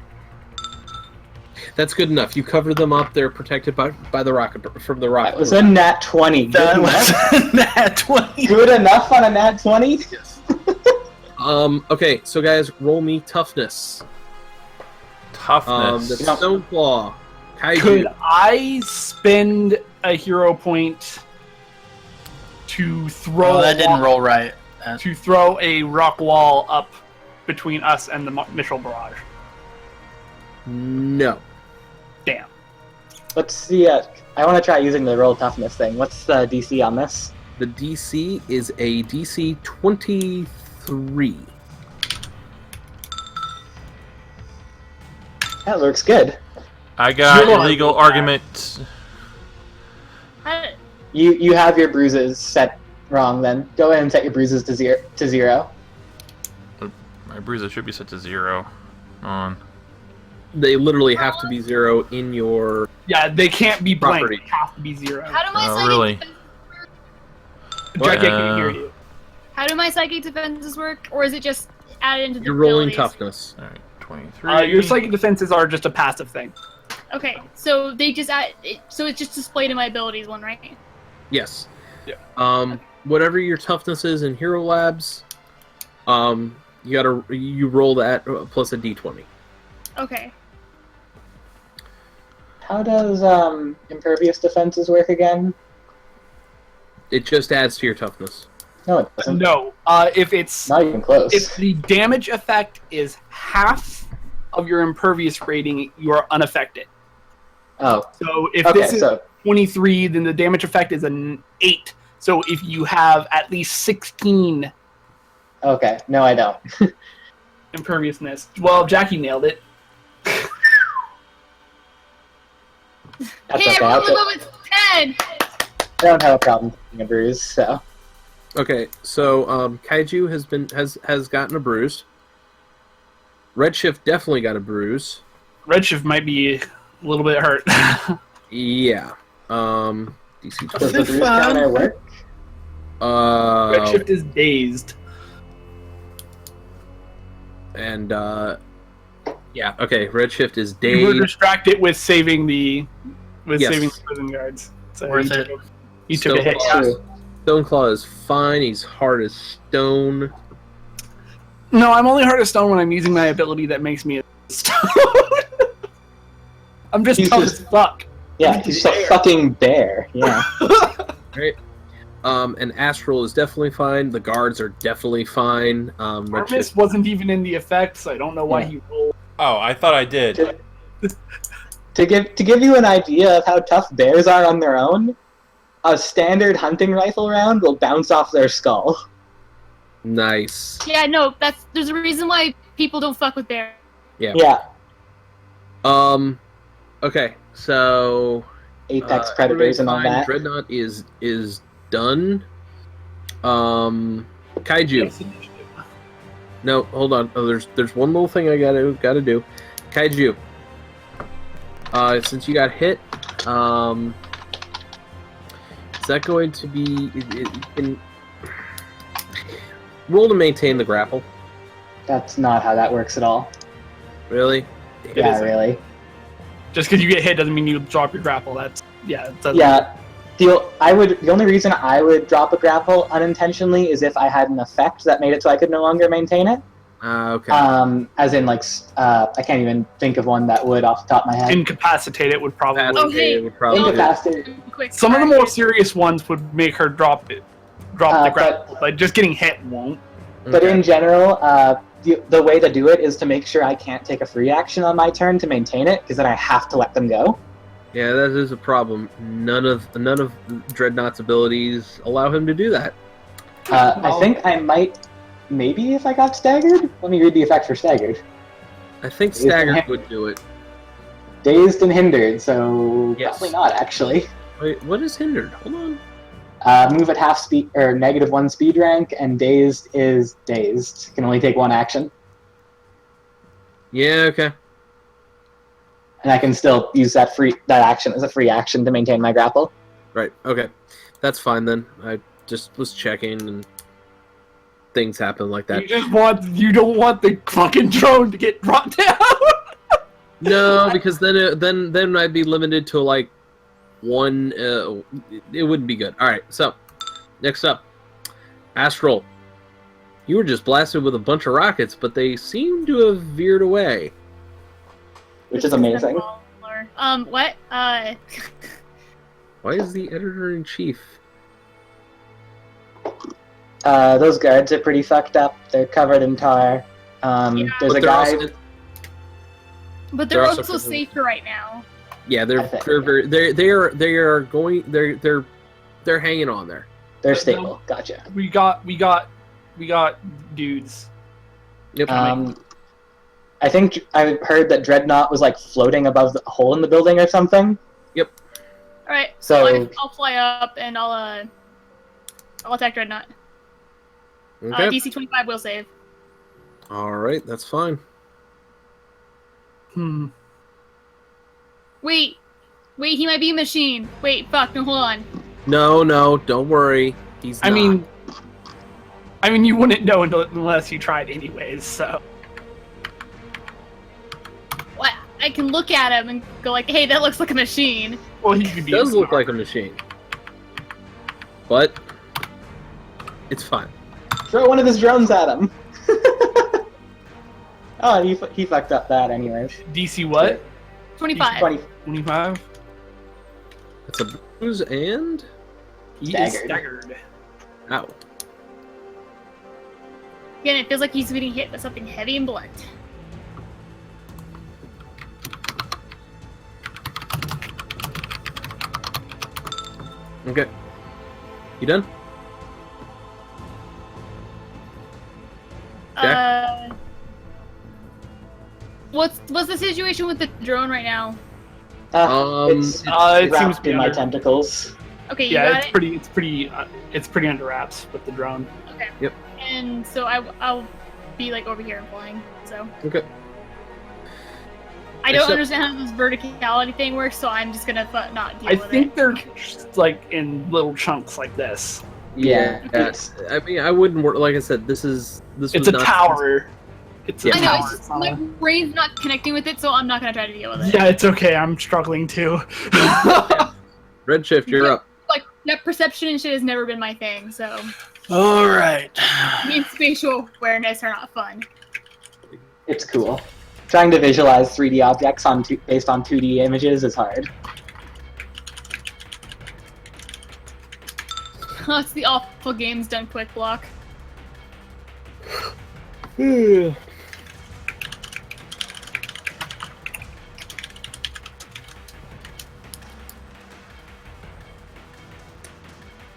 That's good enough. You cover them up; they're protected by the rocket from the rocket. That was a nat 20. Good That enough? was nat 20. Good enough on a nat 20? Yes. Okay, so guys, roll me toughness. Toughness. The Stoneclaw. Kaiju. Could I spend a hero point to throw? Oh, that didn't roll right. To throw a rock wall up between us and the missile barrage. No. Damn. What's the... I want to try using the roll toughness thing. What's the DC on this? The DC is a DC 23. That looks good. I got Sure. illegal argument. You have your bruises set wrong then. Go ahead and set your bruises to zero. My bruiser should be set to 0 on. They literally have to be 0 in your... Yeah, they can't be blank. Property. They have to be 0. How do my Oh, psychic really? defenses work? Jack, I can hear you. How do my psychic defenses work? Or is it just added into the You're rolling abilities? toughness. Alright, 23. Your psychic defenses are just a passive thing. Okay, so they just add... So it's just displayed in my abilities one, right? Yes. Yeah. Whatever your toughness is in Hero Labs, You roll that plus a d20. Okay. How does impervious defenses work again? It just adds to your toughness. No, it doesn't. No. If it's Not even close. if the damage effect is half of your impervious rating, you are unaffected. Oh, So if okay. this is 23, then the damage effect is an 8. So if you have at least 16 Okay, no, I don't. imperviousness, well, Jackie nailed it. That's Hey, okay. I rolled above its 10! I don't have a problem taking a bruise, so. Okay, so Kaiju has gotten a bruise. Redshift definitely got a bruise. Redshift might be a little bit hurt. Yeah. DC Does the bruise counter work? Redshift is dazed. And yeah, okay. Redshift is You were dazed. distracted with saving the Yes. saving the prison guards. So Worth you it. took a hit. Stoneclaw- Stoneclaw is fine. He's hard as stone. No, I'm only hard as stone when I'm using my ability that makes me a stone. I'm just He's tough just- as fuck. Yeah, he's just a fucking bear. Yeah. Right. And Astral is definitely fine. The guards are definitely fine. Armis Redshift, wasn't even in the effect, so I don't know why Yeah. he rolled. Oh, I thought I did. To give you an idea of how tough bears are on their own, a standard hunting rifle round will bounce off their skull. nice. Yeah, no, there's a reason why people don't fuck with bears. Yeah. Okay, so Apex predators and all fine. that. Dreadnought is done. Kaiju. Yes, initiative. No, hold on. Oh, there's one little thing I gotta do. Kaiju. Since you got hit, is that going to be? You can roll to maintain the grapple. That's not how that works at all. Really? Yeah, isn't. really. Just because you get hit doesn't mean you drop your grapple. That's it doesn't- Yeah. The only reason I would drop a grapple unintentionally is if I had an effect that made it so I could no longer maintain it. Okay. As in, like, I can't even think of one that would off the top of my head. Incapacitate it would probably. Oh, hey. It would probably No. Incapacitated. Quick, Some of the sorry. more serious ones would make her drop the but- grapple, but just getting hit won't. But Okay. in general, the way to do it is to make sure I can't take a free action on my turn to maintain it, because then I have to let them go. Yeah, that is a problem. None of Dreadnought's abilities allow him to do that. I think I might, maybe if I got staggered. Let me read the effect for staggered. I think Is it Staggered him? would do it. Dazed and hindered, so Yes. probably not actually. Wait, what is hindered? Hold on. Move at half speed or -1 speed rank, and dazed is dazed. Can only take one action, Yeah, okay. and I can still use that action as a free action to maintain my grapple. Right, okay. That's fine then. I just was checking and things happen like that. You don't want the fucking drone to get brought down. No, because then I'd be limited to like one. It wouldn't be good. All right, so next up, Astral. You were just blasted with a bunch of rockets, but they seem to have veered away. Which is amazing. What? Why is the editor-in-chief? Those guards are pretty fucked up. They're covered in tar. There's But a they're guy. also- But They're they're also also prison- safer right now. yeah, I they're think- they're hanging on there. They're stable. Gotcha. we got dudes. Yep. I think I heard that Dreadnought was like floating above the hole in the building or something. Alright, So- I'll fly up and I'll attack Dreadnought. Okay. DC 25 will save. All right, that's fine. Wait, he might be a machine. Wait, fuck, no, hold on. No, don't worry. He's I not. mean, you wouldn't know unless you tried anyways. So What? I can look at him and go like, hey, that looks like a machine. well, he could It be. does look like a machine. But it's fine. Throw one of his drones at him. Oh, he fucked up that anyways. DC what? 25. 20 25. That's a bruise and... He is Staggered. staggered. Ow. Again, it feels like he's getting hit with something heavy and blunt. Okay. You done? Jack? What's the situation with the drone right now? It's it wrapped seems to be in my under- tentacles. Okay, you Yeah, got it's pretty under wraps with the drone. it. Okay. Yep. And so I'll be like over here and flying. So Okay. I don't Except- understand how this verticality thing works, so I'm just gonna not deal I with think it. they're just, like in little chunks like this. Yeah. I mean, I wouldn't work. Like I said, this It's was a not- tower. It's a Yeah. I know, tower. it's just, It's not my a- brain's not connecting with it, so I'm not gonna try to deal with it. Yeah, it's okay. I'm struggling too. Redshift, you're up. Like, that perception and shit has never been my thing, so All right. me and spatial awareness are not fun. It's cool. Trying to visualize 3D objects based on 2D images is hard. That's the awful games done quick block.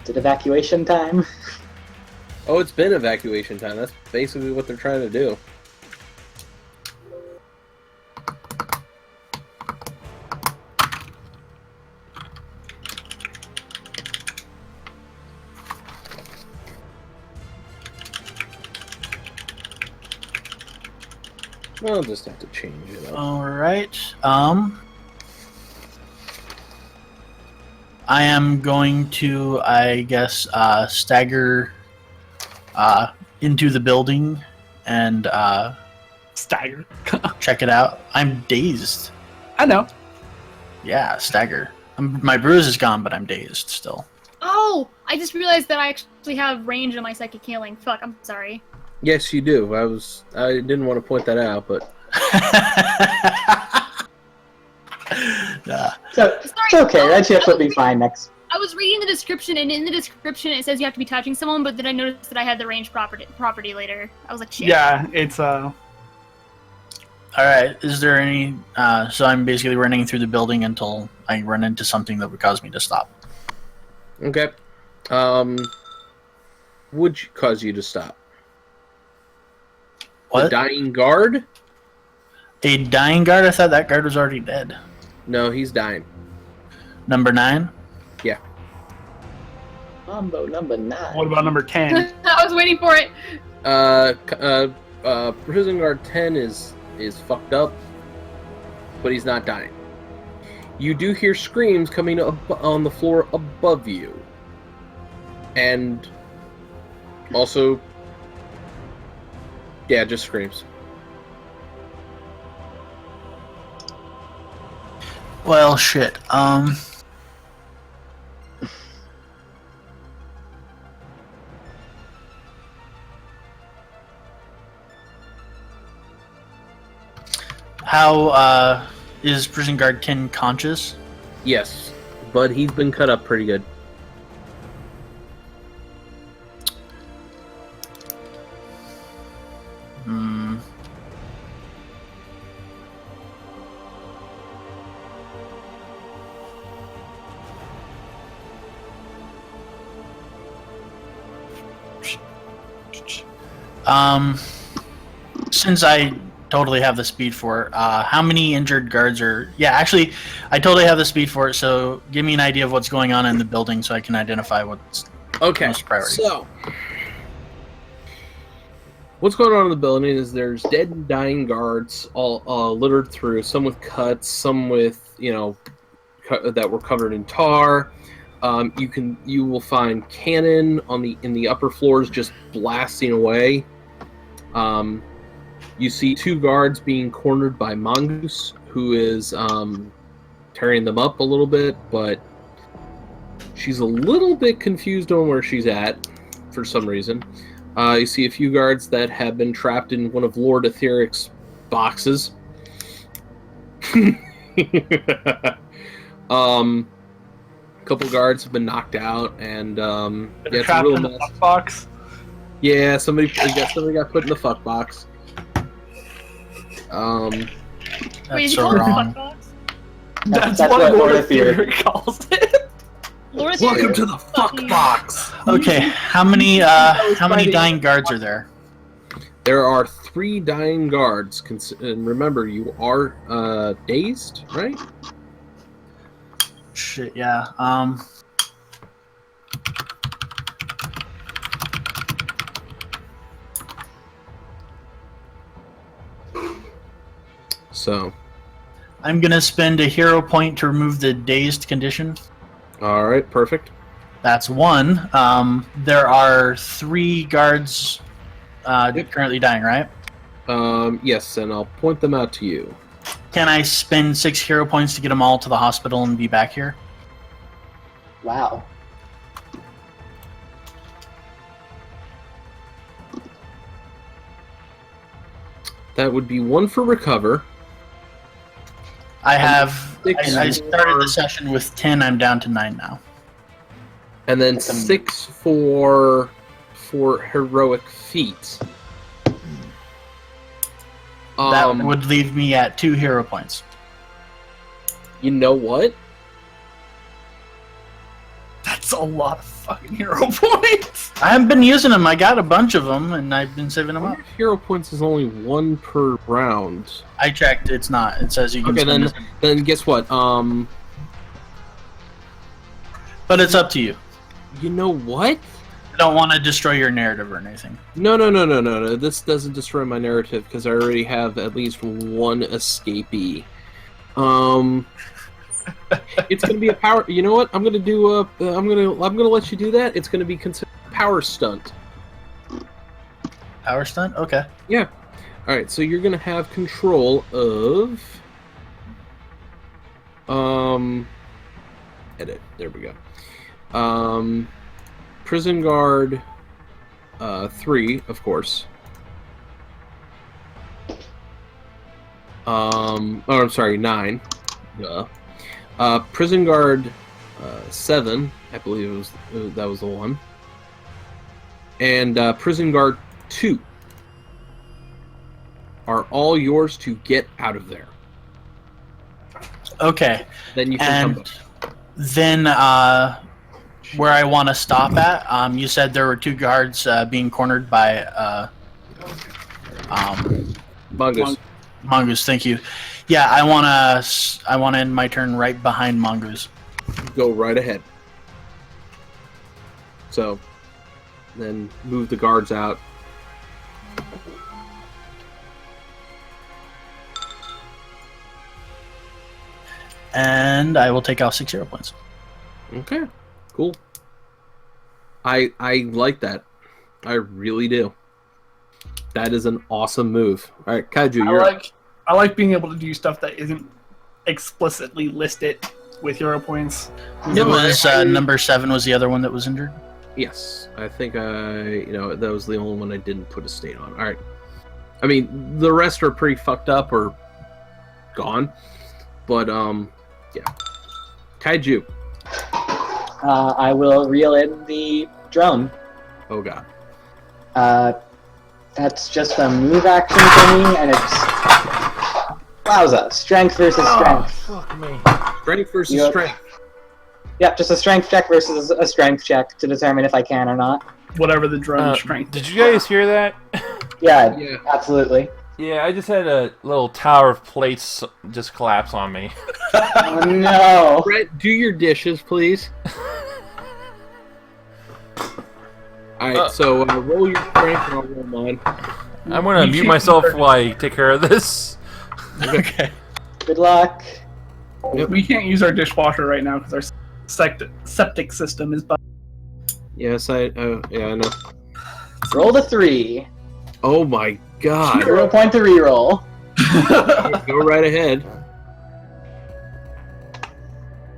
Is it evacuation time? Oh, it's been evacuation time. That's basically what they're trying to do. I'll just have to change it up. All right. I am going to, I guess, stagger into the building and Stagger. check it out. I'm dazed. I know. Yeah, stagger. My bruise is gone, but I'm dazed still. Oh! I just realized that I actually have range on my psychic healing. Fuck, I'm sorry. Yes, you do. I didn't want to point that out, but Nah. So it's okay. Redshift will be fine next. I was reading the description, and in the description it says you have to be touching someone, but then I noticed that I had the range property later. I was like, shit. Yeah, it's All right. Is there any? So I'm basically running through the building until I run into something that would cause me to stop. okay. Would cause you to stop? The What? dying guard? A dying guard? I thought that guard was already dead. No, he's dying. Number 9. Combo number 9. what about number 10? I was waiting for it. Prison guard 10 is fucked up, but he's not dying. You do hear screams coming up on the floor above you, and also, yeah, just screams. Well, shit. How is prison guard 10 conscious? Yes, but he's been cut up pretty good. Hmm. Since I totally have the speed for it, how many injured guards are... Yeah, actually, I totally have the speed for it, so give me an idea of what's going on in the building so I can identify what's Okay, most priority. so what's going on in the building is there's dead and dying guards all littered through, some with cuts, some with, that were covered in tar. You will find cannon in the upper floors just blasting away. You see 2 guards being cornered by Mongoose, who is tearing them up a little bit, but she's a little bit confused on where she's at for some reason. You see a few guards that have been trapped in one of Lord Etheric's boxes. Couple guards have been knocked out, and yeah, it's a Trapped real in the mess. fuck box. Yeah, somebody got put in the fuck box. Wait, That's is it so called a wrong. fuck box? That's That's what what Lord Lord of Fear Fear calls it. Lord of Welcome Fear to the fuck fucking- box. Okay, how many dying guards are there? There are 3 dying guards, and remember, you are dazed, right? Shit, yeah. So, I'm gonna spend a hero point to remove the dazed condition. all right, perfect. That's 1. There are 3 guards currently dying, right? Yes, and I'll point them out to you. Can I spend 6 hero points to get them all to the hospital and be back here? Wow. That would be 1 for recover. I have. Six I started for- the session with 10. I'm down to 9 now. And then 6 for heroic feats. That would leave me at 2 hero points. You know what? That's a lot of fucking hero points. I haven't been using them. I got a bunch of them, and I've been saving I them up. wonder if hero points is only 1 per round. I checked. It's not. It says you can Okay, spend then this. then guess what? But it's up to you. You know what? I don't want to destroy your narrative or anything. No. This doesn't destroy my narrative because I already have at least 1 escapee. It's gonna be a power. You know what? I'm gonna do a. I'm gonna let you do that. It's gonna be considered a power stunt. Power stunt? Okay. Yeah. All right. So you're gonna have control of. Edit. There we go. Prison guard. 3, of course. Oh, I'm sorry, 9. Duh. Prison guard 7, I believe that was the one, and prison guard 2 are all yours to get out of there. Okay. Then you can come And back. then where I want to stop at, you said there were 2 guards being cornered by Mongoose. Mongoose. Thank you. Yeah, I want to end my turn right behind Mongoose. Go right ahead. So, then move the guards out. And I will take out 6 hero points. Okay, cool. I like that. I really do. That is an awesome move. All right, Kaiju, you're up. I like being able to do stuff that isn't explicitly listed with hero points. It was number 7 was the other one that was injured. Yes, I think that was the only one I didn't put a state on. All right. I mean, the rest are pretty fucked up or gone, but yeah. Kaiju. I will reel in the drone. Oh god. That's just a move action for me, and it's wowza. Strength versus strength. Fuck me. Strength versus Yep. strength. Yep, just a strength check versus a strength check to determine if I can or not. Whatever the drone strength. Did you guys hear that? Yeah, Yeah. absolutely. Yeah, I just had a little tower of plates just collapse on me. Oh no. Brett, do your dishes, please. Alright, so roll your strength and I'll roll mine. I'm gonna mute myself while I take care of this. Okay. Good luck. Yep. We can't use our dishwasher right now because our septic system is bugged. Yes, I know. Roll the 3. Oh my god. 0 point to reroll. Go right ahead.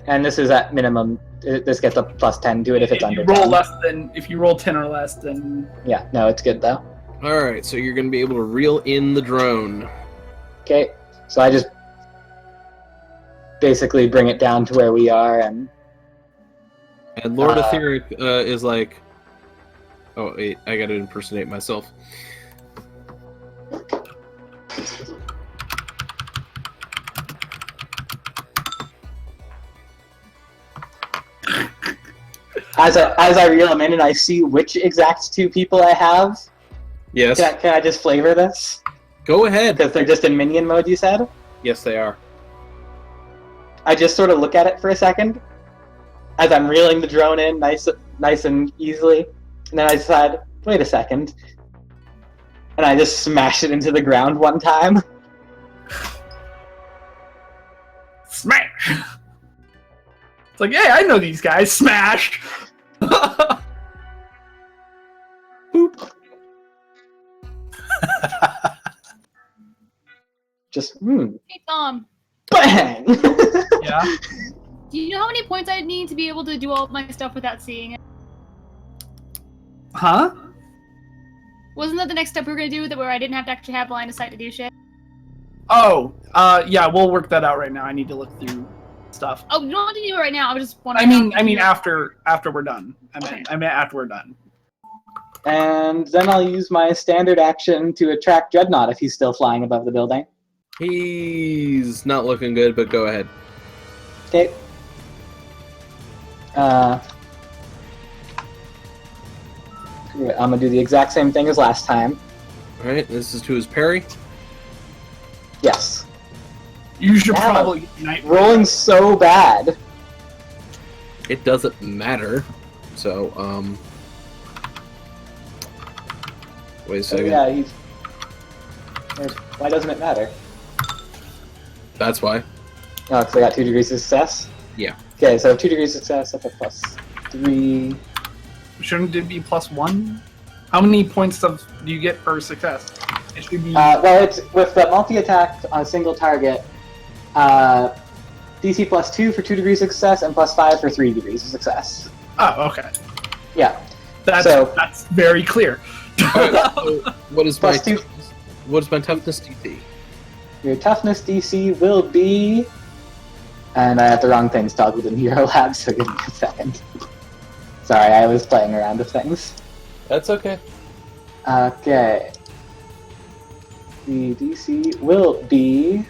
And this is at minimum. This gets a plus 10 to it if it's If under you roll 10. less than, if you roll 10 or less, then Yeah, no, it's good though. Alright, so you're going to be able to reel in the drone. Okay, so I just basically bring it down to where we are, and Lord Etheric is like, oh wait, I gotta impersonate myself. as I reel them in and I see which exact two people I have, Yes. can I just flavor this? Go ahead. Because they're just in minion mode, you said? Yes, they are. I just sort of look at it for a second as I'm reeling the drone in nice and easily, and then I decide, wait a second, and I just smash it into the ground one time. Smash! It's like, hey, I know these guys. Smash! Boop. Just, Hey Tom, bang! Yeah. do you know how many points I'd need to be able to do all of my stuff without seeing it? Huh? Wasn't that the next step we were gonna do, that where I didn't have to actually have line of sight to do shit? Oh, yeah, we'll work that out right now. I need to look through stuff. Oh, you don't have to do it right now. I was just wondering. I mean, after we're done. I meant after we're done. And then I'll use my standard action to attract Dreadnought if he's still flying above the building. He's not looking good, but go ahead. Okay. I'm gonna do the exact same thing as last time. Alright, this is to his parry. Yes. You should Wow. probably night Rolling so bad. It doesn't matter. So, wait a second. Yeah, why doesn't it matter? That's why. Oh, because I got 2 degrees of success? Yeah. Okay, so 2 degrees of success, that's a +3. Shouldn't it be +1? How many points do you get per success? It should be. Well, it's with the multi-attack on a single target. DC +2 for 2 degrees of success and +5 for 3 degrees of success. Oh, okay. Yeah. That's very clear. Alright, so what is my +2. What is my toughness DC? Your toughness DC will be. And I have the wrong things toggled in Hero Lab, so give me a second. Sorry, I was playing around with things. That's okay. Okay. The DC will be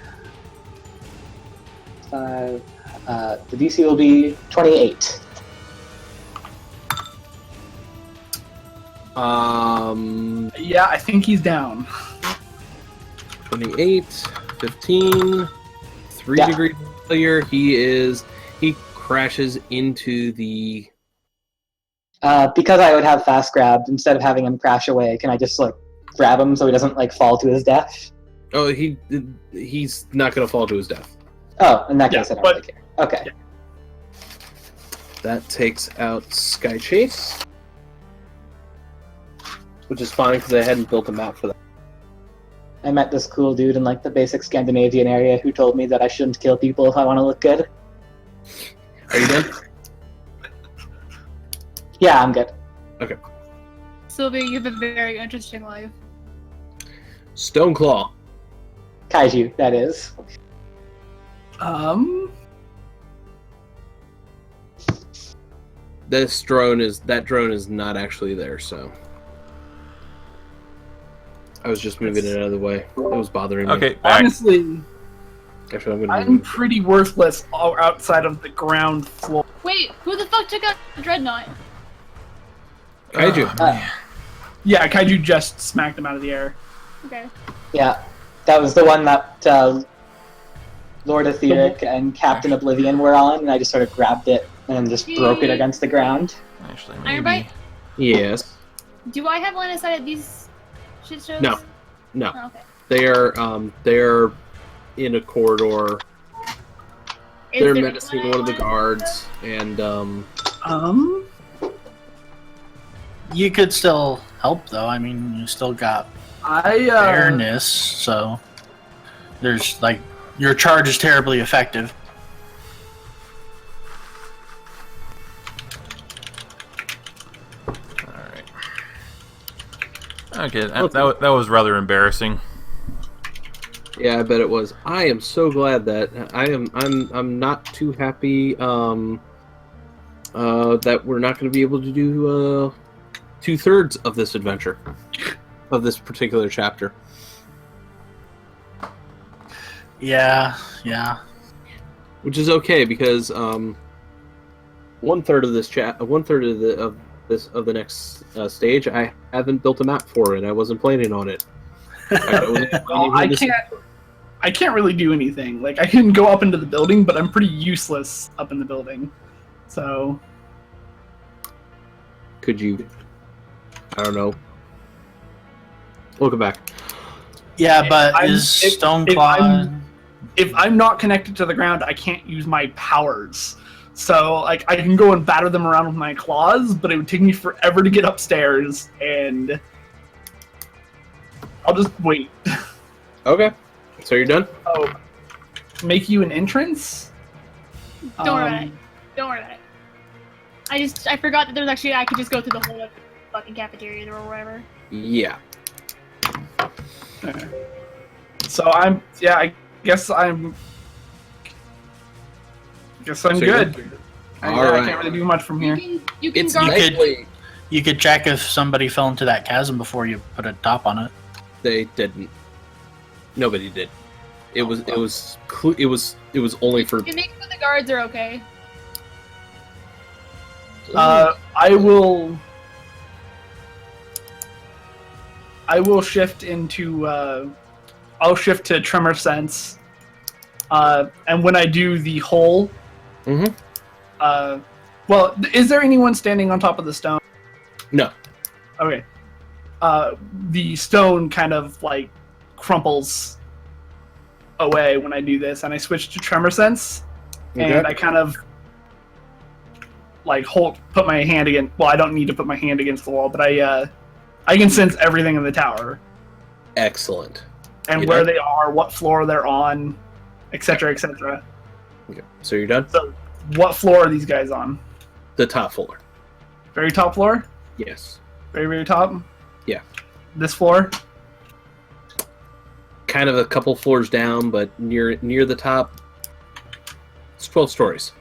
5. The DC will be 28. Yeah, I think he's down. 28, 15, 3 Yeah. degree failure. He crashes into the. Because I would have fast grabbed, instead of having him crash away, can I just grab him so he doesn't fall to his death? Oh, he's not gonna fall to his death. Oh, in that Yeah, case, I don't but- really care. Okay. Yeah. That takes out Sky Chase, which is fine because I hadn't built a map for that. I met this cool dude in the basic Scandinavian area who told me that I shouldn't kill people if I want to look good. Are you done? Yeah, I'm good. Sylvia, you have a very interesting life. Stoneclaw. Kaiju, that is. That drone is not actually there, so I was just moving it out of the way. It was bothering me. Okay, back. Honestly, Actually, I'm gonna I'm move. pretty worthless all outside of the ground floor. Wait, who the fuck took out Dreadnought? Kaiju. Yeah, Kaiju just smacked him out of the air. Okay. Yeah, that was the one that Lord Etheric and Captain Oblivion were on, and I just sort of grabbed it and then just broke it against the ground. Actually, Iron maybe. Bite? Yes. Do I have line of sight at these shit shows? No. No. Oh, okay. They're in a corridor. Is They're there menacing anyone one of the I guards, and You could still help, though. I mean, you still got fairness, so there's your charge is terribly effective. Alright. Okay, that was rather embarrassing. Yeah, I bet it was. I am so glad that I'm not too happy that we're not going to be able to do 2/3 of this adventure, of this particular chapter. Yeah. Which is okay because 1/3 of this 1/3 of the next stage, I haven't built a map for it. I wasn't planning on it. I can't really do anything. Like, I can go up into the building, but I'm pretty useless up in the building. So... Could you... I don't know. We'll go back. Yeah, but is Stoneclaw... If I'm not connected to the ground, I can't use my powers. So, like, I can go and batter them around with my claws, but it would take me forever to get upstairs, and... I'll just wait. Okay. So you're done? Oh, make you an entrance? Don't worry about it. Don't worry about it. I forgot that there's actually I could just go through the whole fucking cafeteria or whatever. Yeah. Okay. So I guess I'm So good. I Alright. can't really do much from here. You can It's guard. likely You could check if somebody fell into that chasm before you put a top on it. they didn't. Nobody did. It was only for... You can make sure the guards are okay. I will shift into I'll shift to Tremor Sense. And when I do the hole, well, is there anyone standing on top of the stone? No. Okay. The stone kind of like crumples away when I do this, and I switch to Tremor Sense, and I kind of like put my hand against. Well, I don't need to put my hand against the wall, but I can sense everything in the tower. Excellent. And You where done? they are, what floor they're on, etc., etc. Okay. So you're done? So, what floor are these guys on? The top floor. Very top floor? Yes. Very, very top? Yeah. This floor? Kind of a couple floors down, but near the top. It's 12 stories.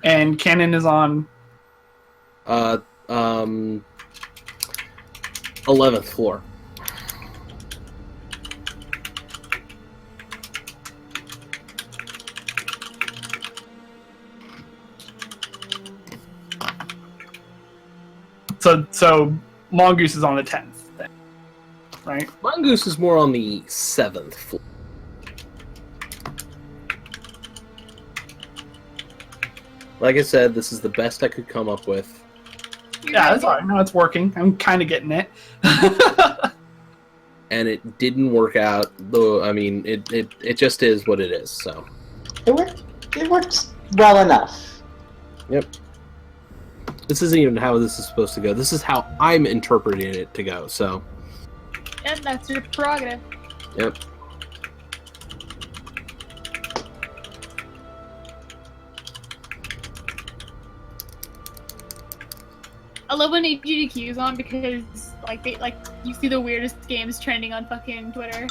And Cannon is on 11th floor. So Mongoose is on the 10th, then, right? Mongoose is more on the 7th floor. Like I said, this is the best I could come up with. Yeah, that's alright. No, it's working. I'm kind of getting it. And it didn't work out, though. I mean, it just is what it is, so. It works well enough. Yep. This isn't even how this is supposed to go. This is how I'm interpreting it to go, so. And that's your prerogative. Yep. I love when AGDQ is on because you see the weirdest games trending on fucking Twitter.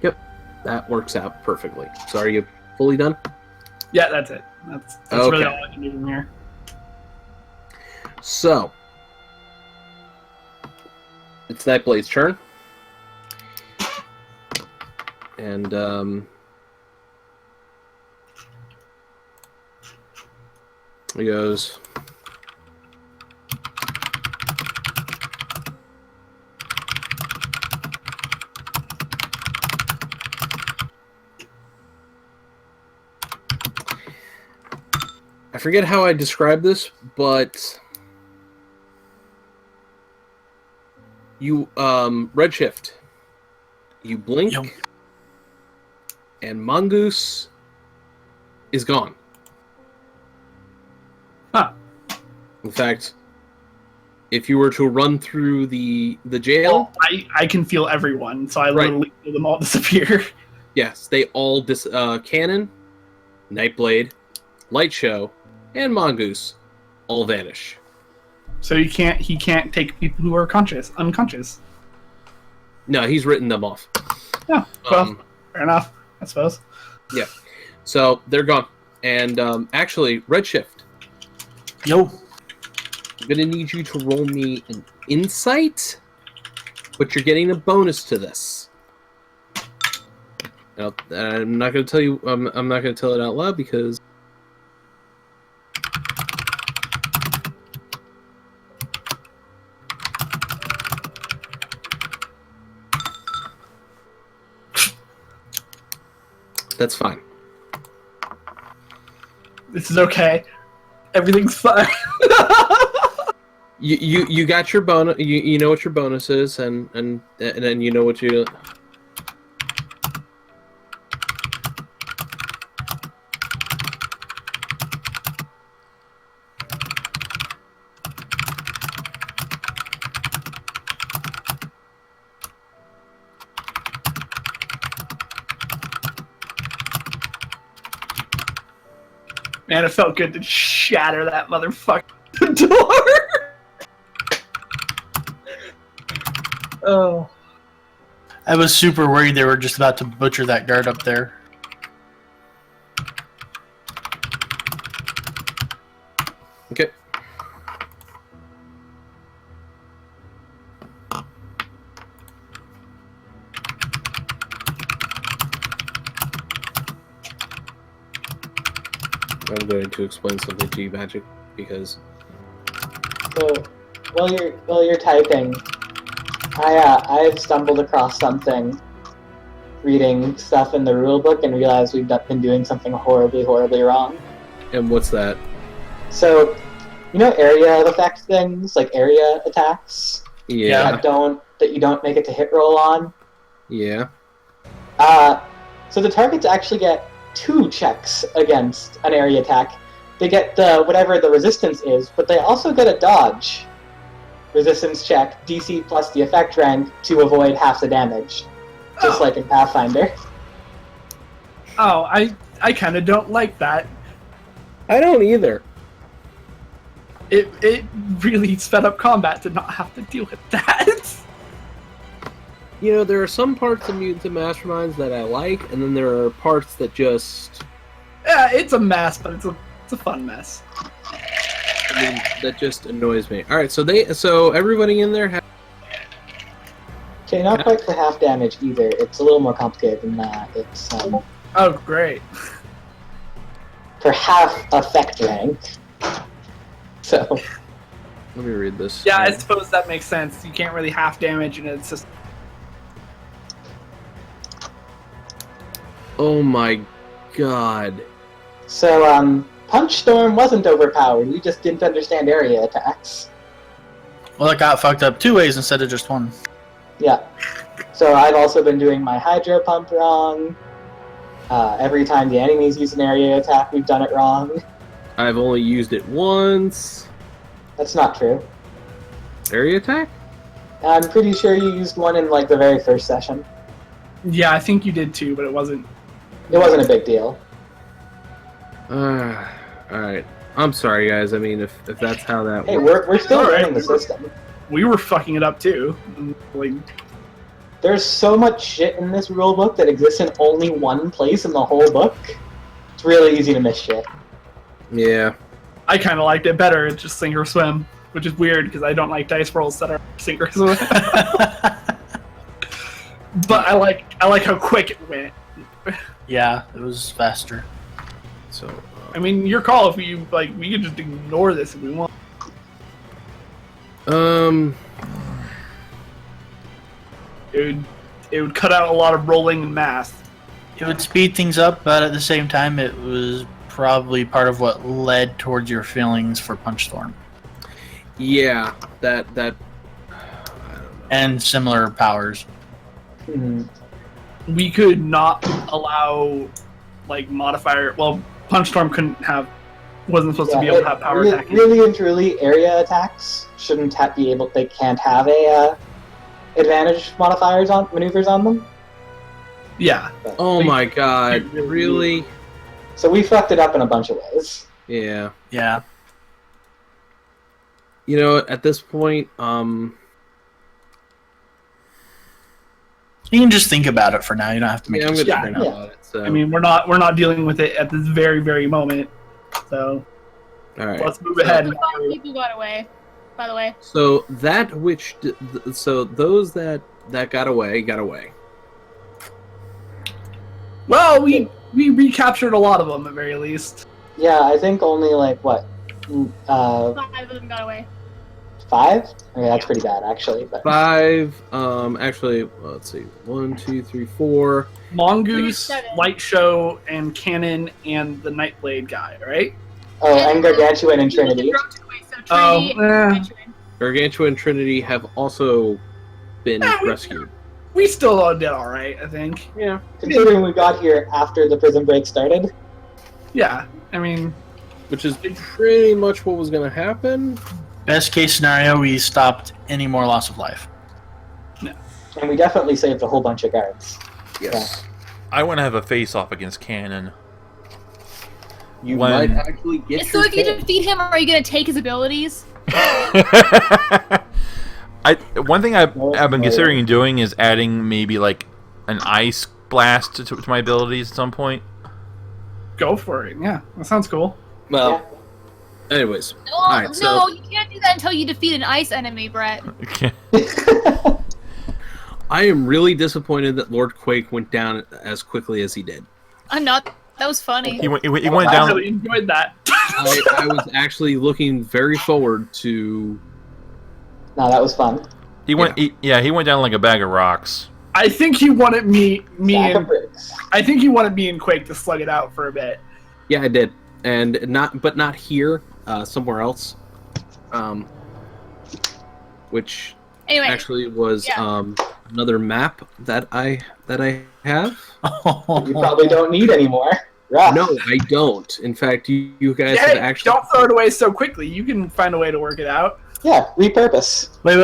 Yep. That works out perfectly. So are you fully done? Yeah, that's it. That's Okay. really all I can do from here. So. It's Nightblade's turn. And, he goes. I forget how I describe this, but you redshift. You blink, Yep. and Mongoose is gone. Huh. In fact, If you were to run through the jail, I can feel everyone, so I Right. literally feel them all disappear. yes, they all Cannon, Nightblade, Light Show, and Mongoose all vanish. So he can't take people who are unconscious. No, he's written them off. Yeah, well, fair enough, I suppose. Yeah. So they're gone. And actually, Redshift, Yo. I'm going to need you to roll me an insight, but you're getting a bonus to this. Now, I'm not going to tell you, I'm not going to tell it out loud because... That's fine. This is okay. Everything's fine. You got your bonus. You know what your bonus is, and then you know what you. Man, it felt good to shatter that motherfucking door. Oh. I was super worried they were just about to butcher that guard up there. Okay. I'm going to explain something to you, Magic, because So while you're typing, I've stumbled across something reading stuff in the rulebook and realized we've been doing something horribly wrong. and what's that? So, you know, area effect things like area attacks Yeah. that you don't make it to hit roll on. Yeah. So the targets actually get 2 checks against an area attack. They get the whatever the resistance is, but they also get a dodge resistance check, DC plus the effect rank, to avoid half the damage, just like in Pathfinder. Oh, I kind of don't like that. I don't either. It really sped up combat to not have to deal with that. You know, there are some parts of Mutants and Masterminds that I like, and then there are parts that just, Yeah, it's a mess, but it's a fun mess. I mean, that just annoys me. All right, so everybody in there. Okay, not quite for half damage either. It's a little more complicated than that. It's Oh, great. for half effect rank. So Let me read this. Yeah, I suppose that makes sense. You can't really half damage, and it's just Oh my god. So, Punch Storm wasn't overpowered, we just didn't understand area attacks. Well, it got fucked up 2 ways instead of just 1. Yeah. So I've also been doing my Hydro Pump wrong. Every time the enemies use an area attack, we've done it wrong. I've only used it once. That's not true. Area attack? I'm pretty sure you used one in, like, the very first session. yeah. I think you did too, but it wasn't. It wasn't a big deal. Alright. I'm sorry, guys. I mean, if that's how that Hey, works. we're still Alright. learning the system. We were fucking it up too. Like, There's so much shit in this rulebook that exists in only one place in the whole book. It's really easy to miss shit. Yeah. I kind of liked it better. It's just sink or swim, which is weird because I don't like dice rolls that are sink or swim. But I like how quick it went. Yeah, it was faster. So, I mean, your call. If we could just ignore this if we want. It would cut out a lot of rolling and math. It would speed things up, but at the same time, it was probably part of what led towards your feelings for Punch Storm. yeah, that And similar powers. We could not allow modifier. Well, Punch Storm couldn't have wasn't supposed to be able to have power really, attacking. really and truly, area attacks shouldn't be able. They can't have a advantage modifiers on maneuvers on them. Yeah. Oh my god, really? So we fucked it up in a bunch of ways. Yeah. Yeah. You know, at this point, You can just think about it for now. You don't have to make yeah, a I'm gonna decision think right now. about it. So. I mean, we're not dealing with it at this very, very moment. So all right. let's move ahead. 5 people got away, by the way. So that which, so those that got away. Well, we recaptured a lot of them at very least. Yeah, I think only like what, 5 of them got away. 5? I mean, that's pretty bad actually. But 5. Actually, let's see. 1, 2, 3, 4. Mongoose, 7. Light Show, and Cannon, and the Nightblade guy, right? oh, and Gargantuan and Trinity. Oh, Trinity and Gargantua and Trinity have also been rescued. We still all did all right, I think. Yeah. Considering we got here after the prison break started. Yeah, I mean, Which is pretty much what was going to happen. Best case scenario, we stopped any more loss of life. And we definitely saved a whole bunch of guards. Yes. I want to have a face-off against Cannon. You When- might actually get So your if you tail. defeat him, are you gonna take his abilities? One thing I've been considering doing is adding maybe like an ice blast to my abilities at some point. go for it. Yeah, that sounds cool. Well, anyways. No, Alright, so- you can't do that until you defeat an ice enemy, Brett. I am really disappointed that Lord Quake went down as quickly as he did. I'm not. That was funny. He went I down. really enjoyed that. I was actually looking very forward to. No, that was fun. He went down like a bag of rocks. I think he wanted me Stack of and bricks. I think he wanted me and Quake to slug it out for a bit. Yeah, I did, and not here, somewhere else. Which Anyway, actually was yeah. Another map that I have. You probably don't need anymore. Rough. No, I don't. In fact, you guys have Hey, actually. don't throw it away so quickly. You can find a way to work it out. Yeah, repurpose. Wait.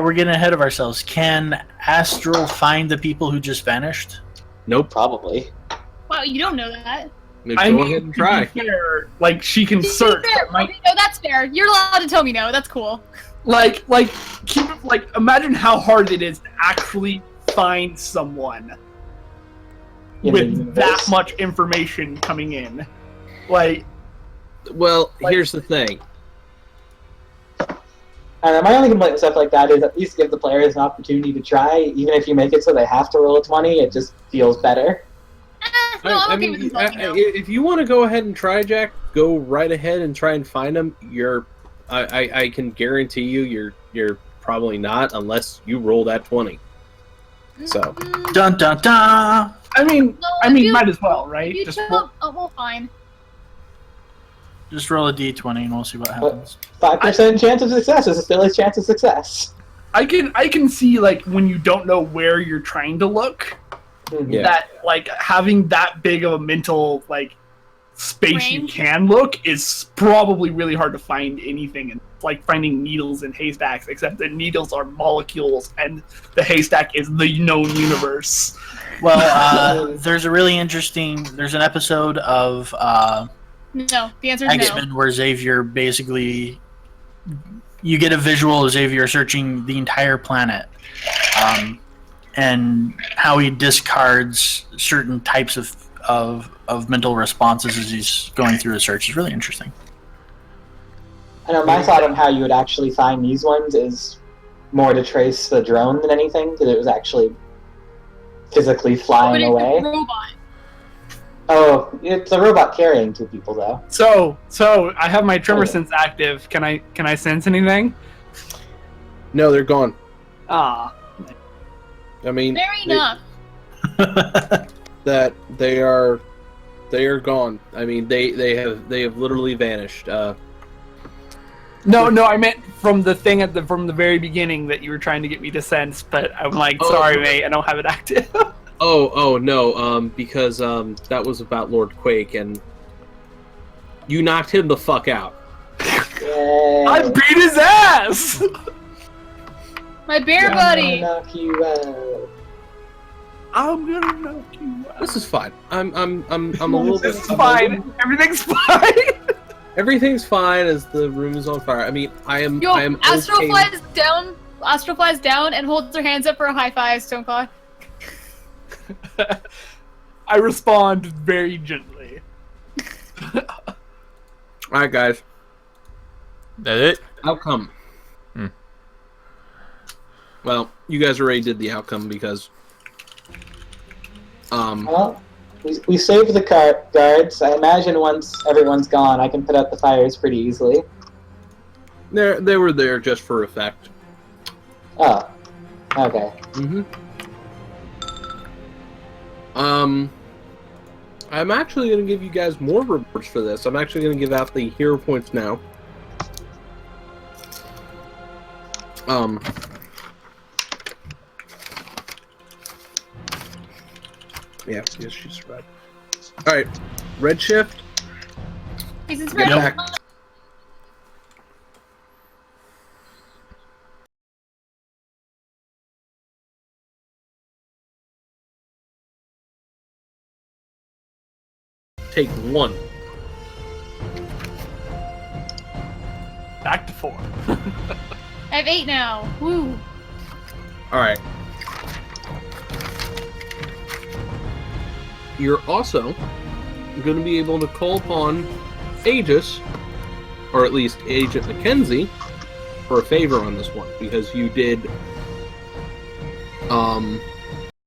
We're getting ahead of ourselves. Can Astral find the people who just vanished? Nope. Probably. wow, you don't know that. Go I ahead mean, and try. to be fair, like she can To be search. fair, but might- okay, no, that's fair. You're allowed to tell me no. That's cool. Imagine how hard it is to actually find someone In the with universe. that much information coming in. Like, Well, here's the thing. My only complaint with stuff like that is at least give the players an opportunity to try. Even if you make it so they have to roll a 20, it just feels better. No, I'm okay with this telling you no. If you want to go ahead and try, Jack, go right ahead and try and find them. I can guarantee you're probably not unless you roll that 20. So Dun dun dun! I mean, No, might as well, right? You Just tell. Oh, well, fine. Just roll a d20 and we'll see what happens. 5% chance of success is still a chance of success. I can see like when you don't know where you're trying to look, Yeah. that like having that big of a mental like space you Range? can look is probably really hard to find anything. And it's like finding needles in haystacks, except that needles are molecules and the haystack is the known universe. Well, there's an episode of No, the answer is no. X-Men where Xavier basically, you get a visual of Xavier searching the entire planet, and how he discards certain types of mental responses as he's going through a search is really interesting. I know my thought on how you would actually find these ones is more to trace the drone than anything, because it was actually physically But flying it's away. a robot. Oh, it's a robot carrying 2 people, though. So I have my tremor sense active. Can I sense anything? no, they're gone. Ah, I mean, Fair enough. that they are gone. I mean, they have literally vanished. no, I meant from the thing from the very beginning that you were trying to get me to sense, but I'm like, Oh. sorry, mate, I don't have it active. Oh no, because that was about Lord Quake, and You knocked him the fuck out. Yay. I beat his ass. My bear I'm buddy. gonna knock you out. I'm gonna knock you out. This is fine. I'm a little bit. This is fine. Everything's fine. Everything's fine as the room is on fire. I mean, I am. Yo, I am Astro okay. flies down. Astro flies down and holds her hands up for a high five. Stoneclaw. I respond very gently. All right, guys. That it? Outcome. Hmm. Well, you guys already did the outcome because. Well, we saved the guards. I imagine once everyone's gone, I can put out the fires pretty easily. They were there just for effect. Oh, okay. Mm-hmm. I'm actually going to give you guys more rewards for this. I'm actually going to give out the hero points now. Yeah, yes, she survived. Alright, Redshift, He's get inspired. back. Take 1. Back to 4. I have 8 now. Woo. Alright. You're also going to be able to call upon Aegis, or at least Agent Mackenzie, for a favor on this one, because you did,